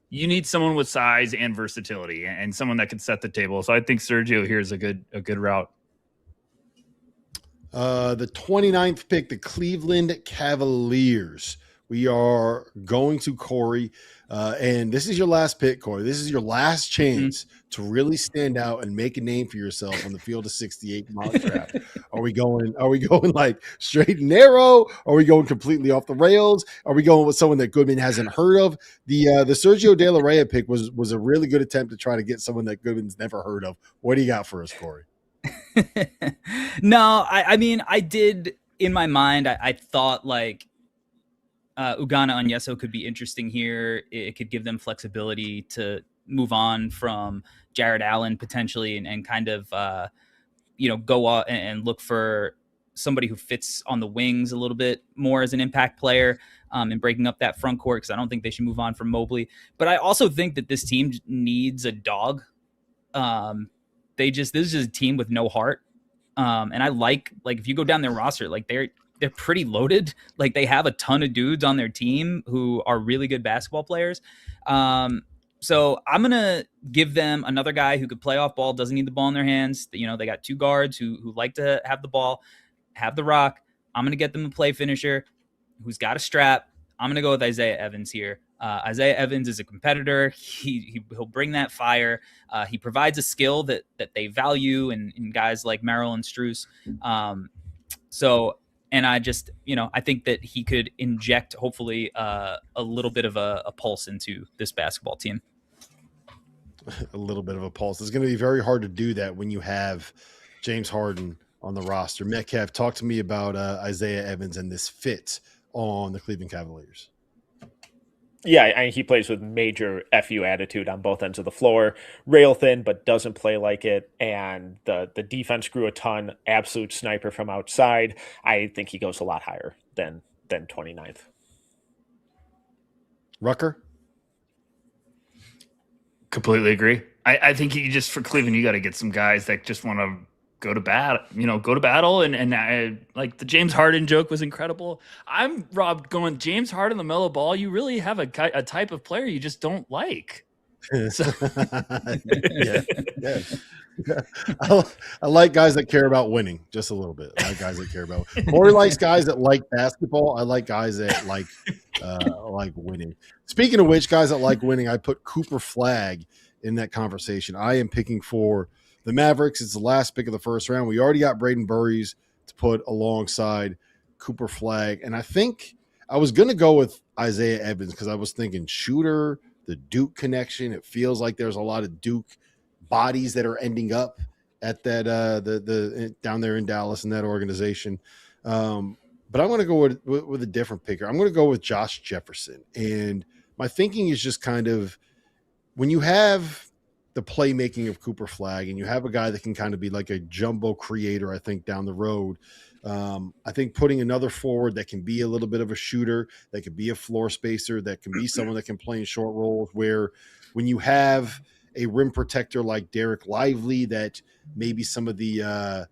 you need someone with size and versatility and someone that can set the table. So I think Sergio here is a good route. The 29th pick, the Cleveland Cavaliers. We are going to Corey. And this is your last pick, Corey. This is your last chance to really stand out and make a name for yourself on the field of 68 mock draft. Are we going like straight and narrow? Are we going completely off the rails? Are we going with someone that Goodman hasn't heard of? The Sergio De La Rey pick was a really good attempt to try to get someone that Goodman's never heard of. What do you got for us, Corey? No, I mean, I did in my mind, I thought like Ugonna Onyeso could be interesting here. It could give them flexibility to move on from Jared Allen potentially and kind of, go out and look for somebody who fits on the wings a little bit more as an impact player and breaking up that front court, because I don't think they should move on from Mobley. But I also think that this team needs a dog. This is just a team with no heart. And I like if you go down their roster, like they're pretty loaded. Like they have a ton of dudes on their team who are really good basketball players. So I'm going to give them another guy who could play off ball, doesn't need the ball in their hands. They got two guards who like to have the ball, have the rock. I'm going to get them a play finisher who's got a strap. I'm going to go with Isaiah Evans here. Isaiah Evans is a competitor. He'll bring that fire. He provides a skill that they value in guys like Merrill and Strus. And I just, I think that he could inject hopefully a little bit of a pulse into this basketball team. A little bit of a pulse. It's going to be very hard to do that when you have James Harden on the roster. Metcalf, talk to me about Isaiah Evans and this fit on the Cleveland Cavaliers. Yeah, he plays with major FU attitude on both ends of the floor. Rail thin, but doesn't play like it. And the defense grew a ton. Absolute sniper from outside. I think he goes a lot higher than 29th. Rucker? Completely agree. I think you just, for Cleveland, you got to get some guys that just want to go to battle. And like the James Harden joke was incredible. I'm Rob going James Harden, the mellow ball. You really have a type of player you just don't like. So. yeah. I like guys that care about winning just a little bit. I like guys that care about. Corey likes guys that like basketball. I like guys that like winning. Speaking of which, guys that like winning, I put Cooper Flagg in that conversation. I am picking for the Mavericks. It's the last pick of the first round. We already got Braden Burries to put alongside Cooper Flagg, and I think I was going to go with Isaiah Evans because I was thinking shooter, the Duke connection. It feels like there's a lot of Duke bodies that are ending up at that the down there in Dallas in that organization. But I'm going to go with a different picker. I'm going to go with Josh Jefferson. And my thinking is just kind of when you have the playmaking of Cooper Flagg and you have a guy that can kind of be like a jumbo creator, I think down the road, I think putting another forward that can be a little bit of a shooter, that can be a floor spacer, that can be someone that can play in short roles, where when you have a rim protector like Derek Lively, that maybe some of the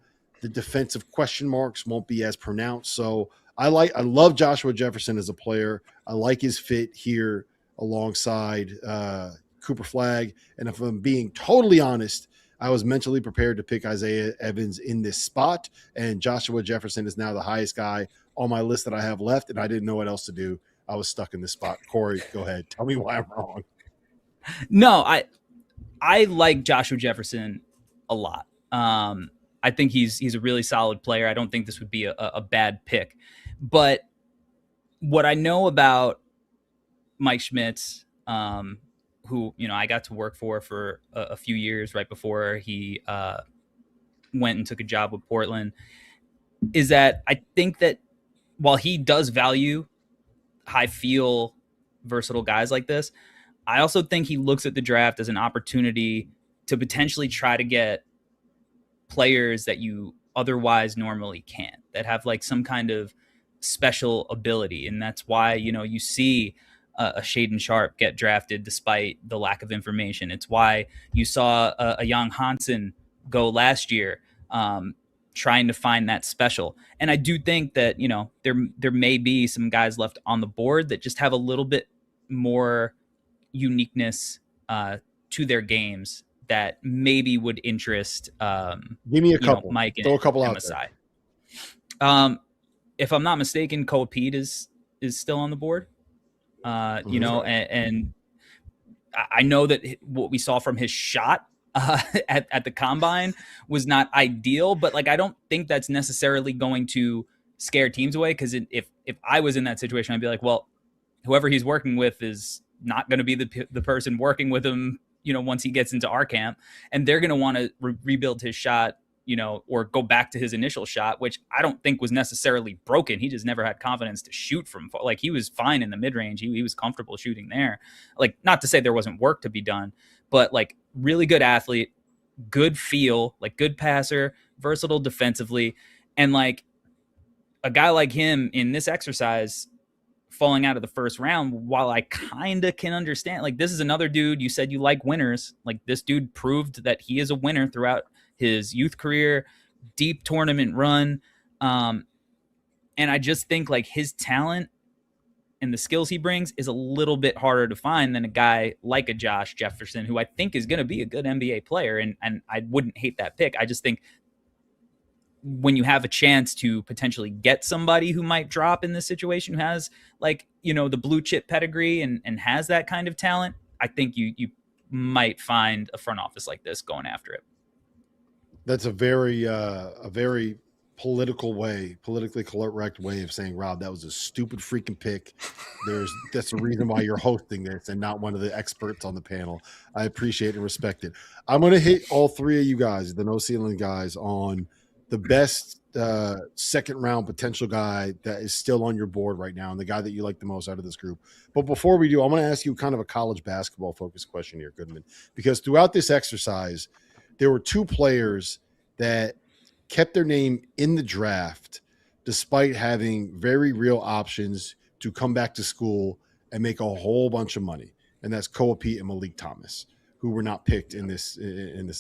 defensive question marks won't be as pronounced. So I love Joshua Jefferson as a player. I like his fit here alongside Cooper Flagg. And if I'm being totally honest, I was mentally prepared to pick Isaiah Evans in this spot, and Joshua Jefferson is now the highest guy on my list that I have left, and I didn't know what else to do. I was stuck in this spot. Corey, go ahead. Tell me why I'm wrong. No, I like Joshua Jefferson a lot. I think he's a really solid player. I don't think this would be a bad pick. But what I know about Mike Schmitz, who I got to work for a few years right before he went and took a job with Portland, is that I think that while he does value high feel versatile guys like this, I also think he looks at the draft as an opportunity to potentially try to get players that you otherwise normally can't, that have like some kind of special ability. And that's why, you see a Shaden Sharp get drafted despite the lack of information. It's why you saw a Jan Hansen go last year, trying to find that special. And I do think that, there may be some guys left on the board that just have a little bit more uniqueness to their games that maybe would interest give me a couple. Mike and throw a couple MSI. out there. If I'm not mistaken, Koa Pete is still on the board. And I know that what we saw from his shot at the combine was not ideal, but like I don't think that's necessarily going to scare teams away, because if I was in that situation, I'd be like, well, whoever he's working with is not going to be the person working with him, once he gets into our camp, and they're going to want to rebuild his shot, or go back to his initial shot, which I don't think was necessarily broken. He just never had confidence to shoot from, like, he was fine in the mid range. He was comfortable shooting there. Like, not to say there wasn't work to be done, but like really good athlete, good feel, like good passer, versatile defensively. And like a guy like him in this exercise falling out of the first round, while I kind of can understand, like, this is another dude, you said you like winners. Like, this dude proved that he is a winner throughout his youth career, deep tournament run. And I just think like his talent and the skills he brings is a little bit harder to find than a guy like a Josh Jefferson, who I think is going to be a good NBA player. And I wouldn't hate that pick. I just think when you have a chance to potentially get somebody who might drop in this situation, who has like, the blue chip pedigree and has that kind of talent, I think you might find a front office like this going after it. That's a very politically correct way of saying, Rob, that was a stupid freaking pick. That's the reason why you're hosting this and not one of the experts on the panel. I appreciate and respect it. I'm going to hit all three of you guys, the No Ceiling guys, on the best second round potential guy that is still on your board right now and the guy that you like the most out of this group. But before we do, I'm going to ask you kind of a college basketball focused question here, Goodman, because throughout this exercise, there were two players that kept their name in the draft despite having very real options to come back to school and make a whole bunch of money. And that's Koa Pete and Malik Thomas, who were not picked in this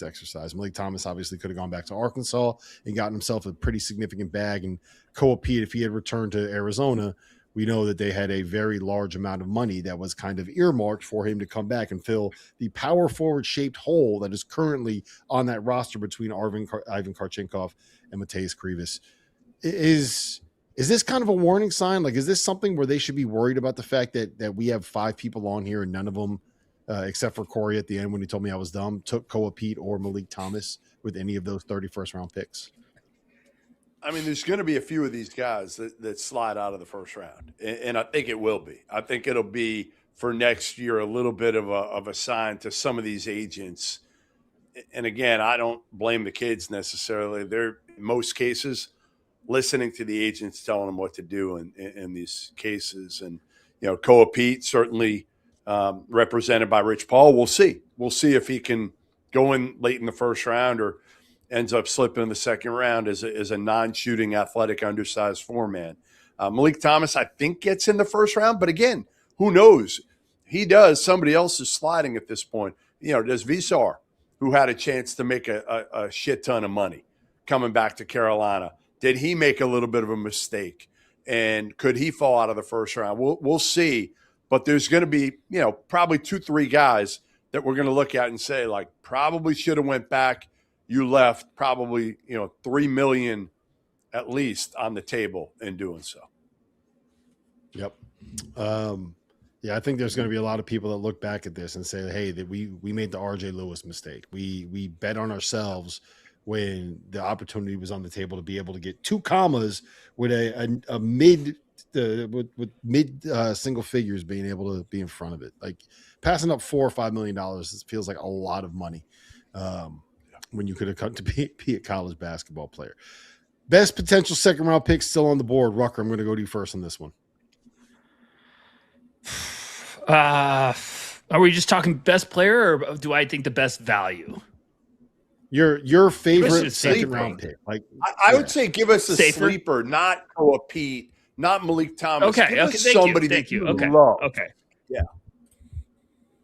exercise. Malik Thomas obviously could have gone back to Arkansas and gotten himself a pretty significant bag. And Koa Pete, if he had returned to Arizona, we know that they had a very large amount of money that was kind of earmarked for him to come back and fill the power forward shaped hole that is currently on that roster between Ivan Karchenkov and Mateus Krivas. Is this kind of a warning sign? Like, is this something where they should be worried about the fact that we have 5 people on here and none of them, except for Corey at the end when he told me I was dumb, took Koa Pete or Malik Thomas with any of those 31st round picks? I mean, there's going to be a few of these guys that slide out of the first round, and I think it will be. I think it'll be for next year a little bit of a sign to some of these agents. And again, I don't blame the kids necessarily. They're in most cases listening to the agents telling them what to do in these cases. And Koa Pete certainly represented by Rich Paul. We'll see. We'll see if he can go in late in the first round or ends up slipping in the second round as a non-shooting, athletic, undersized four-man. Malik Thomas, I think, gets in the first round. But again, who knows? He does. Somebody else is sliding at this point. Does Visar, who had a chance to make a shit ton of money coming back to Carolina, did he make a little bit of a mistake? And could he fall out of the first round? We'll see. But there's going to be, probably 2-3 guys that we're going to look at and say, like, probably should have went back. You left probably, $3 million at least on the table in doing so. Yep. Yeah, I think there's going to be a lot of people that look back at this and say, hey, that we made the RJ Lewis mistake. We bet on ourselves when the opportunity was on the table to be able to get 2 commas with a mid with mid single figures being able to be in front of it. Like passing up $4 or $5 million, this feels like a lot of money. When you could have come to be a college basketball player. Best potential second round pick still on the board. Rucker, I'm going to go to you first on this one. Are we just talking best player, or do I think the best value? Your favorite second round pick? Like I would say, give us a sleeper, not Koa Pete, not Malik Thomas. Okay, give us somebody thank you. Okay, love. okay, yeah.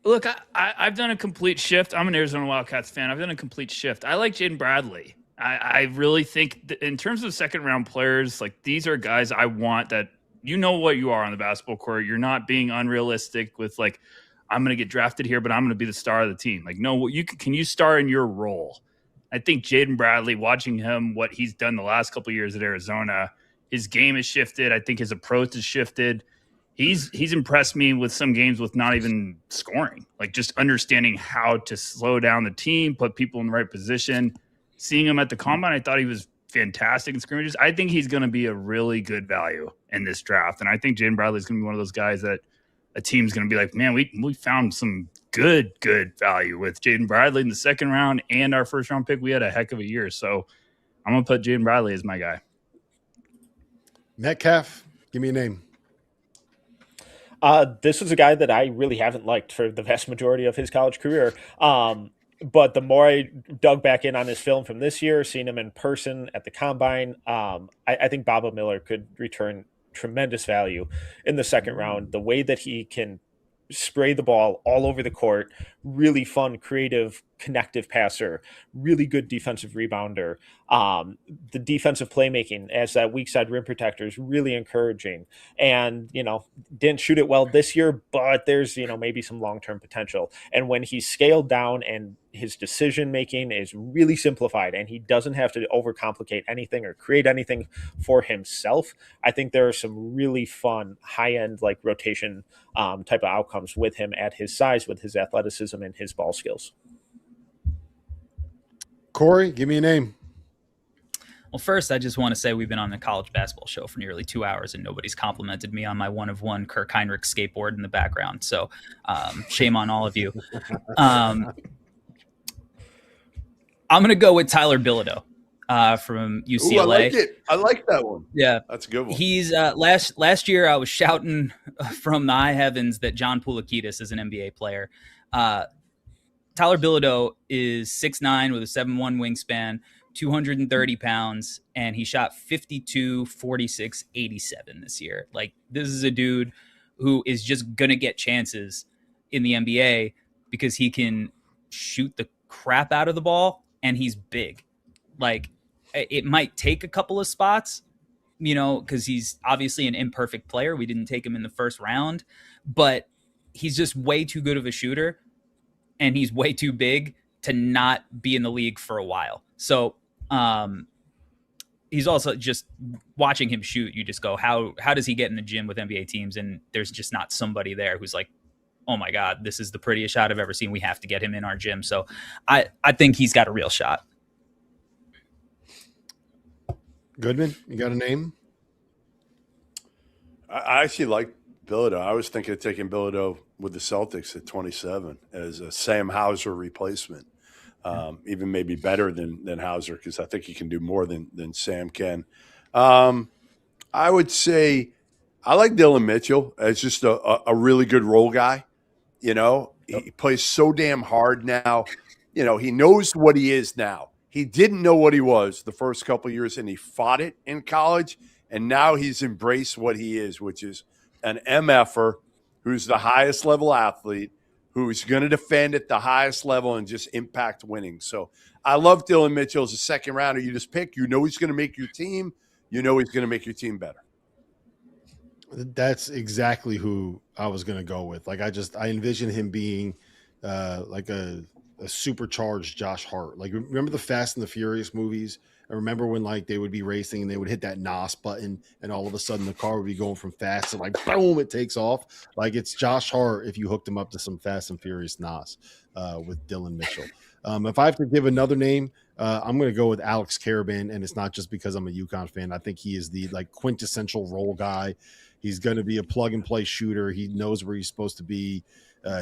Look, I've done a complete shift. I'm an Arizona Wildcats fan. I've done a complete shift. I like Jaden Bradley. I really think that in terms of second round players, like these are guys I want that what you are on the basketball court. You're not being unrealistic with like, I'm going to get drafted here, but I'm going to be the star of the team. Like, no, can you star in your role? I think Jaden Bradley, watching him, what he's done the last couple of years at Arizona, his game has shifted. I think his approach has shifted. He's impressed me with some games with not even scoring, like just understanding how to slow down the team, put people in the right position. Seeing him at the combine, I thought he was fantastic in scrimmages. I think he's going to be a really good value in this draft. And I think Jaden Bradley is going to be one of those guys that a team's going to be like, man, we found some good value with Jaden Bradley in the second round and our first round pick. We had a heck of a year. So I'm going to put Jaden Bradley as my guy. Metcalf, give me a name. This is a guy that I really haven't liked for the vast majority of his college career. But the more I dug back in on his film from this year, seeing him in person at the combine, I think Baba Miller could return tremendous value in the second round. The way that he can spray the ball all over the court, really fun, creative, connective passer, really good defensive rebounder. The defensive playmaking as that weak side rim protector is really encouraging. And, didn't shoot it well this year, but there's, maybe some long-term potential. And when he's scaled down and his decision-making is really simplified and he doesn't have to overcomplicate anything or create anything for himself, I think there are some really fun high-end like rotation type of outcomes with him at his size, with his athleticism and his ball skills. Corey, give me a name. Well, first, I just want to say we've been on the college basketball show for nearly 2 hours and nobody's complimented me on my one-of-one Kirk Heinrich skateboard in the background. So shame on all of you. I'm going to go with Tyler Bilodeau. from Ooh, UCLA. I like it. I like that one. Yeah, that's a good one. He's last year I was shouting from the high heavens that John Poulikitis is an NBA player. Tyler Bilodeau is 6'9" with a 7'1" wingspan, 230 pounds, and he shot 52, 46, 87 this year. Like, this is a dude who is just going to get chances in the NBA because he can shoot the crap out of the ball and he's big. Like, it might take a couple of spots, because he's obviously an imperfect player. We didn't take him in the first round, but he's just way too good of a shooter. And he's way too big to not be in the league for a while. So he's also just watching him shoot. You just go, how does he get in the gym with NBA teams? And there's just not somebody there who's like, oh my God, this is the prettiest shot I've ever seen. We have to get him in our gym. So I think he's got a real shot. Goodman, you got a name? I actually like Bilodeau. I was thinking of taking Bilodeau with the Celtics at 27 as a Sam Hauser replacement, even maybe better than Hauser, because I think he can do more than Sam can. I would say I like Dylan Mitchell as just a really good role guy. He plays so damn hard now. He knows what he is now. He didn't know what he was the first couple of years, and he fought it in college, and now he's embraced what he is, which is an MFer who's the highest level athlete, who's going to defend at the highest level and just impact winning. So I love Dylan Mitchell as a second rounder. You just pick, he's going to make your team. He's going to make your team better. That's exactly who I was going to go with. Like, I envision him being like a supercharged Josh Hart. Like, remember the Fast and the Furious movies? I remember when they would be racing and they would hit that NOS button and all of a sudden the car would be going from fast to boom, it takes off. Like, it's Josh Hart if you hooked him up to some Fast and Furious NOS with Dylan Mitchell. If I have to give another name, I'm going to go with Alex Karaban, and it's not just because I'm a UConn fan. I think he is the quintessential role guy. He's going to be a plug and play shooter. He knows where he's supposed to be.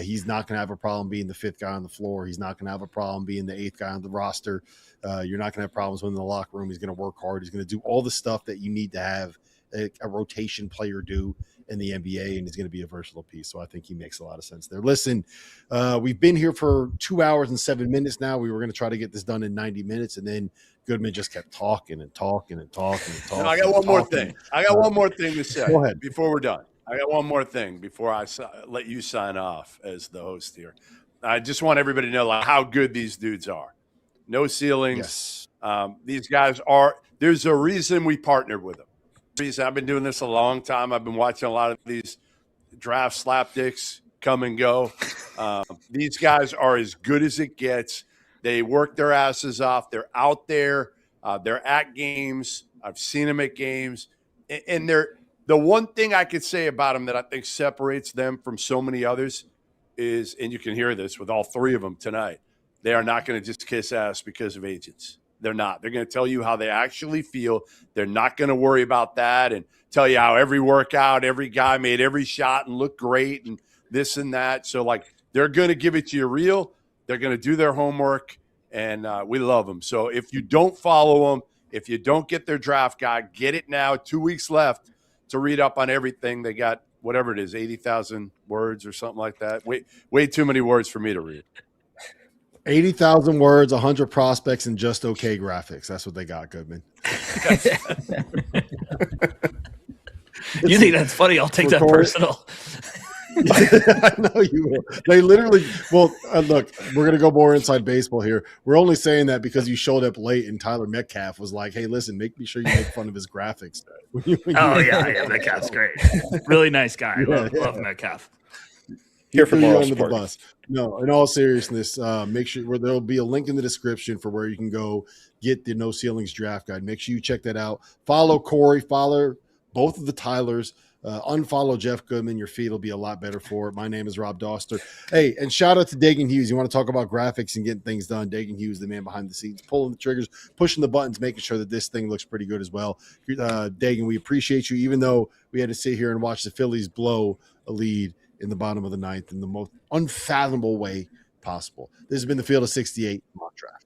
He's not going to have a problem being the fifth guy on the floor. He's not going to have a problem being the eighth guy on the roster. You're not going to have problems in the locker room. He's going to work hard. He's going to do all the stuff that you need to have a rotation player do in the NBA, and he's going to be a versatile piece. So I think he makes a lot of sense there. Listen, we've been here for 2 hours and 7 minutes now. We were going to try to get this done in 90 minutes, and then Goodman just kept talking and talking and talking and talking. No, I got one more thing. I got one more thing to say before we're done. I got one more thing before I let you sign off as the host here. I just want everybody to know how good these dudes are. No ceilings. Yes. These guys are – there's a reason we partnered with them. I've been doing this a long time. I've been watching a lot of these draft slapdicks come and go. These guys are as good as it gets. They work their asses off. They're out there. They're at games. I've seen them at games. And they're – the one thing I could say about them that I think separates them from so many others is, and you can hear this with all three of them tonight, they are not going to just kiss ass because of agents. They're not. They're going to tell you how they actually feel. They're not going to worry about that and tell you how every workout, every guy made every shot and looked great and this and that. So, they're going to give it to you real. They're going to do their homework, and we love them. So if you don't follow them, if you don't get their draft guide, get it now. 2 weeks left to read up on everything. They got whatever it is, 80,000 words or something like that. Way too many words for me to read. 80,000 words, 100 prospects, and just okay graphics. That's what they got, Goodman. You think that's funny? I'll take that personal. I know you will. They literally, look, we're going to go more inside baseball here. We're only saying that because you showed up late and Tyler Metcalf was like, hey, listen, make sure you make fun of his graphics. Yeah, Metcalf's great. Really nice guy. Love Metcalf. Here for more under the bus. No, in all seriousness, make sure there'll be a link in the description for where you can go get the No Ceilings draft guide. Make sure you check that out. Follow Corey, follow both of the Tylers. Unfollow Jeff Goodman. Your feed will be a lot better for it. My name is Rob Doster. Hey, and shout out to Dagan Hughes. You want to talk about graphics and getting things done? Dagan Hughes, the man behind the scenes, pulling the triggers, pushing the buttons, making sure that this thing looks pretty good as well. Dagan, we appreciate you, even though we had to sit here and watch the Phillies blow a lead in the bottom of the ninth in the most unfathomable way possible. This has been the Field of 68 mock draft.